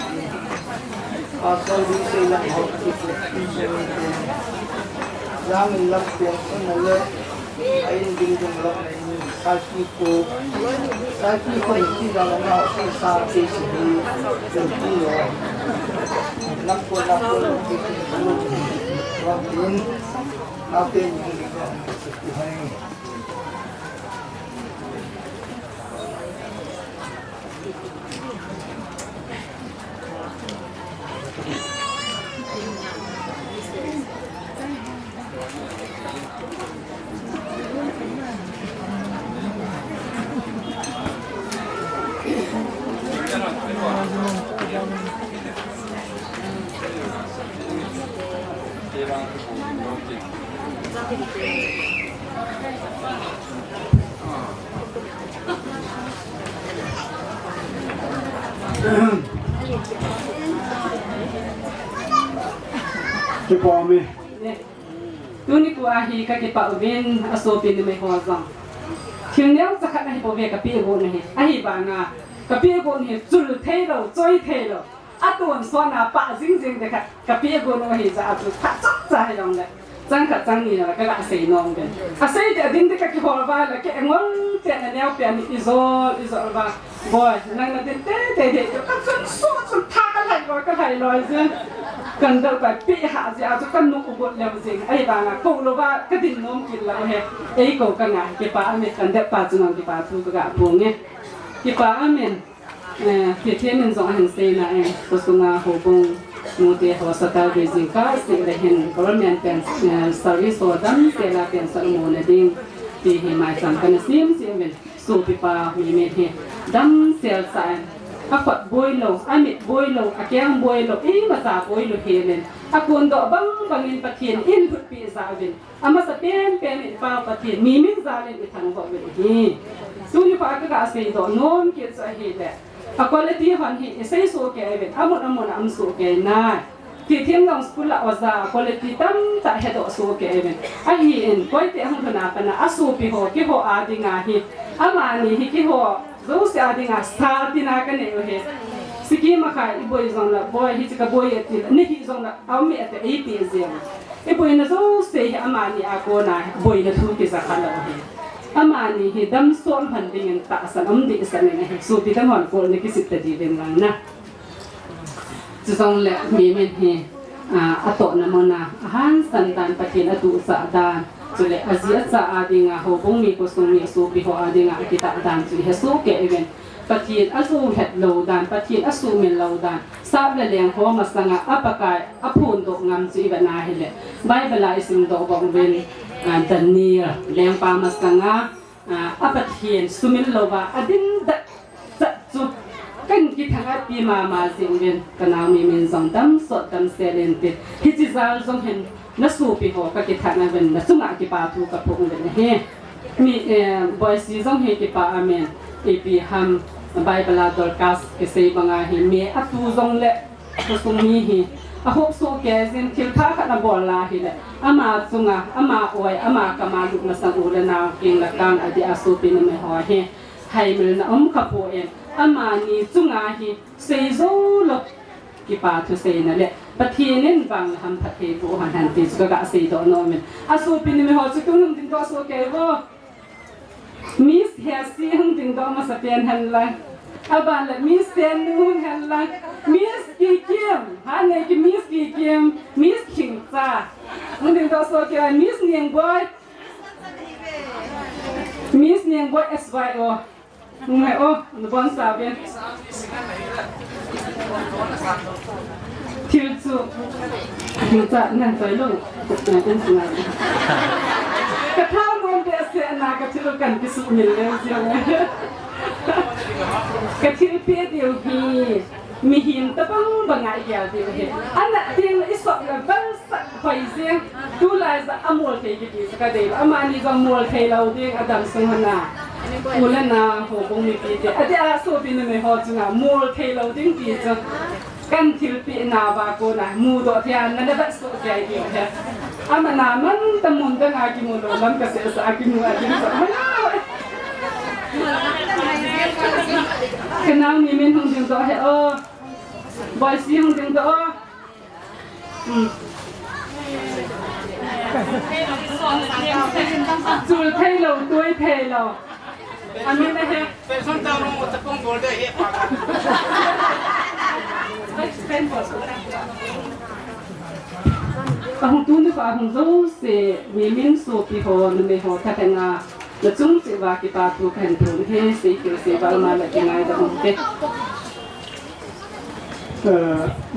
Pasal di silang hot-reflection din. Zangminlam pension na le ay hindi lang na Saki ko hindi lang na ako sa case ni Kipgen. Napo Robin natin yung buhay. Kipami. Tuni ku ahi ka kipa ubin asopin ni may hozang. Tingyang sa kana hipo be kapi go ni ahi ba nga kapi go ni zul thelo choi thelo atun so na pa jing jing de kapi go no hi za atu pa chak za hi dong le chang ka chang ni la ka ga sei nong de a sei de din de ka ki hol ba la ke ngol te na neo pe ni izol ba boy nang na de de ka so tha ka lai loi je kan dal ba pi ha ja ju kan nu ubot le jing ai ba nga ko lo ba ka din nom kin la he ei ko ka nga ke pa me kan de pa chu nong ki pa thu ga pu nge ki pa amen ke thiên nhân dòng hành xây na ko su nga ho bong mu te ho sa ta be jing ka se le hen government pen service ho dam se la pen sa mo na ding ti hi mai sam kan sim men su pi pa mi me he dam sel sa apat boilo amit boilo akyang boilo masa boilo helen akun do bangin Pathen in put pi zavin ama sa pen pa Pathen mi min zalen i thang bo hi suni pa ka sei do non ke sa hi le quality han hi sei so ke even amon am so ke na ti thiam long school la oza quality tam ta he do so ke even a hi in koi te hang na pa na asu pi ho ki ho a dinga hi ama ni hi ki ho zo se adinga sa tina ka ne he siki ma kha i boy zong la boy hi ka boy ati ni hi zong la au mi ate ai pi zem e boy na zo se hi ama ni a ko na boy na thu ki sa khala he ama ni hi dam sol han ding ta san om di san ne he so ti dam hon ko ne ki sit ta di den lang na zu zong le mi men he a to na mo na han san dan Pathen atu sa dan Sule azia sa adinga ho bong mi ko sung mi so pi ho adinga kita dan su he so ke even Pathen asu het lo dan Pathen asu min lo dan sab le leng ho masanga apakai apun do ngam chi ba na hele bible isim do bong ven dan ni leng pa masanga Pathen sumin lo ba adin da chu kan ki thanga pi ma sing ven kana mi min zong dam so dam selente hi chi zal zong hen na su pi ho ka ki thana ben na sunga ki pa thu ka phung ben he mi boy si zong he ki pa amen e pi ham bible dor kas ke sei banga hi me atu zong le ก็ตรงนี้ฮีอาหกโซแกซินทิลท่าขันบอลลาฮีเลยอามาจุงอามาอวยอามากามาลุกมาสังอุลนาเก่งละกันอดีอาสูปินไม่หอเฮให้มันนะขบวนอามานี่จุงอาฮีเซโซลกิปาทุเซนั่นแหละประเทศนี้บางทำประเทศบุหันหันติสก็กะเซโดนอมินอาสูปินไม่หอจุกุนุ่มดินก็โซแกว่ามิสเฮซีหุ่นดินก็มาสเปียนหันละอาบานละมิสเซนหุ่นหันละมิสกีเกียมฮันเนกิมิสกีเกียมมิสคิงซ่าหุ่นดินก็โซแกมิสเนียงบอยมิสเนียงบอย SYO มึงไงโอ้หนูบอลสาวเป็นทิวจูทิวจะนั่นใจลงเป็นสวยกระเท่ามันเดือดเสียนากระทิวกันพิสุมิลเลยใช่ไหมกระทิวเพียเดียวฮีมีหินตะบังบังไงเดียวเดียวเห็นอันนั้นเดียวอิสระบังสักไปเสียงดูแลจะอมัวเทกิสกัดเดียวอามานี่ก็มัวเทเราเดียงอดัมสุงหนาอุลนาโหบงมีปีเดียอดีอาสูบินไม่หอจุงอ่ะมัวเทเราเดียงปีจังกันทิลปีนาบาโกนะมูดอที่อันนั้นแบบสุดใจเดียวเหรออามานามันตะมุนตั้งอากิมูโดลัมกษตรอากิมูอากิมูไม่น่าเลยขณะนี้มินหงจึงต่อให้บอยซีหงจึงต่อจูลเทโลด้วยเทโลอันนี้นะฮะเป็นส้นตำลงหมดจะป้องโกลได้เอ๊ะปากเป็นผลก็คงตู้นึกว่าคงรู้สิมีมินสูปีโหนไม่โหถ้าแต่งาแล้วจุ่มสิว่ากี่ปาตัวแผ่นถุงเฮสิเกี่ยวสิบาลมาแบบยังไงแต่คงเด็ด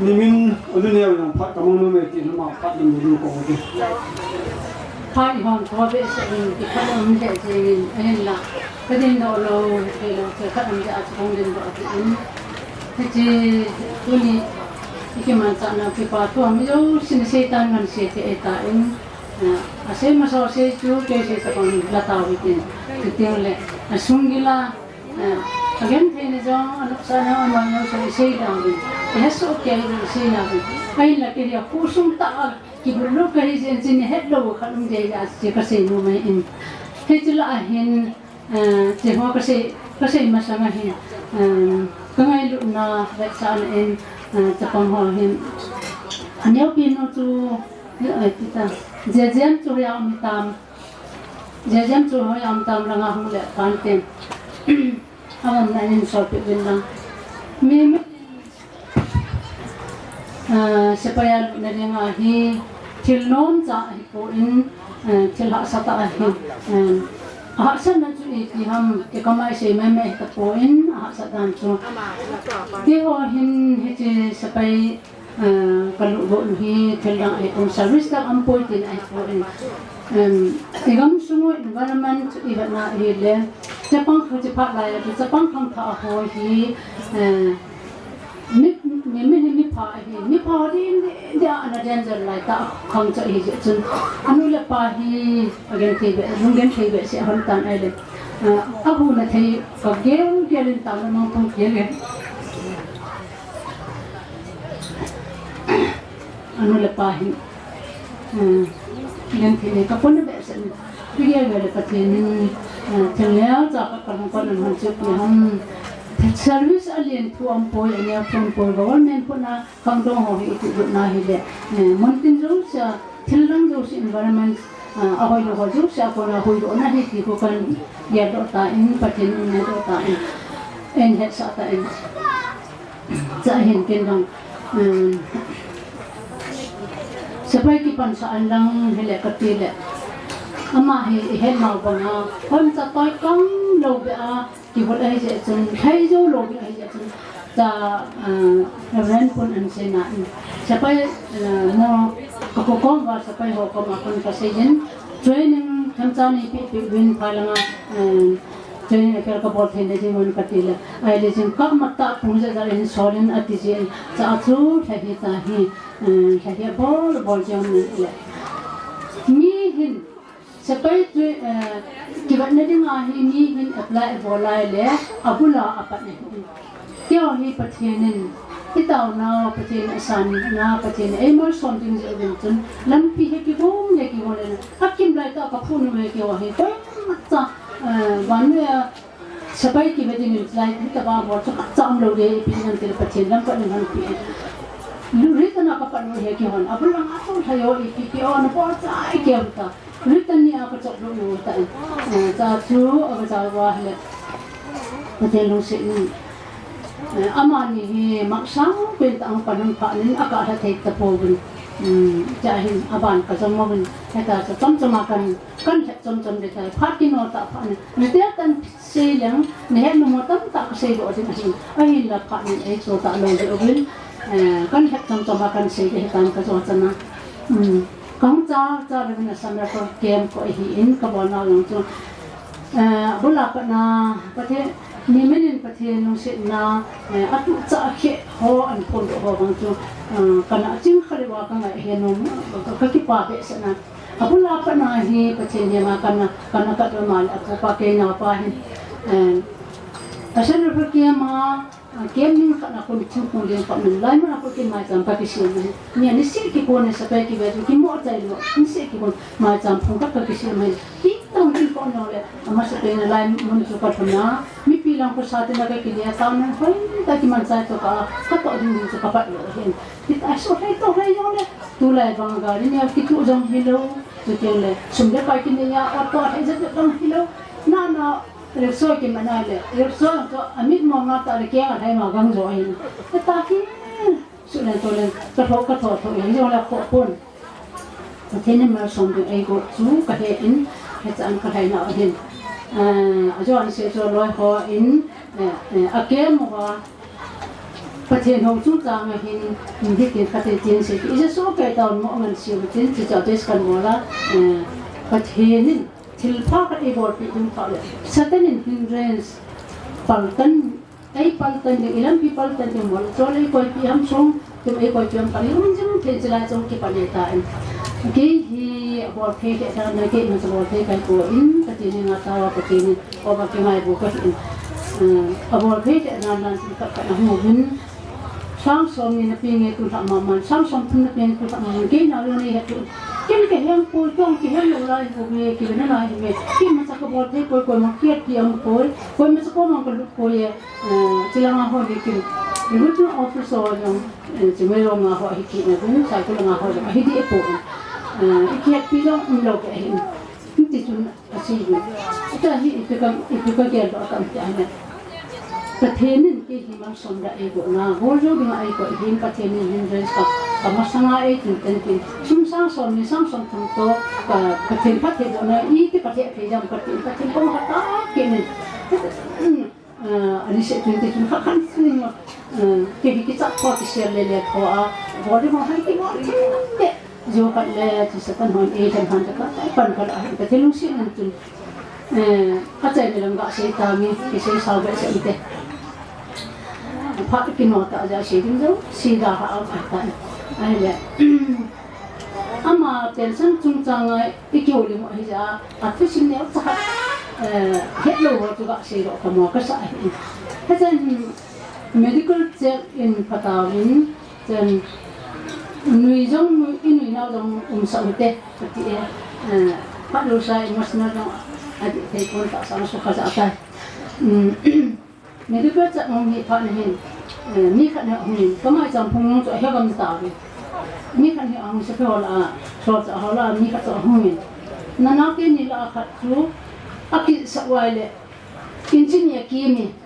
นี่มินอันนี้อย่างพัดกำลังนู่นไม่กินมาพัดมันดูโกงดิพัดห้องพอเป็นสิ่งที่พัดมันจะเจริญเห็นละประเด็นเราเห็นเราจะพัดมันจะอาจจะคงเดินแบบนี้ที่ตัวนี้ที่มันจะน่าพิพาทว่าไม่รู้สิ่งเสียตันมันเสียที่เอตาอินอาศัยมาสอนเสียจูเกสิสักคนละตาวิติที่เที่ยวเลยสุ่งกิลาagainที่นี่จ้าอันนั้นอันนั้นเราเสียดาวดิเฮ้ยสุดแก่เราเสียดาวดิไอ้ละที่เดียวผู้สุ่งตาที่บุรุษก็ที่สิ่งนี้เฮ็ดเราขนมเดียร์ที่ก็เสียนู่นไม่อินเฮ็ดละเห็นที่หัวก็เสียมาสังเห็นก็ไงลูกน่าเวชานเองจะปังหัวเห็นอันนี้พี่น้องจูที่ตาเจเจมจูยามตามเจเจมจูยามตามลังอาหุ่นเล็กกันเต็มอาวันนั้นสอบเป็นลังมีsupaya nanti ngahi tilnom za hipoin tilha sata ahi ahsan nanti ikiham ikamai se meme tapoin ahsan nanti tiho hin hiti supaya kalau boleh tilang ikon service tak ampun tin ipoin igam semua environment ibana hile Jepang kerja pak laya Jepang kam tak ahohi ni pa dia ana danger lai ta khang cha hi chun anu le pa hi again thebe lungen thebe se hon tan ai le abu na thei ka gelin ta na mang pang gel anu le pa hi again thebe ka pon be se dia le pa thi ni thenglea cha ka kan kon han chu pi ham service alien tu ampoi ania phone por government puna kangdong ho hi tu na hi le montin jo sa thilrang jo environment ahoi lo jo sa pona hoi ro na hi ki ko kan ya do ta in patin na do ta en het sa ta en cha hin ken dong sabai ki pan sa andang hele ka ti le ama hi hen mau banga hon cha toi kang lo be aที่คนไอ้เจ้าจนใครเจ้าโลกไอ้เจ้าจนจะเรียนคนอันเซนันจะไปมอก็ก้องว่าจะไปหอกมาคนก็เสียนช่วยนึงทำจานี่ปีวินพาลังช่วยนึงก็บอกเห็นได้จริงมันก็ตีละไอ้เด็กจึงก็มาตัดปุ่มจะเรียนสอนอัติเจนจะสู้ใช้ที่ตาหีใช้ที่บอลจอมนี่แหละนี่เห็นseperti kita nanti ngahi ni apply boleh le abula apa ni. Kau ni pertianan ที่เต่านาประเทศสันนาประเทศเอเมอร์สันจริงจริงจนลำปีให้กี่วงเนี่ยกี่วันเลยนะถ้ากินไรต่อกับพูนไม่กี่วันเฮ้ยมัดจ้าวันเนี่ยสบายกี่วันจริงๆไรที่ตะวันบอกจะจำเราเลยปีนั้นที่ประเทศลำก็หนึ่งพันปีRita na kapan mo he kiwan abulang ato tayo ipipiyo na po sa ikiyaw ta Rita niya ako sa lulo ta sa true ako sa wahlet matilong si ama ni he maksang kwenta ang panangkanin akala tayo tapogin jahin aban kasamagan heta sa tsomtsomakan kan tsomtsom dita pati no ta pa Rita tan silang nehe numotam ta kasi do din ahin la pa ni so ta lo de kan het tam makan sei de tam ka so chana kang cha cha le na samra ko kem ko hi in ka bona long chu bula pa na pathe ni menin pathe no se na atu cha khe ho an phon ho bang chu kana ching khale wa ka ngai he no ka ki pa be sa na bula pa na hi pathe ni ma kana ka do mal atu pa ke na pa hin asan ro ki ma kem ni kana ko chu ko le pa min lai ma ko ki mai jam pa ki si ni ni si ki ko ne sa pa ki ba ki mo chai lo ni si ki ko mai jam phung ka ki si mai ki tong ki ko no le ama sa pe na lai mun chu ka thona mi pi lang ko sa te na ka ki dia ta na hoi ta ki man sai to ka to ni chu ka pa lo hen ki ta so hai to hai yo le tu lai bang ga ni ki tu jong hi lo tu ke le sum de ka ki ni ya o to hai ja jong hi lo na Rikso ki mana le, rikso to amit mo nga ta le kaya ay magang zo ay na. Taki sulen to len kato yang jo la pon. Patene ma som de ay go chu ka he in het an ka hay na hin. Ajo an se so loi ho in a ke mo ga patene ho chu ta ma hin ni ke ka te tin se ki so ka ta mo ngan si tin ti cha des kan mo la patene Tilpa ka ibor pi dum pa le satan in hindrance paltan ay paltan de ilang pi paltan de mo so le ko pi ham song tum ay ko pi ham pali mun jum te jela jong ki paleta en ke hi abor phe de ta na ke na so te kai ko in ka ti ni na ta wa ka ti ni o ba ki mai bu ka in abor phe de na na ka ka na mo bin sang som ni na pi nge tu ta ma man sang som tu na pi tu ta ma ke na lo ni ha tu Kim ke yang pul tong ki yang lai bu me ki na lai me ki ma sa ko bol te ko ma kiet ki am ko ma sa ko ma ko ko ye chila ma ho ki ni tu office o yang je me lo ma ho ki na bu sa ko ma ho hi di po ki pi lo lo ke hin ti tu asi ni ta hi itu ka ke do tam ta na Pathenin ke hi ma som da e go na go jo bi ai ko hin pathenin hin res ka kamasanga e tin tin sum sang som ni sang som thum to ka pathen pathe go na I ti pathe phe jam pathen ko ha ta ke ne ani se tin tin kha khan ni ma ke hi ki cha ko ki se le ko a bo de mo hai ki mo te jo ka le ti sa kan hon e tan han ta ka pan ka a pathen lu si ni tin ka chai me lang ga se ta mi ki se sa ba se ite Pak kinota aja sih tu, sida hal kata. Aile, ama tension cungcang ikioli mo hija, aku sini aku cakap, hello waktu gak sih kamu kesah. Macam medical check in Pathen, dan nuijong ini naujong umsahute, seperti Pak Lusa emosional yang adik telepon tak sama suka sahaja. Medical check mungkin Pak Nih. Mi kan ya huni, kama jam pung tu hega mta bi. Mi kan ya ang sekolah la, so sa hala mi kan tu huni. Nana ke ni la khat tu, aki sawale. Engineer kimi.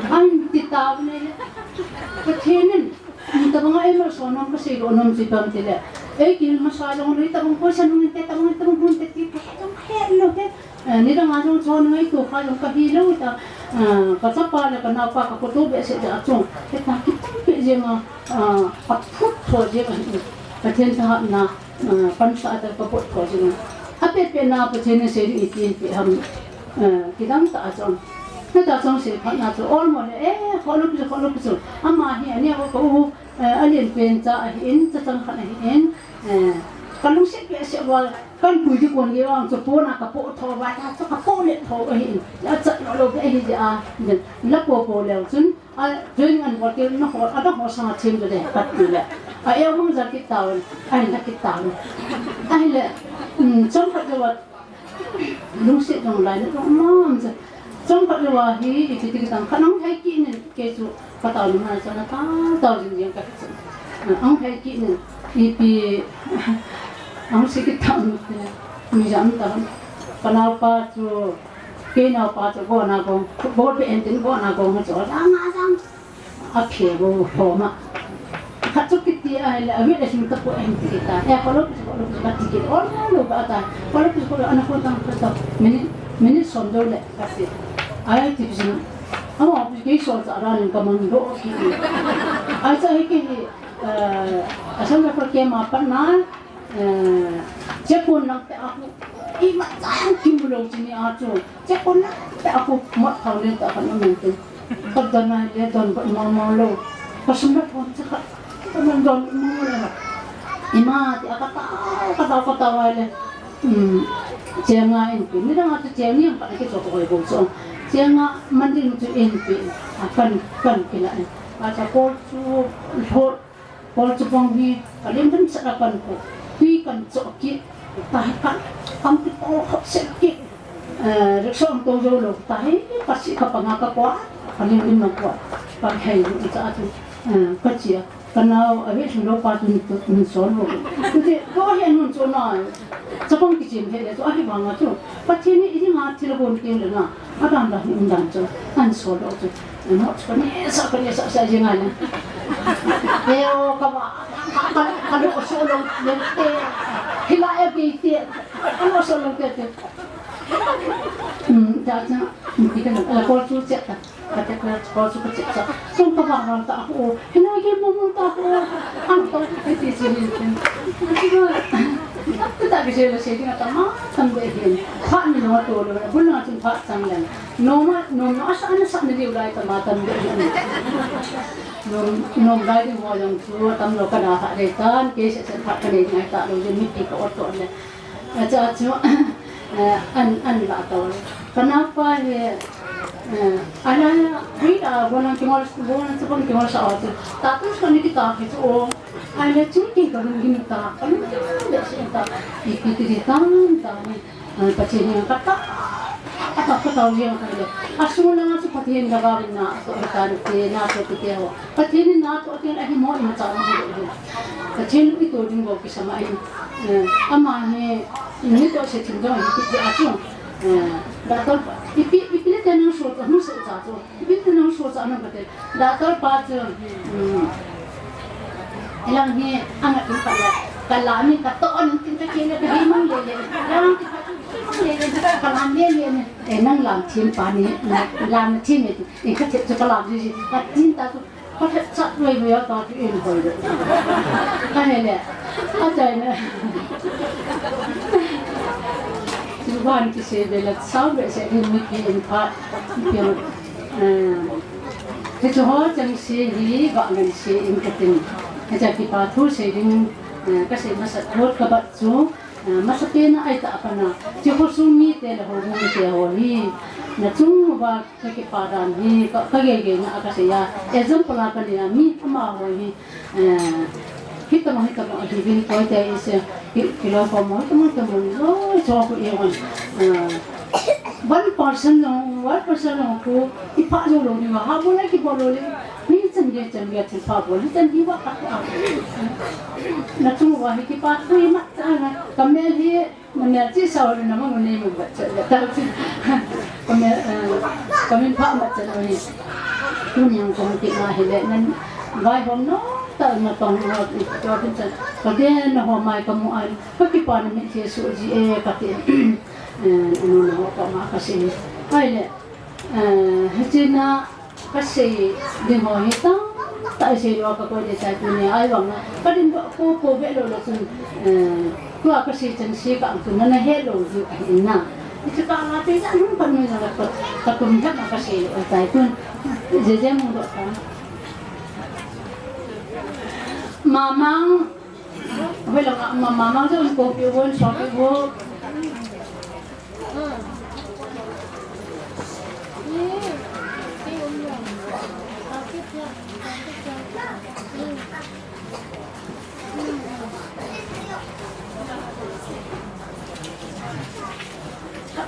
An titab ne. Pathenin. Kita bang ay mas onam kasi onam si pam tila. Kin masyadong rita bang ko sa nung tetang pun teti. Tong hello he. Ni dang ajong chon ngai tu kha jong kahilo ta. Kasapa le kana pa ka koto be se ja chong ta ki pe je ma phut tho je ka pathen ta na pan sa ta ka pot tho je ape pe na pathen se ri tin pe ham kidam ta chong ta chong se phat na cho all mo le kholu pu ama hi ani ko alien pen cha in cha chang khan in kalung se pe se wa kan pui di kon ge ang cho po na ka po tho wa ta cho ka po le tho hi la cha no lo ge hi ja la po le chun doing and what you know what other was on a team today but I am a kit down I like it down I let some of the what Lucy don't like it moms some of the what he if you think I'm can't take in case you cut out the man so na 1,000 young cats I'm taking if I'm sick of town Maicham down Panapa to Kena part of Gonago, board ending Gonago, up here, go home. Katsuki, I read as you took empty. I followed the ticket all over that. Followed to go on a photo minutes on the left. That's it. I teach him. Oh, obligations are running common go. I say, a son of came up and now. Jepun lang tak aku, imat saya kimbulong sini acu. Jepun lang tak aku mat kau dia tak akan menentu. Kadang dia don mau pasumber pun cakap, kadang don mau lah. Imat kata wale. Jangan ini, ni dah ada jangan yang pada kita kau boleh. Jangan mandi untuk ini akan kila ni. Macam polsu panghi, kalian pun serapan ko. Tuy cần chỗ kia tài cắt không cái to học sẽ kia được xong tôi rồi là tài bác sĩ khắp bằng các quá còn những cái mà quá bác thầy cũng sẽ có chia còn nào ở bên chúng tôi qua mình số rồi thì có hiện mình số nào cho con cái chuyện thế để cho ai bằng chứ bác sĩ này ít mà thì là buồn tiền rồi nè ở đang là những đàn cho ăn số đó chứ một cái này sợ gì ngay nè theo các bạn kalau usulong nanti hilai biti kalau usulong nanti jadinya kita nak kalau suci tak kata kalau suci tak sumpah orang tak aku hilai ke mau tak aku antar itu sini kita bisa lesai dengan tamam sampai ini hak ni nama tu orang bukan cuma hak Zangminlam normal asal ni dia udah tamam ini nông gai thì mọi dòng chúa tâm lo cái nào phải để tan kế sẽ phát cái này ngay tại rồi mình đi có otto này cho chúa ăn là tao kenapa ya ana kita bukan cuma sebab cuma saat tapi sekarang kita itu ana cuci kalau gini tak kalau tidak kita ikut tan pacenya kata apa tahu yang kali asal nama tu Pathen gagawin na so ikan te na to teo Pathen na to atin ahi mo ina tawa mo Pathen ito din go kisama ini ama he ni to se tinjo ni ati dator ipi tenang so to no se ta to ipi tenang so sa na kate dator pa to ilang he angat ni pala kalami katoon tinta kina dai mang lele lang kalam lele nang làm thiên pa ni làm thiên ni ni ka che ka làm gì ka tin ta to ka che sa noi noi ta tu in hoi de ka ne le a chai ne Tuhan kisah bela sampai saya ini mungkin empat yang itu hal yang sih bangun sih ingkatin macam kita tu sih kasih masa buat kabat tu masa kena ay tak apa na jauh sumi teh hobi teh hobi na cuma buat kekiparan ni kagege na kasih ya example apa ni mi ama hobi kita mau hibin kau jadi se kilo kamu teman-teman oh coba iwan 1% aku ipak jolo ni mah boleh kita boleh ni cenderung cepat boleh cenderung apa nak cuma kita tu imak kami ni menerti sahur nama muni membaca tapi kami pak macam ni tu yang kami tidak hilang dan baik hono tak matang ngot itu macam kadang nak homai kamu an pakipan ni Yesus kata anu apa makasih ai le hajina kasih di ho hitang tak selo ka ko de sa dunia ai wang kadin ko belo lo sun ko kasih censi ka tu na hello ju ina itu ka ngati kan pan ni na ka kumjak makasih tai pun jeje mo do ka mamang wala mamang tu ko piwon shopping wo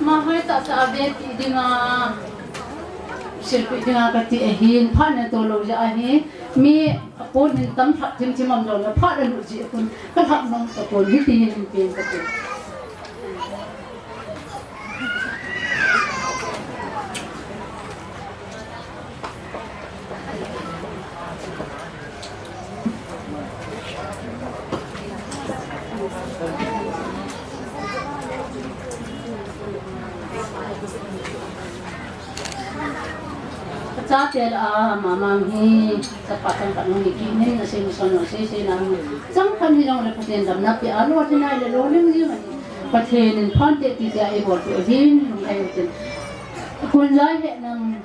Mahal tak sahabat dengan silpi dengan kati ahin, pan itu loh jadi mi pun hitam tak cim-cimam loh, pan itu je pun kan tak nong tak pun hitin hitin tak pun. Satel mamang hi sapatan kan ni kini na sin son si nam jang kan ni jang le paten dam na pi alo atina le lo le ni paten phan te ti ja e bol to hin ai ten kun lai he nam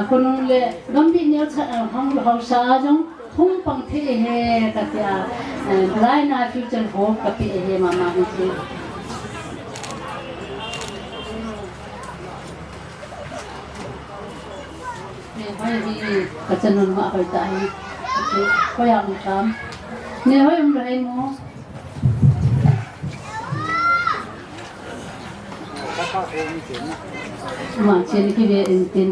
kun le gam bi ne hang hau sa jong hung pang the he ka tia lai na future ho ka pi he mama hi hoi di kacanun ma hoi tai hoi ang kam ne hoi lai mo ma chen ki ve tin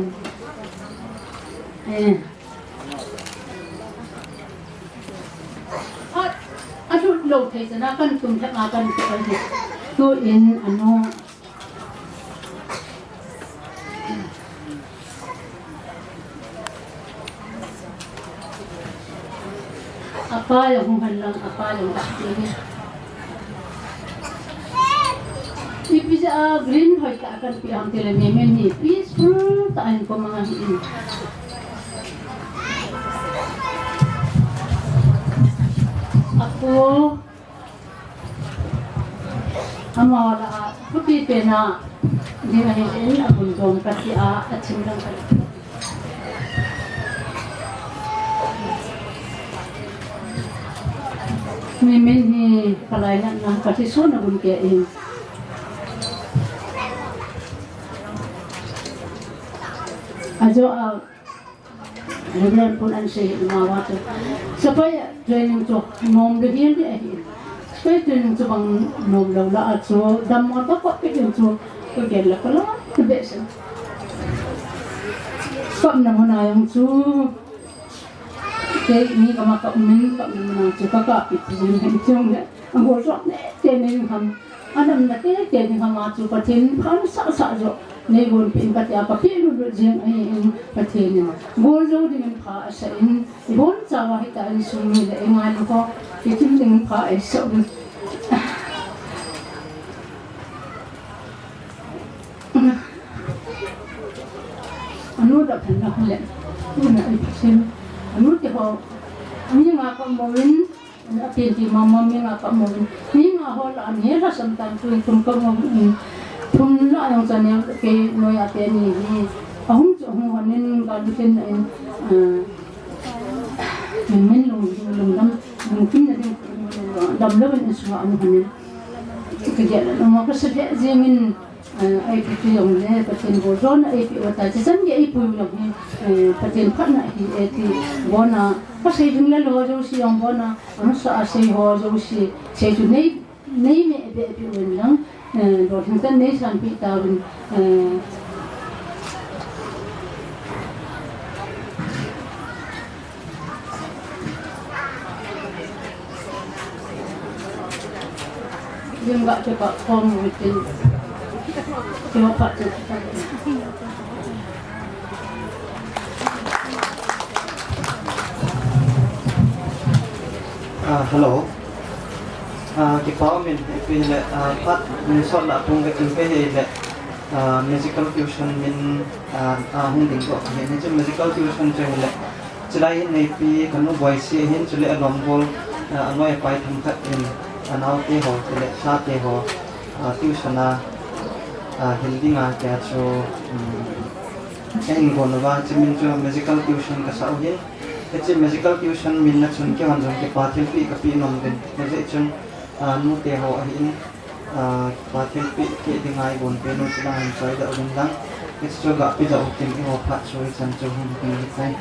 atu lo thei sana kan tum thak ma kan tu in anu apa yang menghalang apa yang tak ini. Ibu saya green hoi tak akan piang telememen ni peaceful tak ada pemangan ini. Aku amala putih pena di mana ini aku dong kasi acing dong kali. Memen ni kalainan na kasi so na gun kaya in. Ajo Reverend pun an say lumawa to. Sapaya training to nom de hiel de hi. Sapaya training to bang nom law la at so dam mo to ko pidin to ko gel ko la to besa. Pam na mo na yung to cái mi cái mà cộng mình chỉ có cả bị gì hình chung đấy anh bố rõ nè tiền mình ham anh làm là cái tiền mình ham mà chỉ có tiền phán sợ rồi nên buồn pin cái apa pin rồi riêng anh cái tiền mà bố rồi thì mình phá sẽ bốn giờ hay cả anh xuống mình lại ngoài nó có cái chuyện mình phá sợ anh nuôi được thành ra lệ nuôi lại xem anu ti ho mi nga ka mowin atin ti mama mi nga ka mowin mi nga ho la ni ra samtam tu tum ka mowin tum la yang sa ne ke no ya te ni ni ahum chu hu hanin ka du ten min lung dam tin na din dam lo ben su anu hanin ke ja no ma ka se je min ai pi yong le patin bo zon ai pi wata chi san ge ai pu yong he patin phat na hi e ti bona pa sei dung le lo jo si yong bona an sa sei ho jo si sei tu nei me be pi wen lang do thang tan nei san pi ta win yung ga ke pa kom witin Hello. Kita min pilih pat misal nak tunggu pilih musical fusion min hunding ko. Ini je musical fusion je le. Celai ni pi kanu voice hin celai lombol anoi pai thangkat in anau te ho celai sa te ho fusiona hindi nga kaya so en gonwa chimin jo musical fusion ka sauhin ete musical fusion min na chun ke hanjong ke pathil pi ka pi nom den ne chun nu te ho in pathil pi ke dingai gon pe no china han chai da ong dang ke so ga pi da tim ho phat so chan cho hun pi sai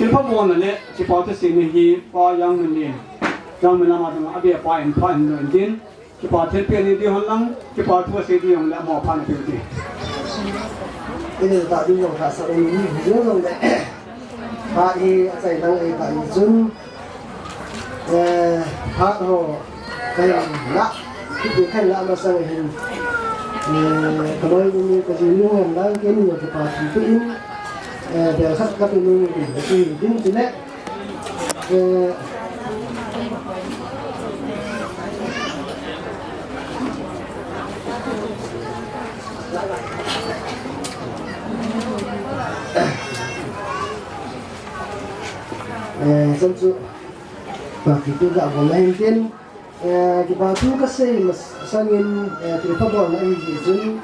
ที่พ่อโบนนั่นแหละที่พอจะสิ่งนี้พอยังมันดียังมันละมาตรงอาเบียพายพายเดินดินที่พอเทปเปียนี่ดีหันหลังที่พอทั่วสิ่งที่ยังละหมอพันเป็นดี bây giờ tạo đi dòng thả sợ mình dưới dòng đấy phá đi chạy năng ấy tại dưng phá hồ cái lạ cái cái lạ mà sang hình cái nói như cái gì luôn hình đang cái nhiều thì phá chỉ tự nhiên để khách các bên mình để cái gì đến thế đấy dân sự và khi tôi dạo của ngày tiên thì bà thu các xe mà sang in thì pháp bọn này gì chứ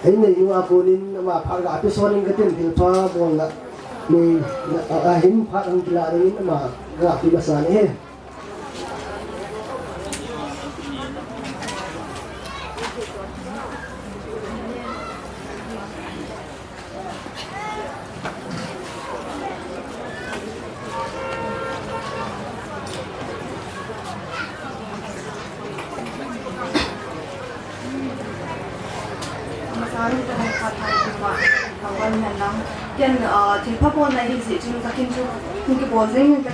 thấy này nhưng mà cô nên mà phát gạo tôi son cái tiền thì pha bọn là mình hiến phát ăn thì lại đến mà gạo thì mà sáng hết Ken thì pháp môn này thì gì chúng ta kinh chú những cái bộ dinh cái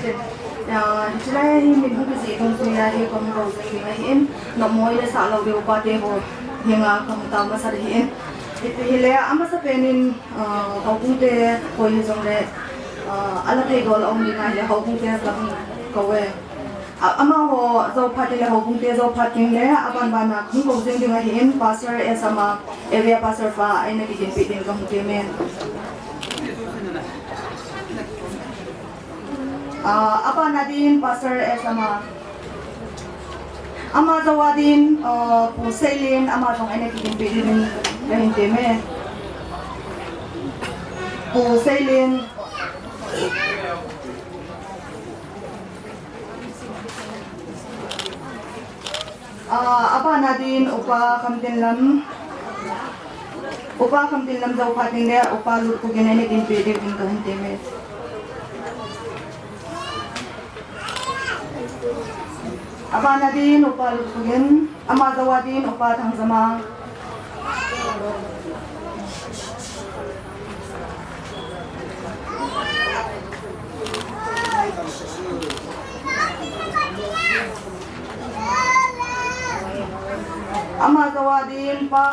thì lại mình không cái gì không tôi là thì không có gì mình hiện nó mỗi là sao lâu điều qua đây bộ hiện không tao mà sao hiện thì là ama sa penin hậu cung te coi như giống đấy ala thấy đồ ông đi này là hậu cung te làm cầu về ama ho zo phạt là hậu cung te zo phạt kinh đấy aban ban na không có gì điều hiện pastor esama area pastor fa anh ấy cái chuyện không thể men apa nadin pastor esama ama zawadin puselin ama tong ene kitin pedin lain teme puselin apa nadin upa kamtinlam zaw pating le upa lut ko ginene kin pedin kan teme apa nadin upa lutugin ama zawadin upa thangzama ama zawadin pa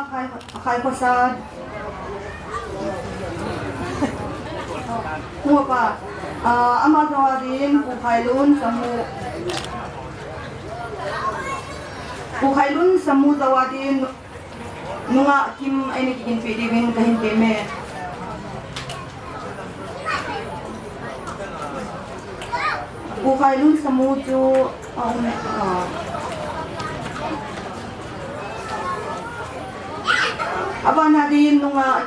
khai pasad pa ama zawadin pu khailun samu Bukhailun samu zawadin nunga kim ay nagiging pwedeng kahin teme. Bukhailun samu jo apa nadin nunga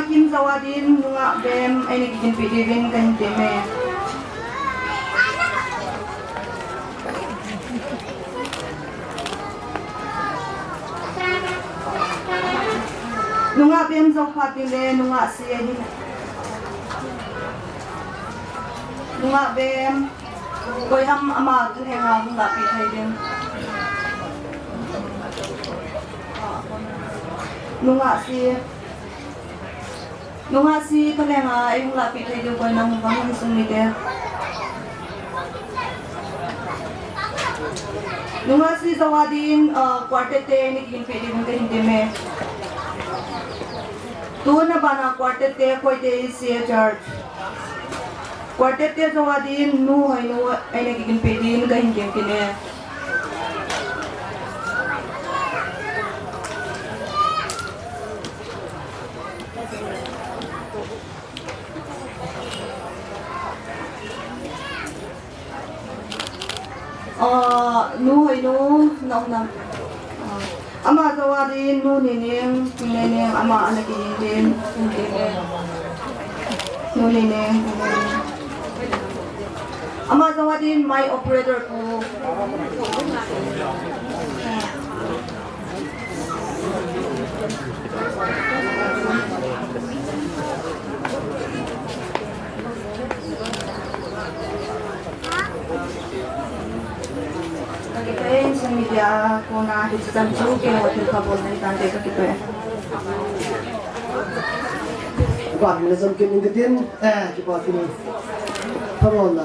kim zawadin nunga bem ay nagiging pwedeng kahin teme. Nunga bem zo patile nunga siya din. Nunga bem koy ham ama tu henga nunga pitay din. Nunga si kalenga ay nunga pitay din koy nang bang sumite. Nunga si zawadin quartete ni kin pwede din hindi me. Tuhan na bana quartet te koy te siya church. Quartet te zawadin nu ay nagiging pedin kahin kine. Nu ay naunang ama zawadin nu nining ama anagiging din nu nining ama zawadin my operator ko cô na thì chăm chú cái nào thì khá bốn này đang để các cái quản mình dân kinh cái tiền chỉ bảo thì thằng ông là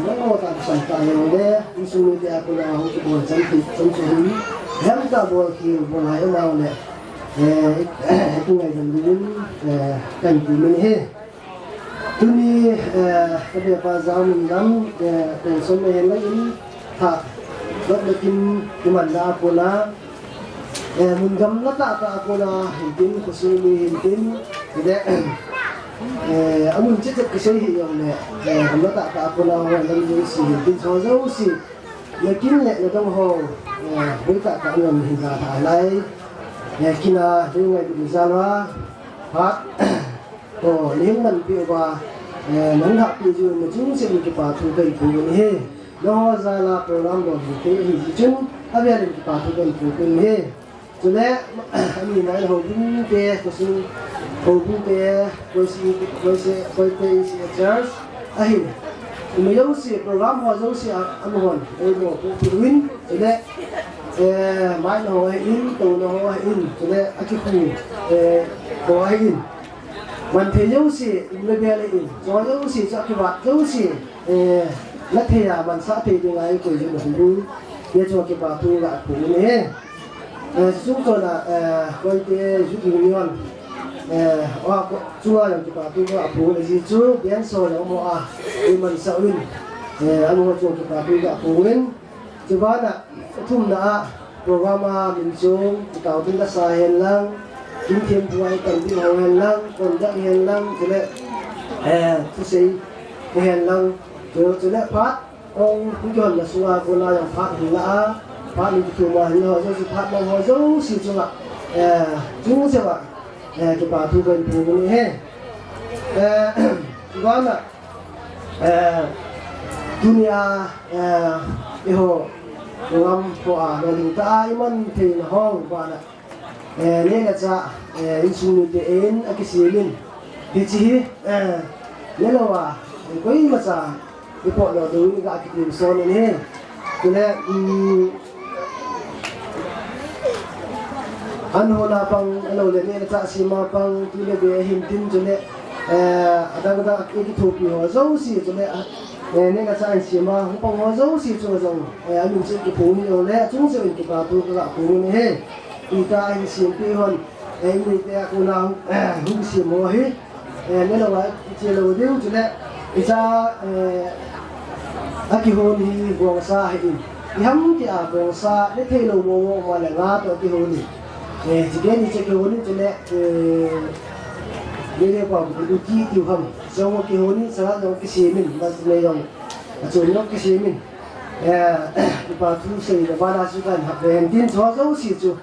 nó có tạm sản tài rồi đấy mình suy nghĩ cô nào không chịu buồn chăm chú hem ta buồn khi buồn hay nào này cái ngày gần đến cảnh của mình hết tu ni cái việc phải giao mình lắm để sống này là những thà rất là kim mình đã cô na mình gắm lát ta cô na hiện tin của suy nghĩ hiện tin để mình chết cái gì hiểu này gắm lát ta cô na hoàn làm gì sự hiện tin cho dấu sự là kín lệ là trong hồ với cả người hiện ra thải này khi nào đến ngày bị ra nó phát nếu mình bị và nắng hạ bị rồi mà chúng sẽ bị cái bà thu cây của mình hết nó ra là program rồi thì cái gì chứ ở đây là bà thu cây của mình hết cho nên anh nói là hầu như cái sự hầu như cái cái church ấy mình đâu sẽ program hoặc đâu sẽ ăn hồn đây một cái win cho nên mai nó hay in tàu nó hay in cho nên cái khu có hay in mình thấy dấu gì người bè lại in cho dấu gì cho cái bạn dấu gì lát thì là mình sẽ thấy được ngay của những người vui để cho cái bạn thu lại của mình hết chúng tôi là coi cái giúp union chúng tôi là cái bạn thu lại của là gì chứ biến số là mua thì mình sẽ in anh mua cho cái bạn thu lại của mình chứ vậy là thùng đã program mình xuống tạo tính đã sai hiện lang kinh thêm vui cần đi học hiện lang còn đã hiện lang cho nên tôi sẽ hiện lang cho nên phát ông cũng chọn là số của nó yang phát hiện là phát mình chụp mà hiện họ sẽ phát mà họ dấu xí chung ạ chúng sẽ vậy cái bà thu gần thu này hết vậy là dunia yêu ngam po lo ling ta iman thein hong bana ne la cha insuni te en akisilin ti chi ne lo wa koi ma cha ipo lo du ni ga ki so ne he kule an hona pang lo le ne la cha sima pang tu le be him tin jule adang da ki thu pi ho zo si jule nên là sai chỉ mà không bằng hóa dấu xí cho rằng mình sẽ cái phổ nhiều lẽ chúng sẽ cái bà tôi cái phổ này hết thì ta anh xem cái hơn mình để cô nào không xem mua hết nên là vậy chỉ là điều chứ đấy thì ra cái hôn thì vòng xa hay thì hắm cái vòng xa để thấy lâu mua mà lại ngã tới cái hôn thì cái này cái hôn chứ đấy đây là bảo cái chi tiêu hầm trong cái hôn ấy sẽ trong cái xe mình mà này dòng chỗ nó cái xe mình bà thu xây là bà đã suy cần học về hành tin cho dấu xí chú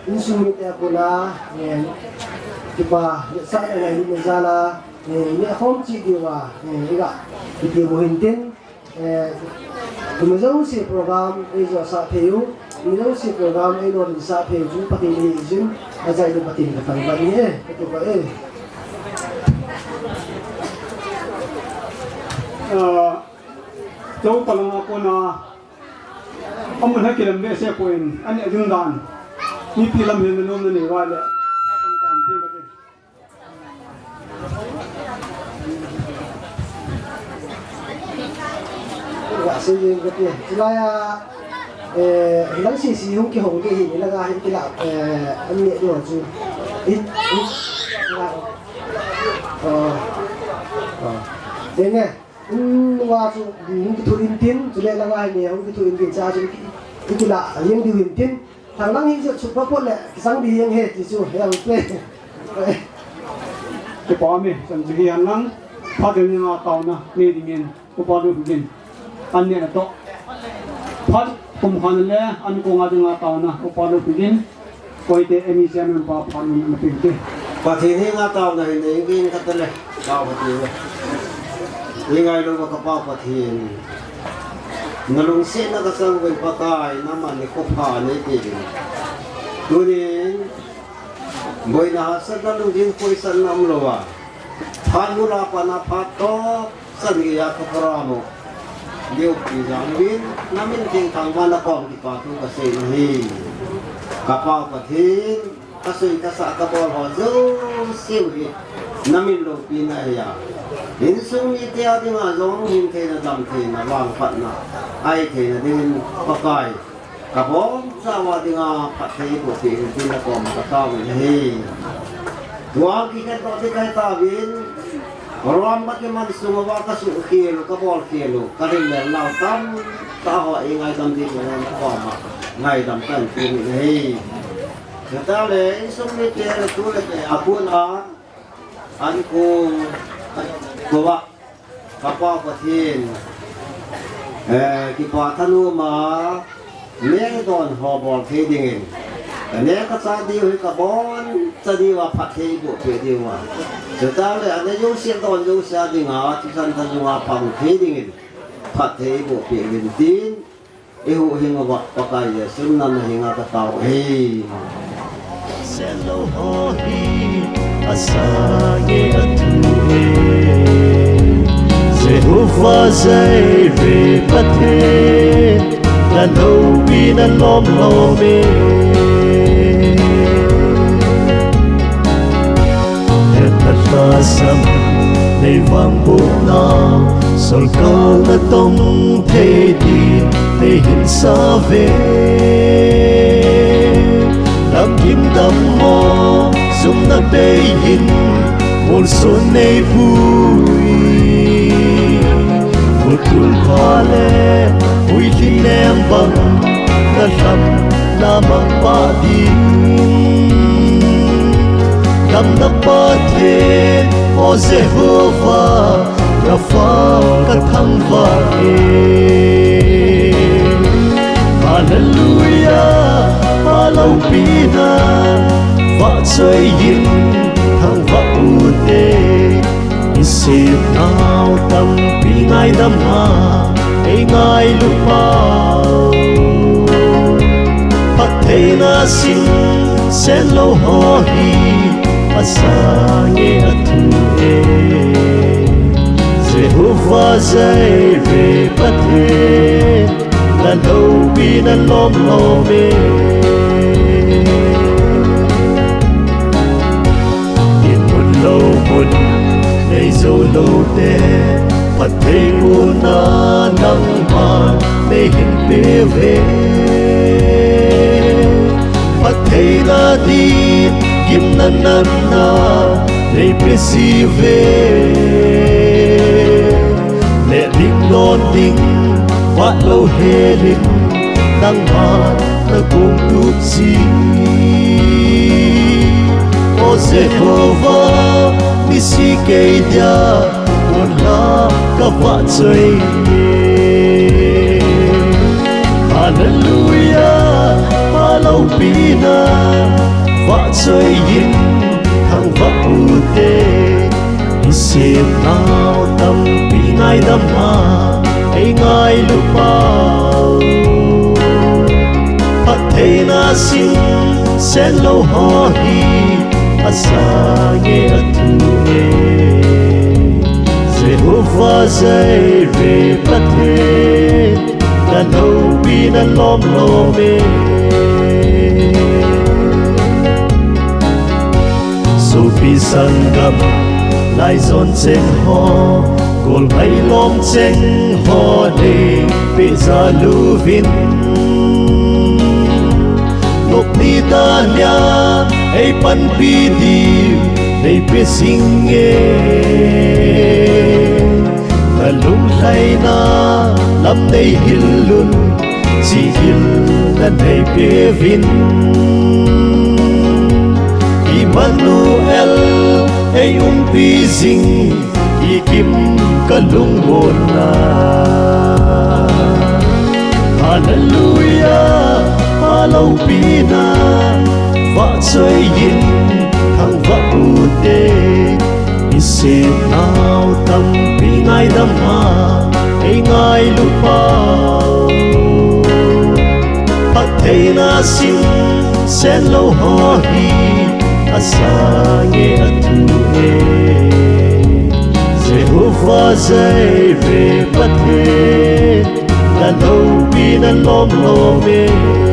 instrument của nó cái bà hiện tại là ngày mình ra là nghĩa không chỉ điều à cái gặp cái điều hành tin mình dấu xí program bây giờ sẽ thiếu mình dấu xí program ấy rồi sẽ thiếu chúng ta tìm hiểu chúng ta dạy được tìm được phần vậy nhé cái vậy cháu còn là con ông mình hay kêu làm xe quên anh ấy dùng đàn như khi làm hiện nó này gọi là xây dựng cái gì thì là lắng xì không kiểu cái gì là cái cái là anh nhẹ rồi chứ ít thế nghe qua những cái thôi tiên cho nên là ai nhiều cái thôi tiên ra cho cái lạ những điều hiển tiên thằng lăng hình chụp phát quân này sáng đi những hết thì chú hiểu không cái bao mình chẳng chỉ hiện lăng phát được những tàu na nghe thì mình có bao nhiêu tiền anh này là to phát cùng hành lệ anh cũng ada những tàu na có bao nhiêu tiền coi thế em xem mình bảo phát mình tiền thế Pathen hi nga tao na hin engin katale tao Pathen ingai lo ka pa Pathen nalung se na ka sang wen pakai naman ni ko pha ni ti tunin boy na hasad na lung din ko isan nam lo wa phan mula pa na phato san gi ya ka paramo điều kỳ giang viên nắm in thiên Thangvahna con thì có thu cái gì này các bao cái thiên các sự các xã các bao họ dấu siêu hi nắm in lục pin này à đến sung như theo thì mà giống hình thế là làm thế là vàng phận là ai thế là đi có cài các bố sao mà thì ngà phát thế của chị thì là còn các tao mình hi doang kita tak dikai tawin orang bagaimana semua bakas kielu kabol kielu karim lau tam tahu ingai tam di mana koma ngai tam kan ini hei kita le insumni tiada tu le aku na anku bawa kapal Pathen kita thanu ma leng don hobol thế dingin nếu các gia đình hay các bọn gia đình và phát hiện bộ phim đi mà, chúng ta là anh ấy dùng xe đón dùng xe đi ngã, chúng ta dùng ngã bằng thế đi nghìn, phát hiện bộ phim nghìn tin, yêu hình vật có cái gì, xin năn hình cái tàu hi. Hello hi, asage atuhe, Jehovah zay re Pathen, na lâu bi na lom lome. Sam để vang buồn nào sol câu na tông thế đi để hiện xa về làm kim tâm mò dùng na bê hin một xuân này vui một tuần qua lẽ vui khi em bằng na làm na mang ba đi Nam na Pathen, O Jehovah, Rafa ka Thangvahna. Hallelujah, Hallel pina, va chơi yin Thangvahna. Isip nào tâm pi ngai đam ha, ai ngai lupao. Pathena sin sen lo ho hi. Asage atuhe Jehovah zay re Pathen na lâu bi na lom lome in một lâu một nay dâu lâu te Pathen của na nang man nay hình bê về Pathen na din Kim na na na Lê presive Lê đinh đôn đinh Vát lâu hê linh Nang man na cùng tụt si O Jehovah Nisi kê dia Buồn la Ka vát chơi Hallelujah Hallel pina Vã chơi yin Thangvahna. Isip nào tâm pi ngai đam ha, ai ngai lupao. Pathena sin sen lo ho hi, asage atuhe. Jehovah zay re Pathen, na lâu bi na lom lome. Dù bị sangam lại dọn chênh ho Col bay lom chênh ho để bị ra lưu vin Lúc đi ta nha ai pan pi đi để bị sinh nghe Ta lung lay na làm này hil lun chỉ hil na này bê vin Emmanuel ay umpizing ikim kalungona Hallelujah Hallel pina va chơi yin Thangvahna. Isip nào tâm pi ngai đam ha, ai ngai lupao. Pathena sin sen lo ho hi Asage atuhe Jehovah zay re Pathen nan lom lo me